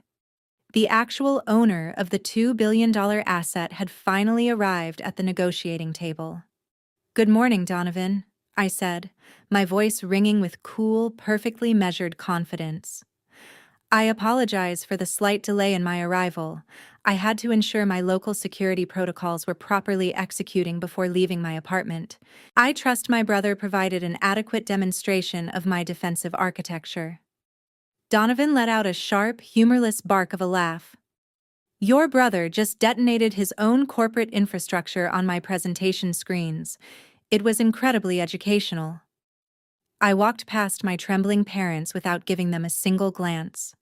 The actual owner of the $2 billion asset had finally arrived at the negotiating table. "Good morning, Donovan," I said, my voice ringing with cool, perfectly measured confidence. "I apologize for the slight delay in my arrival. I had to ensure my local security protocols were properly executing before leaving my apartment. I trust my brother provided an adequate demonstration of my defensive architecture." Donovan let out a sharp, humorless bark of a laugh. "Your brother just detonated his own corporate infrastructure on my presentation screens. It was incredibly educational." I walked past my trembling parents without giving them a single glance.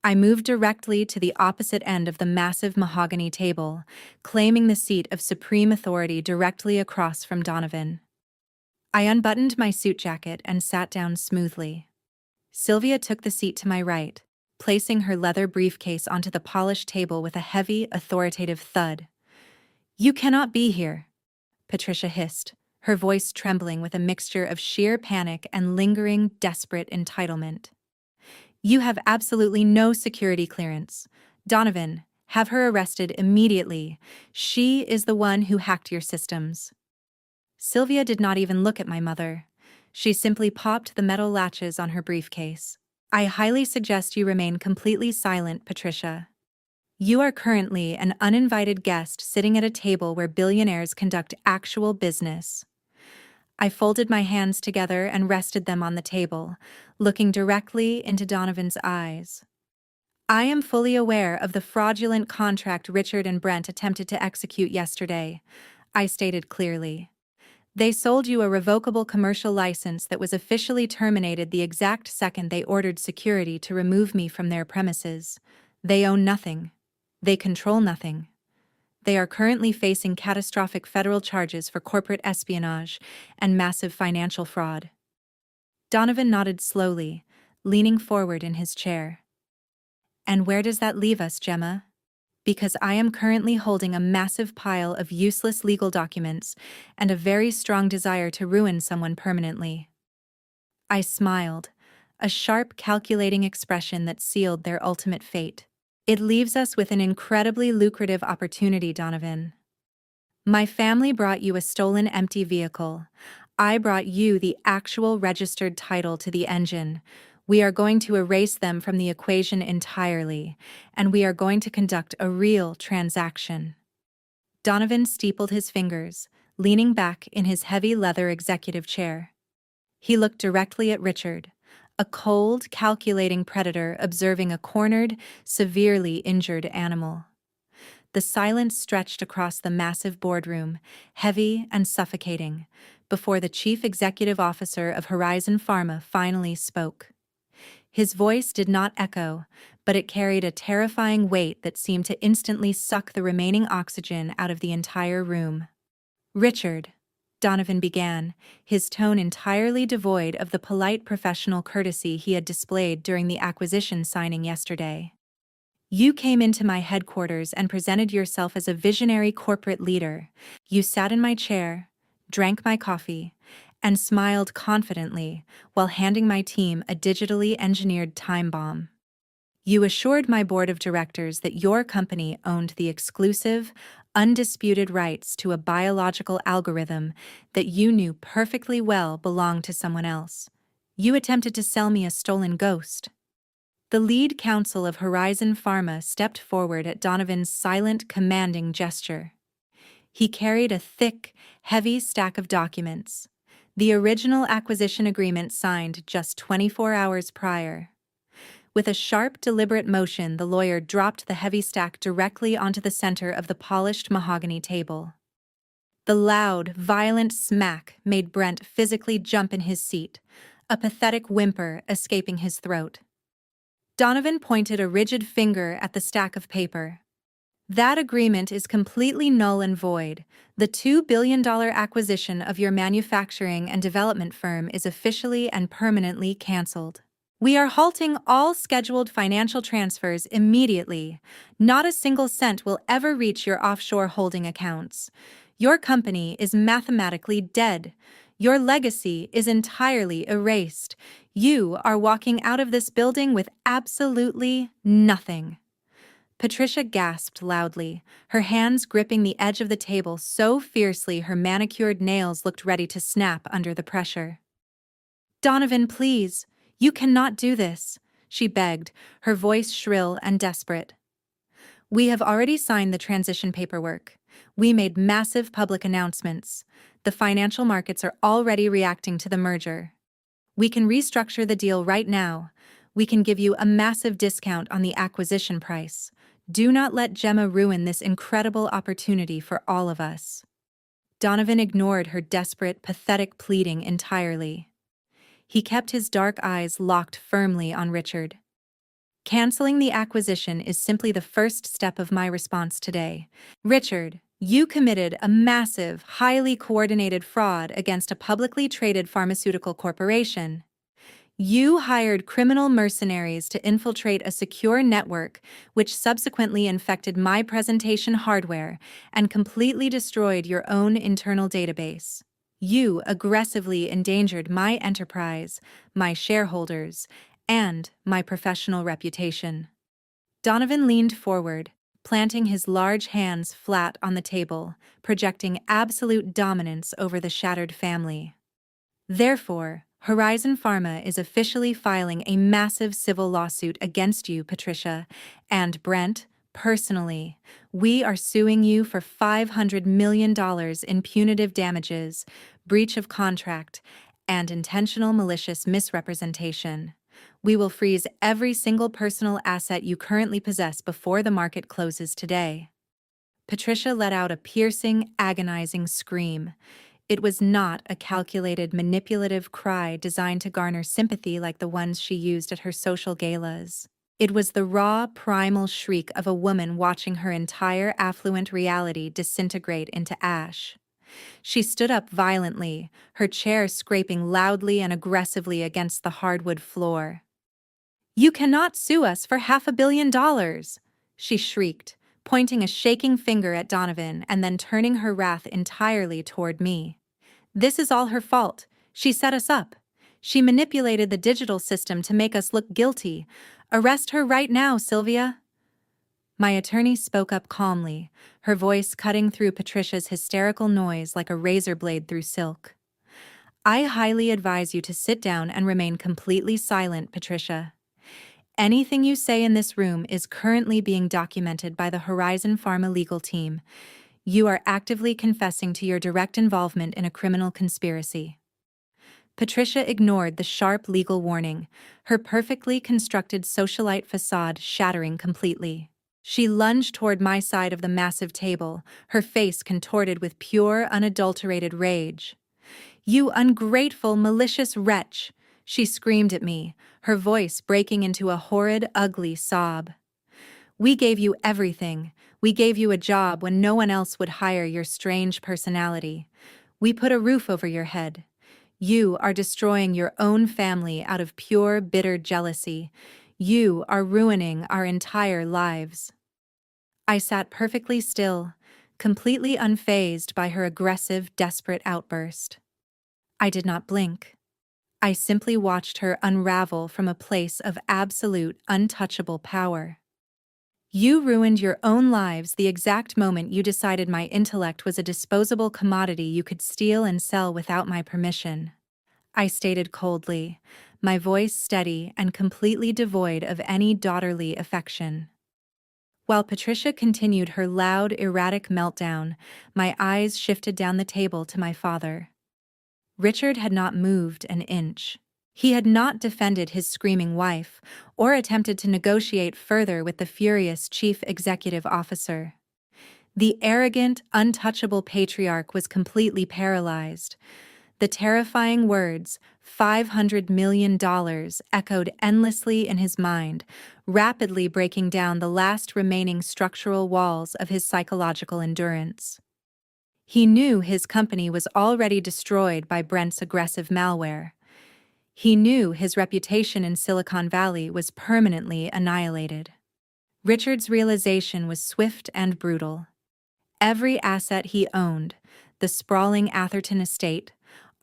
I moved directly to the opposite end of the massive mahogany table, claiming the seat of supreme authority directly across from Donovan. I unbuttoned my suit jacket and sat down smoothly. Sylvia took the seat to my right, placing her leather briefcase onto the polished table with a heavy, authoritative thud. "You cannot be here," Patricia hissed, her voice trembling with a mixture of sheer panic and lingering, desperate entitlement. "You have absolutely no security clearance. Donovan, have her arrested immediately. She is the one who hacked your systems." Sylvia did not even look at my mother. She simply popped the metal latches on her briefcase. "I highly suggest you remain completely silent, Patricia. You are currently an uninvited guest sitting at a table where billionaires conduct actual business." I folded my hands together and rested them on the table, looking directly into Donovan's eyes. "I am fully aware of the fraudulent contract Richard and Brent attempted to execute yesterday," I stated clearly. "They sold you a revocable commercial license that was officially terminated the exact second they ordered security to remove me from their premises. They own nothing. They control nothing. They are currently facing catastrophic federal charges for corporate espionage and massive financial fraud." Donovan nodded slowly, leaning forward in his chair. "And where does that leave us, Gemma? Because I am currently holding a massive pile of useless legal documents and a very strong desire to ruin someone permanently." I smiled, a sharp, calculating expression that sealed their ultimate fate. "It leaves us with an incredibly lucrative opportunity, Donovan. My family brought you a stolen empty vehicle. I brought you the actual registered title to the engine. We are going to erase them from the equation entirely, and we are going to conduct a real transaction." Donovan steepled his fingers, leaning back in his heavy leather executive chair. He looked directly at Richard, a cold, calculating predator observing a cornered, severely injured animal. The silence stretched across the massive boardroom, heavy and suffocating, before the chief executive officer of Horizon Pharma finally spoke. His voice did not echo, but it carried a terrifying weight that seemed to instantly suck the remaining oxygen out of the entire room. "Richard," Donovan began, his tone entirely devoid of the polite professional courtesy he had displayed during the acquisition signing yesterday. "You came into my headquarters and presented yourself as a visionary corporate leader. You sat in my chair, drank my coffee, and smiled confidently while handing my team a digitally engineered time bomb. You assured my board of directors that your company owned the exclusive, undisputed rights to a biological algorithm that you knew perfectly well belonged to someone else. You attempted to sell me a stolen ghost." The lead counsel of Horizon Pharma stepped forward at Donovan's silent, commanding gesture. He carried a thick, heavy stack of documents, the original acquisition agreement signed just 24 hours prior. With a sharp, deliberate motion, the lawyer dropped the heavy stack directly onto the center of the polished mahogany table. The loud, violent smack made Brent physically jump in his seat, a pathetic whimper escaping his throat. Donovan pointed a rigid finger at the stack of paper. That agreement is completely null and void. The $2 billion acquisition of your manufacturing and development firm is officially and permanently canceled. We are halting all scheduled financial transfers immediately. Not a single cent will ever reach your offshore holding accounts. Your company is mathematically dead. Your legacy is entirely erased. You are walking out of this building with absolutely nothing. Patricia gasped loudly, her hands gripping the edge of the table so fiercely her manicured nails looked ready to snap under the pressure. "Donovan, please, you cannot do this," she begged, her voice shrill and desperate. "We have already signed the transition paperwork. We made massive public announcements. The financial markets are already reacting to the merger. We can restructure the deal right now. We can give you a massive discount on the acquisition price. Do not let Gemma ruin this incredible opportunity for all of us." Donovan ignored her desperate, pathetic pleading entirely. He kept his dark eyes locked firmly on Richard. "Canceling the acquisition is simply the first step of my response today. Richard, you committed a massive, highly coordinated fraud against a publicly traded pharmaceutical corporation. You hired criminal mercenaries to infiltrate a secure network, which subsequently infected my presentation hardware and completely destroyed your own internal database. You aggressively endangered my enterprise, my shareholders, and my professional reputation." Donovan leaned forward, planting his large hands flat on the table, projecting absolute dominance over the shattered family. "Therefore, Horizon Pharma is officially filing a massive civil lawsuit against you, Patricia, and Brent, personally. We are suing you for $500 million in punitive damages, breach of contract, and intentional malicious misrepresentation. We will freeze every single personal asset you currently possess before the market closes today." Patricia let out a piercing, agonizing scream. It was not a calculated, manipulative cry designed to garner sympathy like the ones she used at her social galas. It was the raw, primal shriek of a woman watching her entire affluent reality disintegrate into ash. She stood up violently, her chair scraping loudly and aggressively against the hardwood floor. "You cannot sue us for $500 million!" she shrieked, pointing a shaking finger at Donovan and then turning her wrath entirely toward me. "This is all her fault. She set us up. She manipulated the digital system to make us look guilty. Arrest her right now, Sylvia." My attorney spoke up calmly, her voice cutting through Patricia's hysterical noise like a razor blade through silk. "I highly advise you to sit down and remain completely silent, Patricia. Anything you say in this room is currently being documented by the Horizon Pharma legal team. You are actively confessing to your direct involvement in a criminal conspiracy." Patricia ignored the sharp legal warning, her perfectly constructed socialite facade shattering completely. She lunged toward my side of the massive table, her face contorted with pure, unadulterated rage. "You ungrateful, malicious wretch!" she screamed at me, her voice breaking into a horrid, ugly sob. "We gave you everything. We gave you a job when no one else would hire your strange personality. We put a roof over your head. You are destroying your own family out of pure, bitter jealousy. You are ruining our entire lives." I sat perfectly still, completely unfazed by her aggressive, desperate outburst. I did not blink. I simply watched her unravel from a place of absolute, untouchable power. "You ruined your own lives the exact moment you decided my intellect was a disposable commodity you could steal and sell without my permission," I stated coldly, my voice steady and completely devoid of any daughterly affection. While Patricia continued her loud, erratic meltdown, my eyes shifted down the table to my father. Richard had not moved an inch. He had not defended his screaming wife, or attempted to negotiate further with the furious chief executive officer. The arrogant, untouchable patriarch was completely paralyzed. The terrifying words, $500 million, echoed endlessly in his mind, rapidly breaking down the last remaining structural walls of his psychological endurance. He knew his company was already destroyed by Brent's aggressive malware. He knew his reputation in Silicon Valley was permanently annihilated. Richard's realization was swift and brutal. Every asset he owned, the sprawling Atherton estate,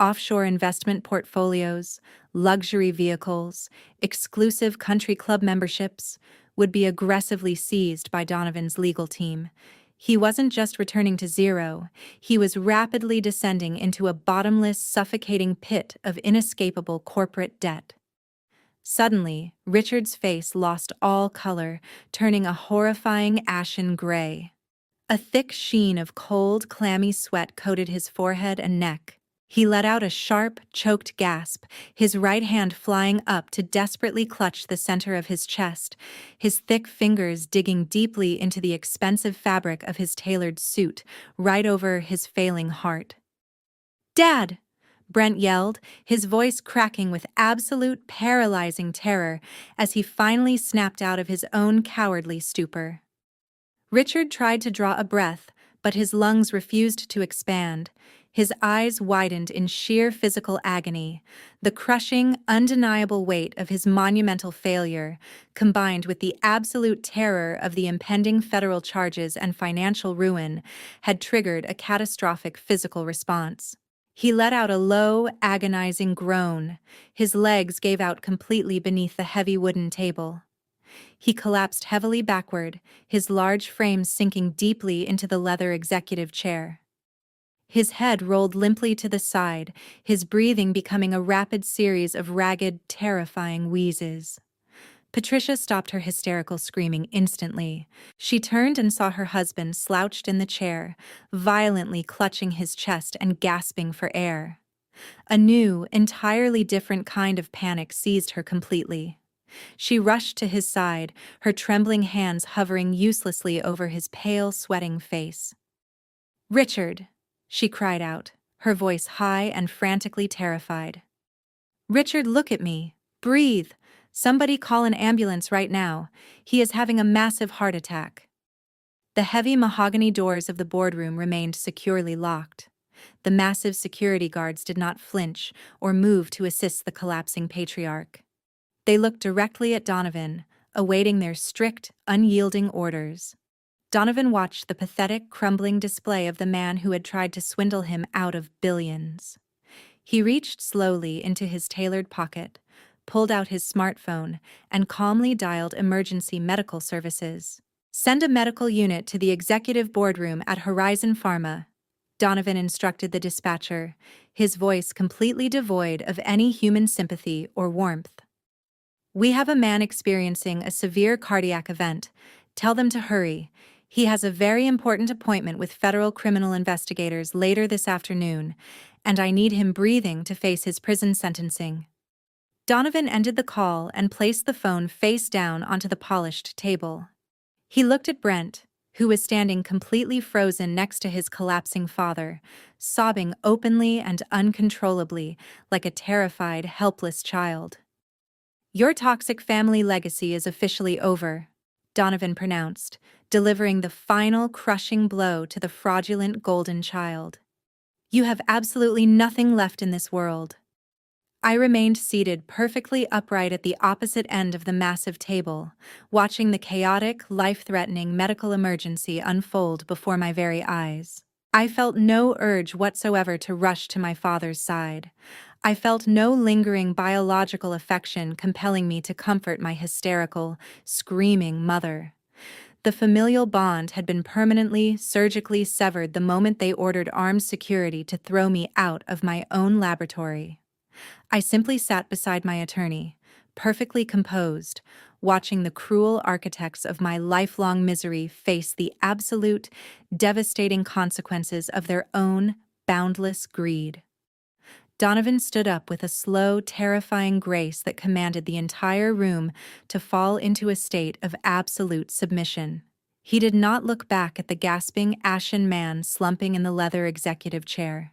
offshore investment portfolios, luxury vehicles, exclusive country club memberships, would be aggressively seized by Donovan's legal team. He wasn't just returning to zero, he was rapidly descending into a bottomless, suffocating pit of inescapable corporate debt. Suddenly, Richard's face lost all color, turning a horrifying ashen gray. A thick sheen of cold, clammy sweat coated his forehead and neck. He let out a sharp, choked gasp, his right hand flying up to desperately clutch the center of his chest, his thick fingers digging deeply into the expensive fabric of his tailored suit, right over his failing heart. "Dad!" Brent yelled, his voice cracking with absolute paralyzing terror as he finally snapped out of his own cowardly stupor. Richard tried to draw a breath, but his lungs refused to expand. His eyes widened in sheer physical agony. The crushing, undeniable weight of his monumental failure, combined with the absolute terror of the impending federal charges and financial ruin, had triggered a catastrophic physical response. He let out a low, agonizing groan. His legs gave out completely beneath the heavy wooden table. He collapsed heavily backward, his large frame sinking deeply into the leather executive chair. His head rolled limply to the side, his breathing becoming a rapid series of ragged, terrifying wheezes. Patricia stopped her hysterical screaming instantly. She turned and saw her husband slouched in the chair, violently clutching his chest and gasping for air. A new, entirely different kind of panic seized her completely. She rushed to his side, her trembling hands hovering uselessly over his pale, sweating face. "Richard!" she cried out, her voice high and frantically terrified. "Richard, look at me. Breathe. Somebody call an ambulance right now. He is having a massive heart attack." The heavy mahogany doors of the boardroom remained securely locked. The massive security guards did not flinch or move to assist the collapsing patriarch. They looked directly at Donovan, awaiting their strict, unyielding orders. Donovan watched the pathetic, crumbling display of the man who had tried to swindle him out of billions. He reached slowly into his tailored pocket, pulled out his smartphone, and calmly dialed emergency medical services. "Send a medical unit to the executive boardroom at Horizon Pharma," Donovan instructed the dispatcher, his voice completely devoid of any human sympathy or warmth. "We have a man experiencing a severe cardiac event. Tell them to hurry. He has a very important appointment with federal criminal investigators later this afternoon, and I need him breathing to face his prison sentencing." Donovan ended the call and placed the phone face down onto the polished table. He looked at Brent, who was standing completely frozen next to his collapsing father, sobbing openly and uncontrollably like a terrified, helpless child. "Your toxic family legacy is officially over," Donovan pronounced, delivering the final crushing blow to the fraudulent golden child. "You have absolutely nothing left in this world." I remained seated perfectly upright at the opposite end of the massive table, watching the chaotic, life-threatening medical emergency unfold before my very eyes. I felt no urge whatsoever to rush to my father's side. I felt no lingering biological affection compelling me to comfort my hysterical, screaming mother. The familial bond had been permanently, surgically severed the moment they ordered armed security to throw me out of my own laboratory. I simply sat beside my attorney, perfectly composed, watching the cruel architects of my lifelong misery face the absolute, devastating consequences of their own boundless greed. Donovan stood up with a slow, terrifying grace that commanded the entire room to fall into a state of absolute submission. He did not look back at the gasping, ashen man slumping in the leather executive chair.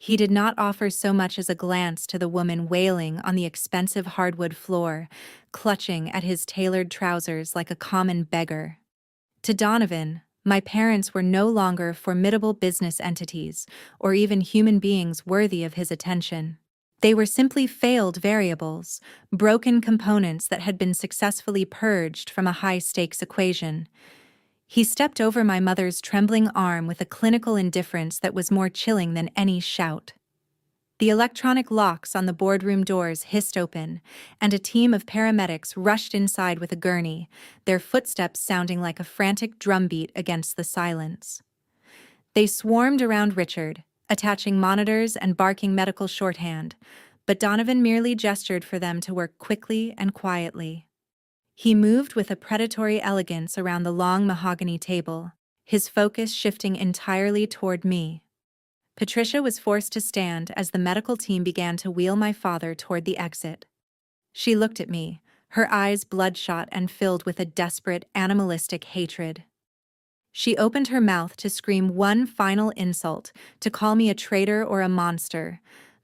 He did not offer so much as a glance to the woman wailing on the expensive hardwood floor, clutching at his tailored trousers like a common beggar. To Donovan, my parents were no longer formidable business entities or even human beings worthy of his attention. They were simply failed variables, broken components that had been successfully purged from a high-stakes equation. He stepped over my mother's trembling arm with a clinical indifference that was more chilling than any shout. The electronic locks on the boardroom doors hissed open, and a team of paramedics rushed inside with a gurney, their footsteps sounding like a frantic drumbeat against the silence. They swarmed around Richard, attaching monitors and barking medical shorthand, but Donovan merely gestured for them to work quickly and quietly. He moved with a predatory elegance around the long mahogany table, his focus shifting entirely toward me. Patricia was forced to stand as the medical team began to wheel my father toward the exit. She looked at me, her eyes bloodshot and filled with a desperate, animalistic hatred. She opened her mouth to scream one final insult, to call me a traitor or a monster,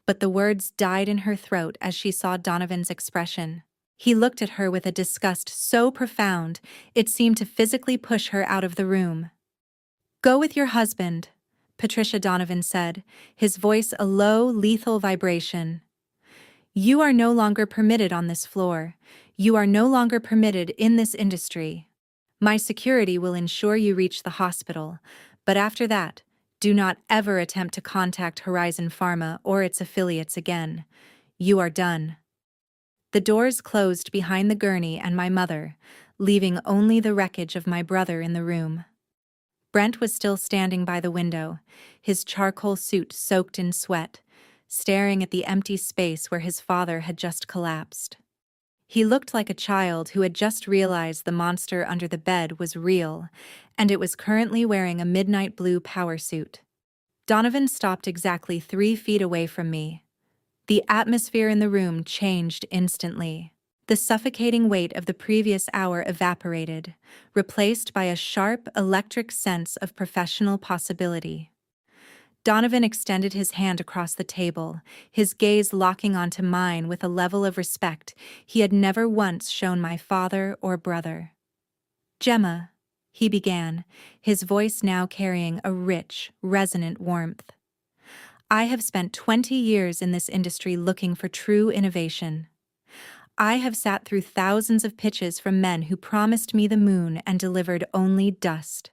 but the words died in her throat as she saw Donovan's expression. He looked at her with a disgust so profound, it seemed to physically push her out of the room. "Go with your husband," Patricia Donovan said, his voice a low, lethal vibration. "You are no longer permitted on this floor. You are no longer permitted in this industry. My security will ensure you reach the hospital, but after that, do not ever attempt to contact Horizon Pharma or its affiliates again. You are done." The doors closed behind the gurney and my mother, leaving only the wreckage of my brother in the room. Brent was still standing by the window, his charcoal suit soaked in sweat, staring at the empty space where his father had just collapsed. He looked like a child who had just realized the monster under the bed was real, and it was currently wearing a midnight blue power suit. Donovan stopped exactly 3 feet away from me. The atmosphere in the room changed instantly. The suffocating weight of the previous hour evaporated, replaced by a sharp, electric sense of professional possibility. Donovan extended his hand across the table, his gaze locking onto mine with a level of respect he had never once shown my father or brother. "Gemma," he began, his voice now carrying a rich, resonant warmth. "I have spent 20 years in this industry looking for true innovation. I have sat through thousands of pitches from men who promised me the moon and delivered only dust.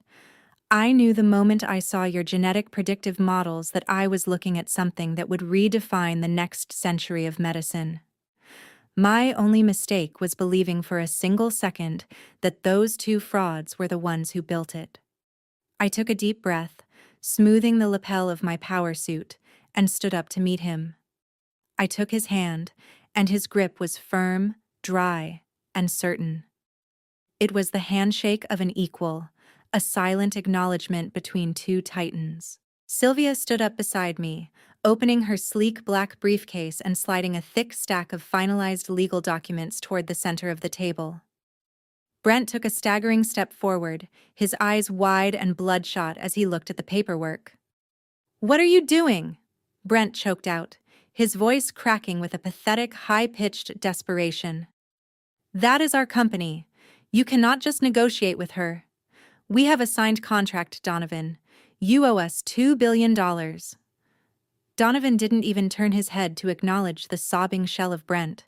I knew the moment I saw your genetic predictive models that I was looking at something that would redefine the next century of medicine. My only mistake was believing for a single second that those two frauds were the ones who built it." I took a deep breath, smoothing the lapel of my power suit, and stood up to meet him. I took his hand, and his grip was firm, dry, and certain. It was the handshake of an equal, a silent acknowledgement between two titans. Sylvia stood up beside me, opening her sleek black briefcase and sliding a thick stack of finalized legal documents toward the center of the table. Brent took a staggering step forward, his eyes wide and bloodshot as he looked at the paperwork. "What are you doing?" Brent choked out, his voice cracking with a pathetic, high-pitched desperation. "That is our company. You cannot just negotiate with her. We have a signed contract, Donovan. You owe us $2 billion. Donovan didn't even turn his head to acknowledge the sobbing shell of Brent.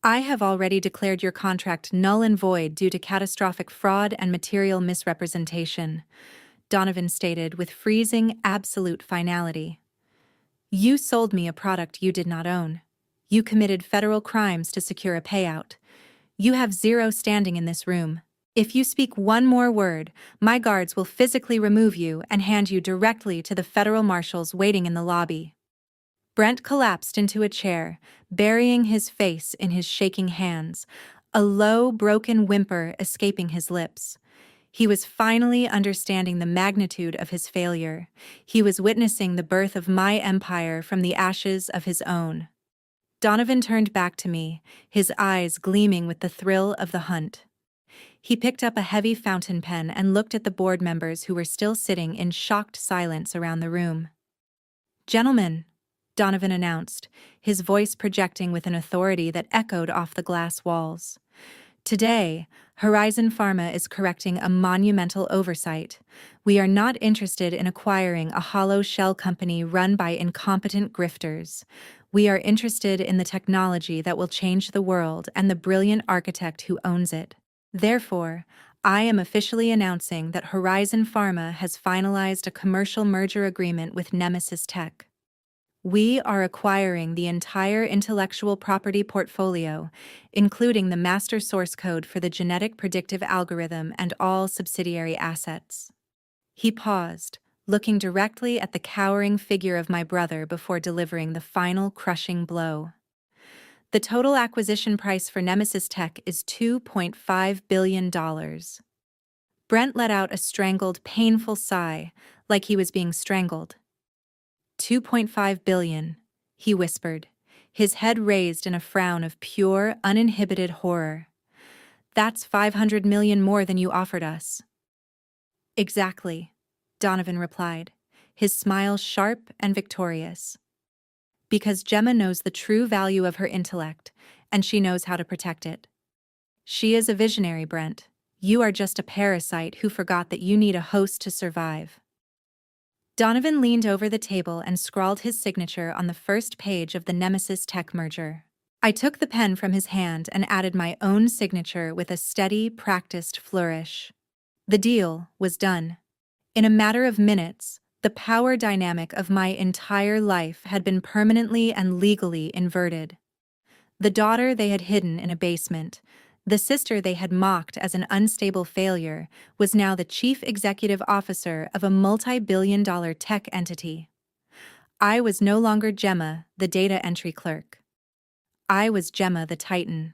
"I have already declared your contract null and void due to catastrophic fraud and material misrepresentation," Donovan stated with freezing, absolute finality. "You sold me a product you did not own. You committed federal crimes to secure a payout. You have zero standing in this room. If you speak one more word, my guards will physically remove you and hand you directly to the federal marshals waiting in the lobby." Brent collapsed into a chair, burying his face in his shaking hands, a low, broken whimper escaping his lips. He was finally understanding the magnitude of his failure. He was witnessing the birth of my empire from the ashes of his own. Donovan turned back to me, his eyes gleaming with the thrill of the hunt. He picked up a heavy fountain pen and looked at the board members who were still sitting in shocked silence around the room. Gentlemen, Donovan announced, his voice projecting with an authority that echoed off the glass walls. Today, Horizon Pharma is correcting a monumental oversight. We are not interested in acquiring a hollow shell company run by incompetent grifters. We are interested in the technology that will change the world and the brilliant architect who owns it. Therefore, I am officially announcing that Horizon Pharma has finalized a commercial merger agreement with Nemesis Tech. We are acquiring the entire intellectual property portfolio, including the master source code for the genetic predictive algorithm and all subsidiary assets. He paused, looking directly at the cowering figure of my brother before delivering the final crushing blow. The total acquisition price for Nemesis Tech is $2.5 billion. Brent let out a strangled, painful sigh, like he was being strangled. 2.5 billion, he whispered, his head raised in a frown of pure, uninhibited horror. That's 500 million more than you offered us. Exactly, Donovan replied, his smile sharp and victorious. Because Gemma knows the true value of her intellect, and she knows how to protect it. She is a visionary, Brent. You are just a parasite who forgot that you need a host to survive. Donovan leaned over the table and scrawled his signature on the first page of the Nemesis Tech merger. I took the pen from his hand and added my own signature with a steady, practiced flourish. The deal was done. In a matter of minutes, the power dynamic of my entire life had been permanently and legally inverted. The daughter they had hidden in a basement, the sister they had mocked as an unstable failure, was now the chief executive officer of a multi-billion-dollar tech entity. I was no longer Gemma, the data entry clerk. I was Gemma the Titan.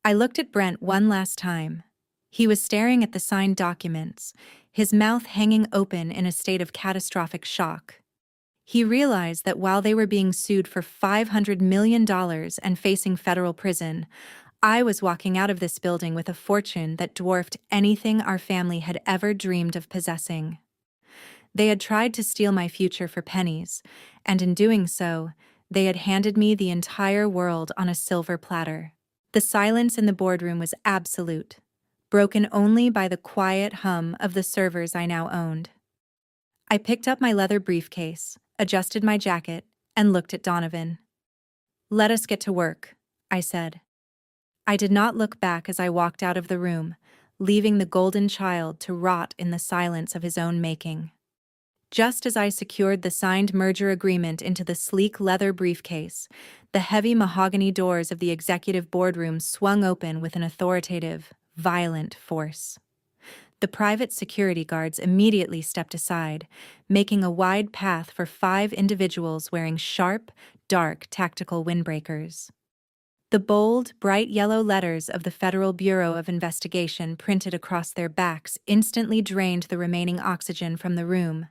I looked at Brent one last time. He was staring at the signed documents, his mouth hanging open in a state of catastrophic shock. He realized that while they were being sued for $500 million and facing federal prison, I was walking out of this building with a fortune that dwarfed anything our family had ever dreamed of possessing. They had tried to steal my future for pennies, and in doing so, they had handed me the entire world on a silver platter. The silence in the boardroom was absolute, broken only by the quiet hum of the servers I now owned. I picked up my leather briefcase, adjusted my jacket, and looked at Donovan. "Let us get to work," I said. I did not look back as I walked out of the room, leaving the golden child to rot in the silence of his own making. Just as I secured the signed merger agreement into the sleek leather briefcase, the heavy mahogany doors of the executive boardroom swung open with an authoritative, violent force. The private security guards immediately stepped aside, making a wide path for 5 individuals wearing sharp, dark tactical windbreakers. The bold, bright yellow letters of the Federal Bureau of Investigation printed across their backs instantly drained the remaining oxygen from the room.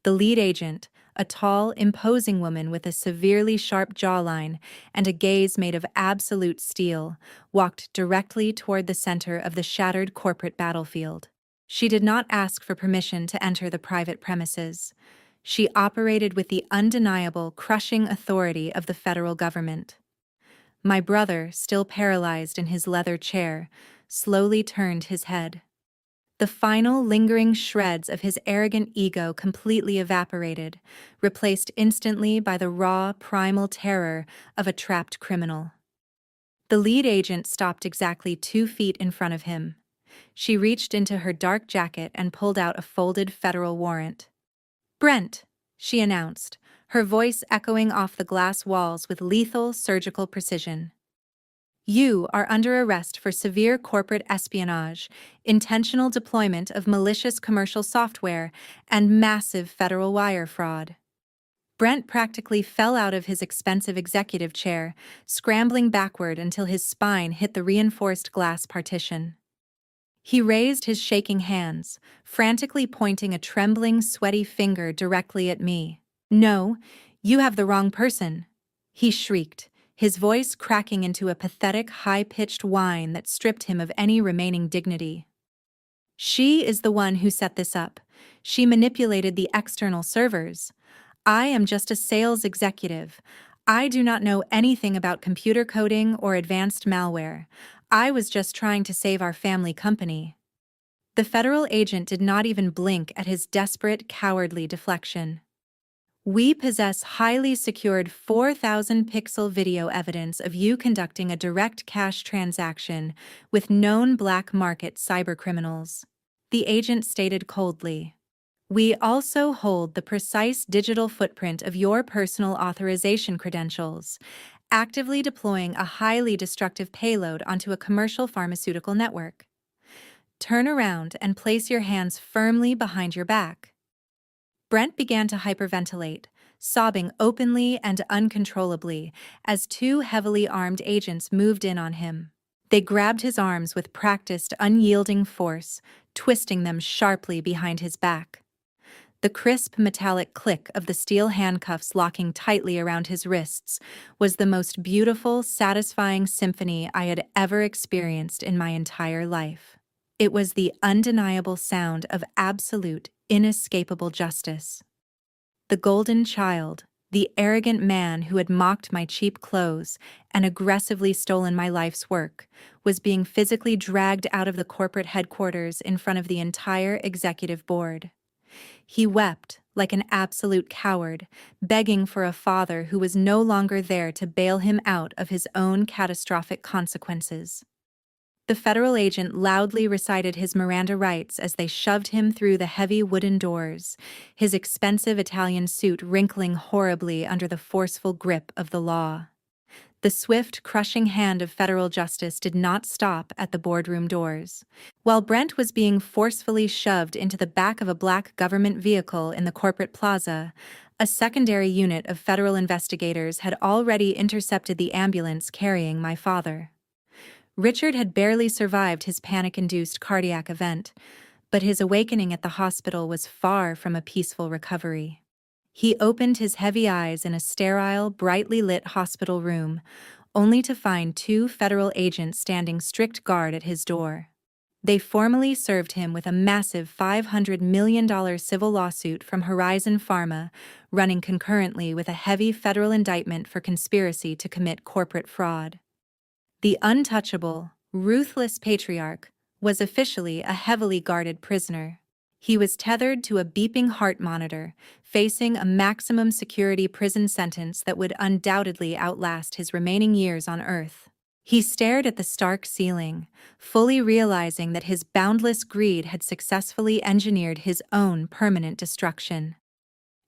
The lead agent, a tall, imposing woman with a severely sharp jawline and a gaze made of absolute steel, walked directly toward the center of the shattered corporate battlefield. She did not ask for permission to enter the private premises. She operated with the undeniable, crushing authority of the federal government. My brother, still paralyzed in his leather chair, slowly turned his head. The final lingering shreds of his arrogant ego completely evaporated, replaced instantly by the raw, primal terror of a trapped criminal. The lead agent stopped exactly 2 feet in front of him. She reached into her dark jacket and pulled out a folded federal warrant. "Brent," she announced, her voice echoing off the glass walls with lethal surgical precision. "You are under arrest for severe corporate espionage, intentional deployment of malicious commercial software, and massive federal wire fraud." Brent practically fell out of his expensive executive chair, scrambling backward until his spine hit the reinforced glass partition. He raised his shaking hands, frantically pointing a trembling, sweaty finger directly at me. "No, you have the wrong person," he shrieked, his voice cracking into a pathetic, high-pitched whine that stripped him of any remaining dignity. "She is the one who set this up. She manipulated the external servers. I am just a sales executive. I do not know anything about computer coding or advanced malware. I was just trying to save our family company." The federal agent did not even blink at his desperate, cowardly deflection. "We possess highly secured 4,000-pixel video evidence of you conducting a direct cash transaction with known black market cybercriminals," the agent stated coldly. "We also hold the precise digital footprint of your personal authorization credentials, actively deploying a highly destructive payload onto a commercial pharmaceutical network. Turn around and place your hands firmly behind your back." Brent began to hyperventilate, sobbing openly and uncontrollably as two heavily armed agents moved in on him. They grabbed his arms with practiced, unyielding force, twisting them sharply behind his back. The crisp metallic click of the steel handcuffs locking tightly around his wrists was the most beautiful, satisfying symphony I had ever experienced in my entire life. It was the undeniable sound of absolute, inescapable justice. The golden child, the arrogant man who had mocked my cheap clothes and aggressively stolen my life's work, was being physically dragged out of the corporate headquarters in front of the entire executive board. He wept like an absolute coward, begging for a father who was no longer there to bail him out of his own catastrophic consequences. The federal agent loudly recited his Miranda rights as they shoved him through the heavy wooden doors, his expensive Italian suit wrinkling horribly under the forceful grip of the law. The swift, crushing hand of federal justice did not stop at the boardroom doors. While Brent was being forcefully shoved into the back of a black government vehicle in the corporate plaza, a secondary unit of federal investigators had already intercepted the ambulance carrying my father. Richard had barely survived his panic-induced cardiac event, but his awakening at the hospital was far from a peaceful recovery. He opened his heavy eyes in a sterile, brightly lit hospital room, only to find two federal agents standing strict guard at his door. They formally served him with a massive $500 million civil lawsuit from Horizon Pharma, running concurrently with a heavy federal indictment for conspiracy to commit corporate fraud. The untouchable, ruthless patriarch was officially a heavily guarded prisoner. He was tethered to a beeping heart monitor, facing a maximum security prison sentence that would undoubtedly outlast his remaining years on Earth. He stared at the stark ceiling, fully realizing that his boundless greed had successfully engineered his own permanent destruction.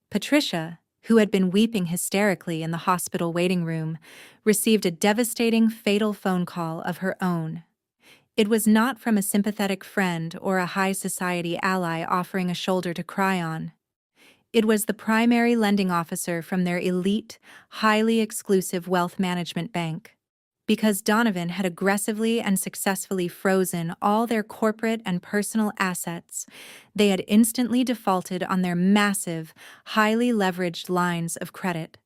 Patricia, who had been weeping hysterically in the hospital waiting room, received a devastating, fatal phone call of her own. It was not from a sympathetic friend or a high society ally offering a shoulder to cry on. It was the primary lending officer from their elite, highly exclusive wealth management bank. Because Donovan had aggressively and successfully frozen all their corporate and personal assets, they had instantly defaulted on their massive, highly leveraged lines of credit.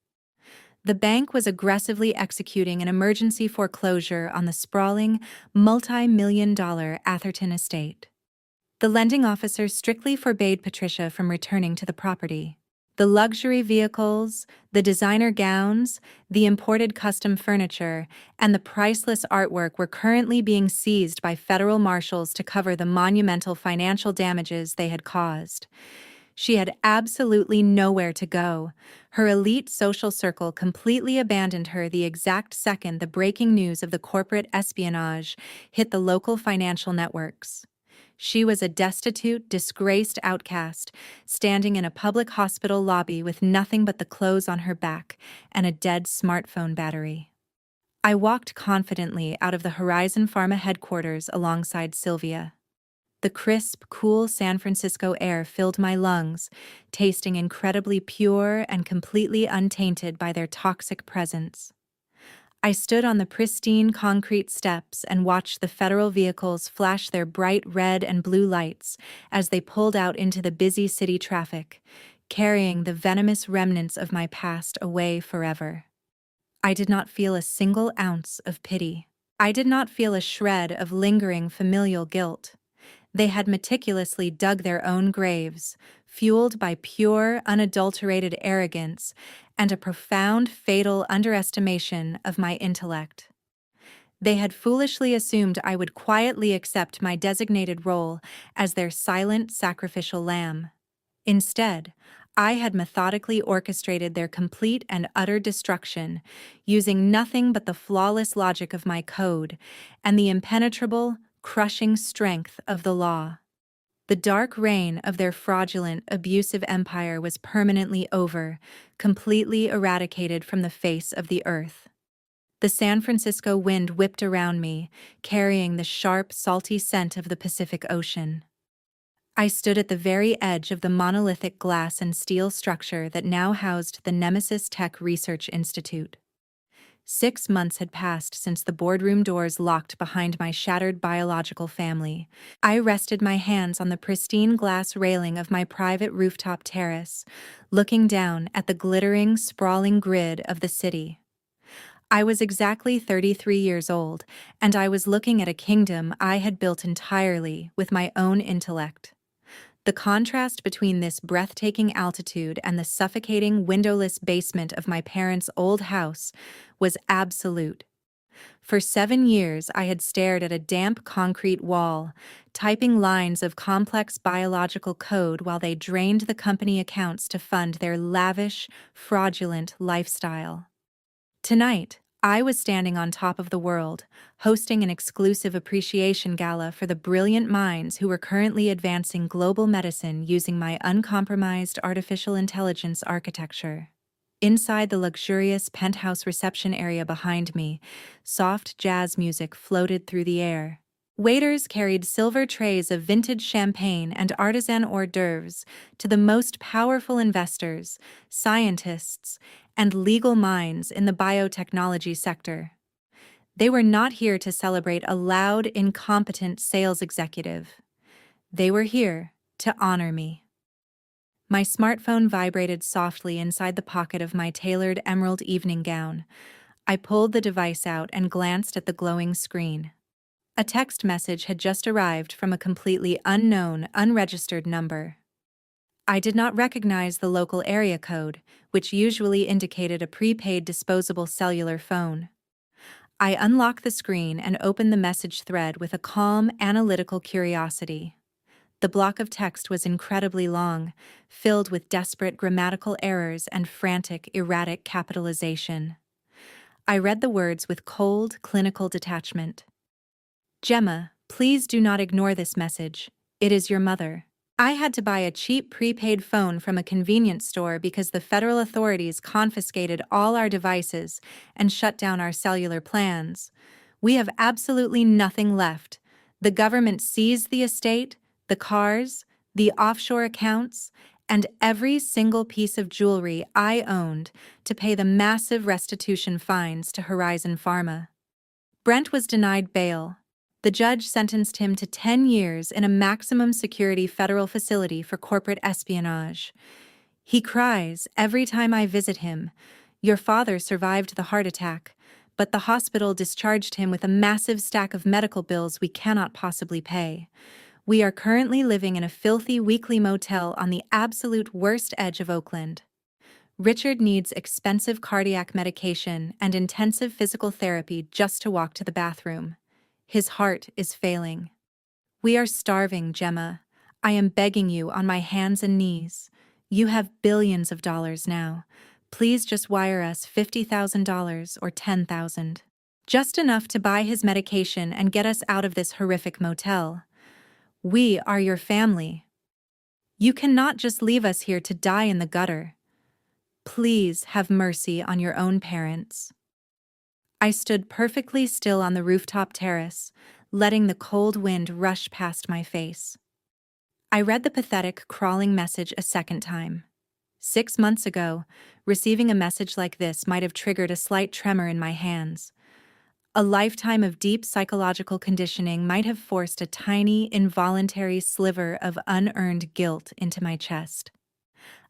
The bank was aggressively executing an emergency foreclosure on the sprawling, multi-million-dollar Atherton estate. The lending officer strictly forbade Patricia from returning to the property. The luxury vehicles, the designer gowns, the imported custom furniture, and the priceless artwork were currently being seized by federal marshals to cover the monumental financial damages they had caused. She had absolutely nowhere to go. Her elite social circle completely abandoned her the exact second the breaking news of the corporate espionage hit the local financial networks. She was a destitute, disgraced outcast, standing in a public hospital lobby with nothing but the clothes on her back and a dead smartphone battery. I walked confidently out of the Horizon Pharma headquarters alongside Sylvia. The crisp, cool San Francisco air filled my lungs, tasting incredibly pure and completely untainted by their toxic presence. I stood on the pristine concrete steps and watched the federal vehicles flash their bright red and blue lights as they pulled out into the busy city traffic, carrying the venomous remnants of my past away forever. I did not feel a single ounce of pity. I did not feel a shred of lingering familial guilt. They had meticulously dug their own graves, fueled by pure, unadulterated arrogance and a profound, fatal underestimation of my intellect. They had foolishly assumed I would quietly accept my designated role as their silent sacrificial lamb. Instead, I had methodically orchestrated their complete and utter destruction, using nothing but the flawless logic of my code and the impenetrable, crushing strength of the law. The dark reign of their fraudulent, abusive empire was permanently over, completely eradicated from the face of the earth. The San Francisco wind whipped around me, carrying the sharp, salty scent of the Pacific Ocean. I stood at the very edge of the monolithic glass and steel structure that now housed the Nemesis Tech Research Institute. 6 months had passed since the boardroom doors locked behind my shattered biological family. I rested my hands on the pristine glass railing of my private rooftop terrace, looking down at the glittering, sprawling grid of the city. I was exactly 33 years old, and I was looking at a kingdom I had built entirely with my own intellect. The contrast between this breathtaking altitude and the suffocating, windowless basement of my parents' old house was absolute. For 7 years, I had stared at a damp concrete wall, typing lines of complex biological code while they drained the company accounts to fund their lavish, fraudulent lifestyle. Tonight, I was standing on top of the world, hosting an exclusive appreciation gala for the brilliant minds who were currently advancing global medicine using my uncompromised artificial intelligence architecture. Inside the luxurious penthouse reception area behind me, soft jazz music floated through the air. Waiters carried silver trays of vintage champagne and artisan hors d'oeuvres to the most powerful investors, scientists, and legal minds in the biotechnology sector. They were not here to celebrate a loud, incompetent sales executive. They were here to honor me. My smartphone vibrated softly inside the pocket of my tailored emerald evening gown. I pulled the device out and glanced at the glowing screen. A text message had just arrived from a completely unknown, unregistered number. I did not recognize the local area code, which usually indicated a prepaid disposable cellular phone. I unlocked the screen and opened the message thread with a calm, analytical curiosity. The block of text was incredibly long, filled with desperate grammatical errors and frantic, erratic capitalization. I read the words with cold, clinical detachment. Gemma, please do not ignore this message. It is your mother. I had to buy a cheap prepaid phone from a convenience store because the federal authorities confiscated all our devices and shut down our cellular plans. We have absolutely nothing left. The government seized the estate, the cars, the offshore accounts, and every single piece of jewelry I owned to pay the massive restitution fines to Horizon Pharma. Brent was denied bail. The judge sentenced him to 10 years in a maximum security federal facility for corporate espionage. He cries every time I visit him. Your father survived the heart attack, but the hospital discharged him with a massive stack of medical bills we cannot possibly pay. We are currently living in a filthy weekly motel on the absolute worst edge of Oakland. Richard needs expensive cardiac medication and intensive physical therapy just to walk to the bathroom. His heart is failing. We are starving, Gemma. I am begging you on my hands and knees. You have billions of dollars now. Please just wire us $50,000 or $10,000. Just enough to buy his medication and get us out of this horrific motel. We are your family. You cannot just leave us here to die in the gutter. Please have mercy on your own parents. I stood perfectly still on the rooftop terrace, letting the cold wind rush past my face. I read the pathetic, crawling message a second time. 6 months ago, receiving a message like this might have triggered a slight tremor in my hands. A lifetime of deep psychological conditioning might have forced a tiny, involuntary sliver of unearned guilt into my chest.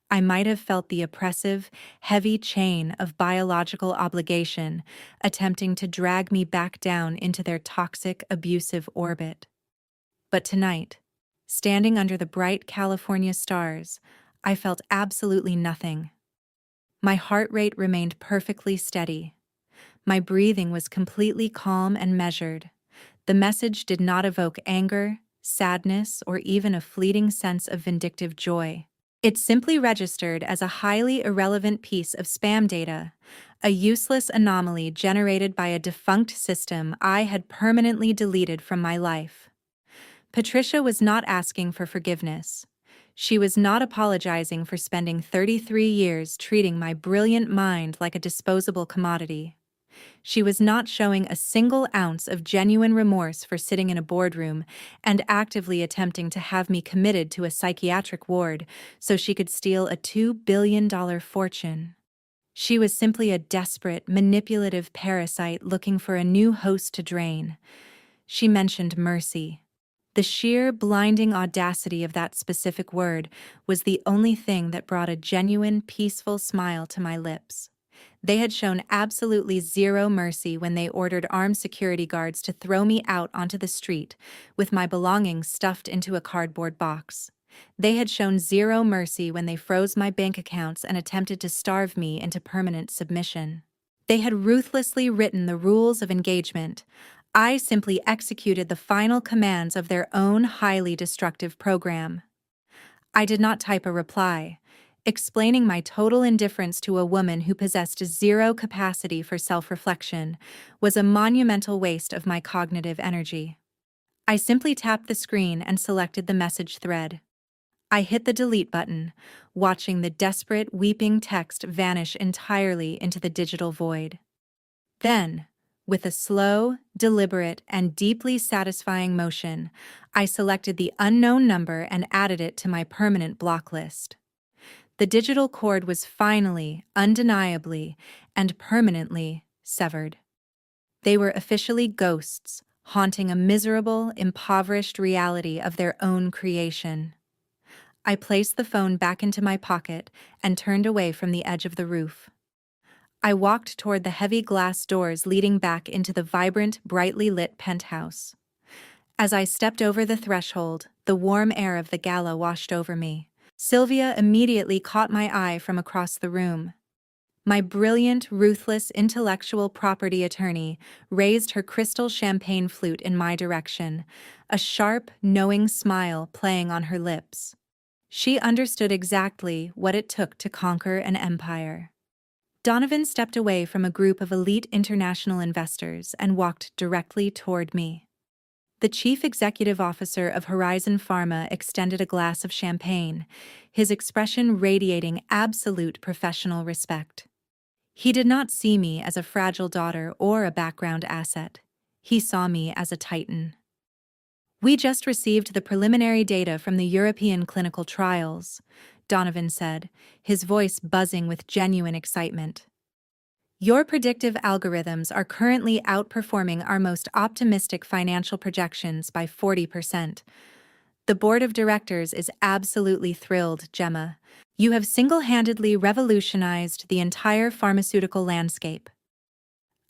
I might have felt the oppressive, heavy chain of biological obligation attempting to drag me back down into their toxic, abusive orbit. But tonight, Standing under the bright California stars, I felt absolutely nothing. My heart rate remained perfectly steady. My breathing was completely calm and measured. The message did not evoke anger, sadness, or even a fleeting sense of vindictive joy. It simply registered as a highly irrelevant piece of spam data, a useless anomaly generated by a defunct system I had permanently deleted from my life. Patricia was not asking for forgiveness. She was not apologizing for spending 33 years treating my brilliant mind like a disposable commodity. She was not showing a single ounce of genuine remorse for sitting in a boardroom and actively attempting to have me committed to a psychiatric ward so she could steal a $2 billion fortune. She was simply a desperate, manipulative parasite looking for a new host to drain. She mentioned mercy. The sheer, blinding audacity of that specific word was the only thing that brought a genuine, peaceful smile to my lips. They had shown absolutely zero mercy when they ordered armed security guards to throw me out onto the street, with my belongings stuffed into a cardboard box. They had shown zero mercy when they froze my bank accounts and attempted to starve me into permanent submission. They had ruthlessly written the rules of engagement. I simply executed the final commands of their own highly destructive program. I did not type a reply. Explaining my total indifference to a woman who possessed zero capacity for self-reflection was a monumental waste of my cognitive energy. I simply tapped the screen and selected the message thread. I hit the delete button, watching the desperate, weeping text vanish entirely into the digital void. Then, with a slow, deliberate, and deeply satisfying motion, I selected the unknown number and added it to my permanent block list. The digital cord was finally, undeniably, and permanently severed. They were officially ghosts, haunting a miserable, impoverished reality of their own creation. I placed the phone back into my pocket and turned away from the edge of the roof. I walked toward the heavy glass doors leading back into the vibrant, brightly lit penthouse. As I stepped over the threshold, the warm air of the gala washed over me. Sylvia immediately caught my eye from across the room. My brilliant, ruthless, intellectual property attorney raised her crystal champagne flute in my direction, a sharp, knowing smile playing on her lips. She understood exactly what it took to conquer an empire. Donovan stepped away from a group of elite international investors and walked directly toward me. The chief executive officer of Horizon Pharma extended a glass of champagne, his expression radiating absolute professional respect. He did not see me as a fragile daughter or a background asset. He saw me as a titan. "We just received the preliminary data from the European clinical trials," Donovan said, his voice buzzing with genuine excitement. "Your predictive algorithms are currently outperforming our most optimistic financial projections by 40%. The board of directors is absolutely thrilled, Gemma. You have single-handedly revolutionized the entire pharmaceutical landscape."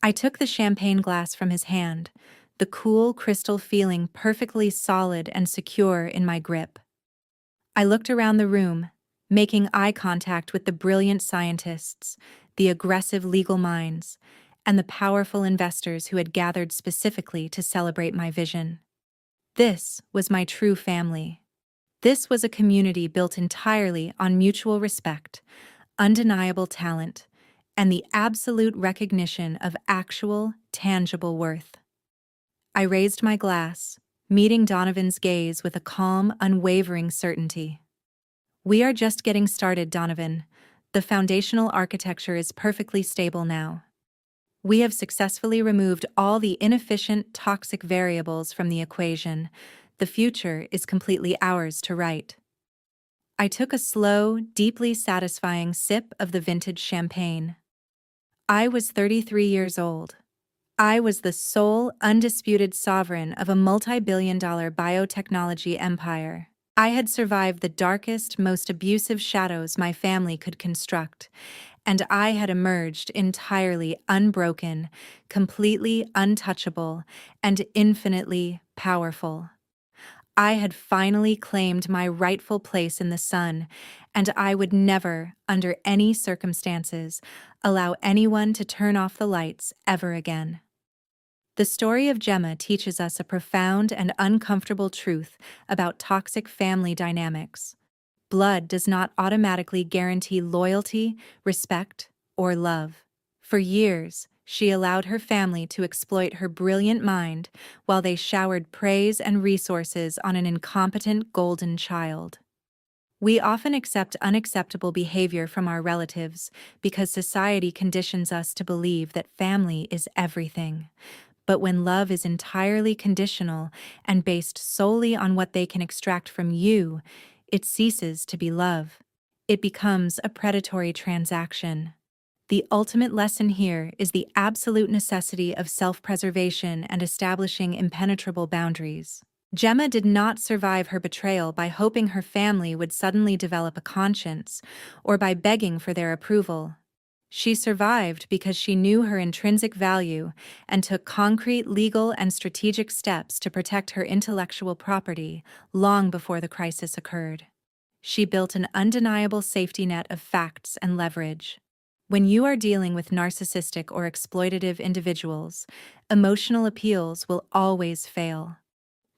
I took the champagne glass from his hand, the cool crystal feeling perfectly solid and secure in my grip. I looked around the room, making eye contact with the brilliant scientists, the aggressive legal minds, and the powerful investors who had gathered specifically to celebrate my vision. This was my true family. This was a community built entirely on mutual respect, undeniable talent, and the absolute recognition of actual, tangible worth. I raised my glass, meeting Donovan's gaze with a calm, unwavering certainty. "We are just getting started, Donovan. The foundational architecture is perfectly stable now. We have successfully removed all the inefficient, toxic variables from the equation. The future is completely ours to write." I took a slow, deeply satisfying sip of the vintage champagne. I was 33 years old. I was the sole, undisputed sovereign of a multi-billion-dollar biotechnology empire. I had survived the darkest, most abusive shadows my family could construct, and I had emerged entirely unbroken, completely untouchable, and infinitely powerful. I had finally claimed my rightful place in the sun, and I would never, under any circumstances, allow anyone to turn off the lights ever again. The story of Gemma teaches us a profound and uncomfortable truth about toxic family dynamics. Blood does not automatically guarantee loyalty, respect, or love. For years, she allowed her family to exploit her brilliant mind while they showered praise and resources on an incompetent golden child. We often accept unacceptable behavior from our relatives because society conditions us to believe that family is everything. But when love is entirely conditional and based solely on what they can extract from you, it ceases to be love. It becomes a predatory transaction. The ultimate lesson here is the absolute necessity of self-preservation and establishing impenetrable boundaries. Gemma did not survive her betrayal by hoping her family would suddenly develop a conscience or by begging for their approval. She survived because she knew her intrinsic value and took concrete legal and strategic steps to protect her intellectual property long before the crisis occurred. She built an undeniable safety net of facts and leverage. When you are dealing with narcissistic or exploitative individuals, emotional appeals will always fail.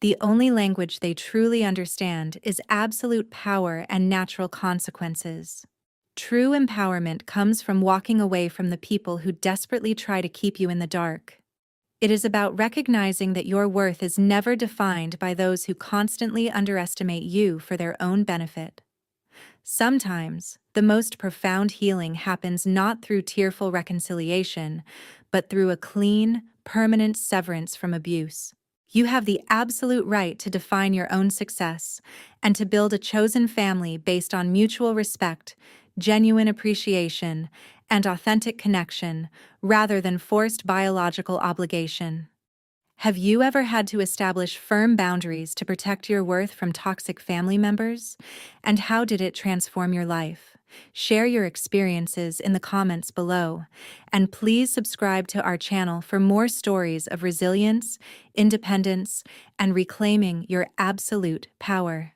The only language they truly understand is absolute power and natural consequences. True empowerment comes from walking away from the people who desperately try to keep you in the dark. It is about recognizing that your worth is never defined by those who constantly underestimate you for their own benefit. Sometimes, the most profound healing happens not through tearful reconciliation, but through a clean, permanent severance from abuse. You have the absolute right to define your own success and to build a chosen family based on mutual respect, genuine appreciation, and authentic connection, rather than forced biological obligation. Have you ever had to establish firm boundaries to protect your worth from toxic family members? And how did it transform your life? Share your experiences in the comments below, and please subscribe to our channel for more stories of resilience, independence, and reclaiming your absolute power.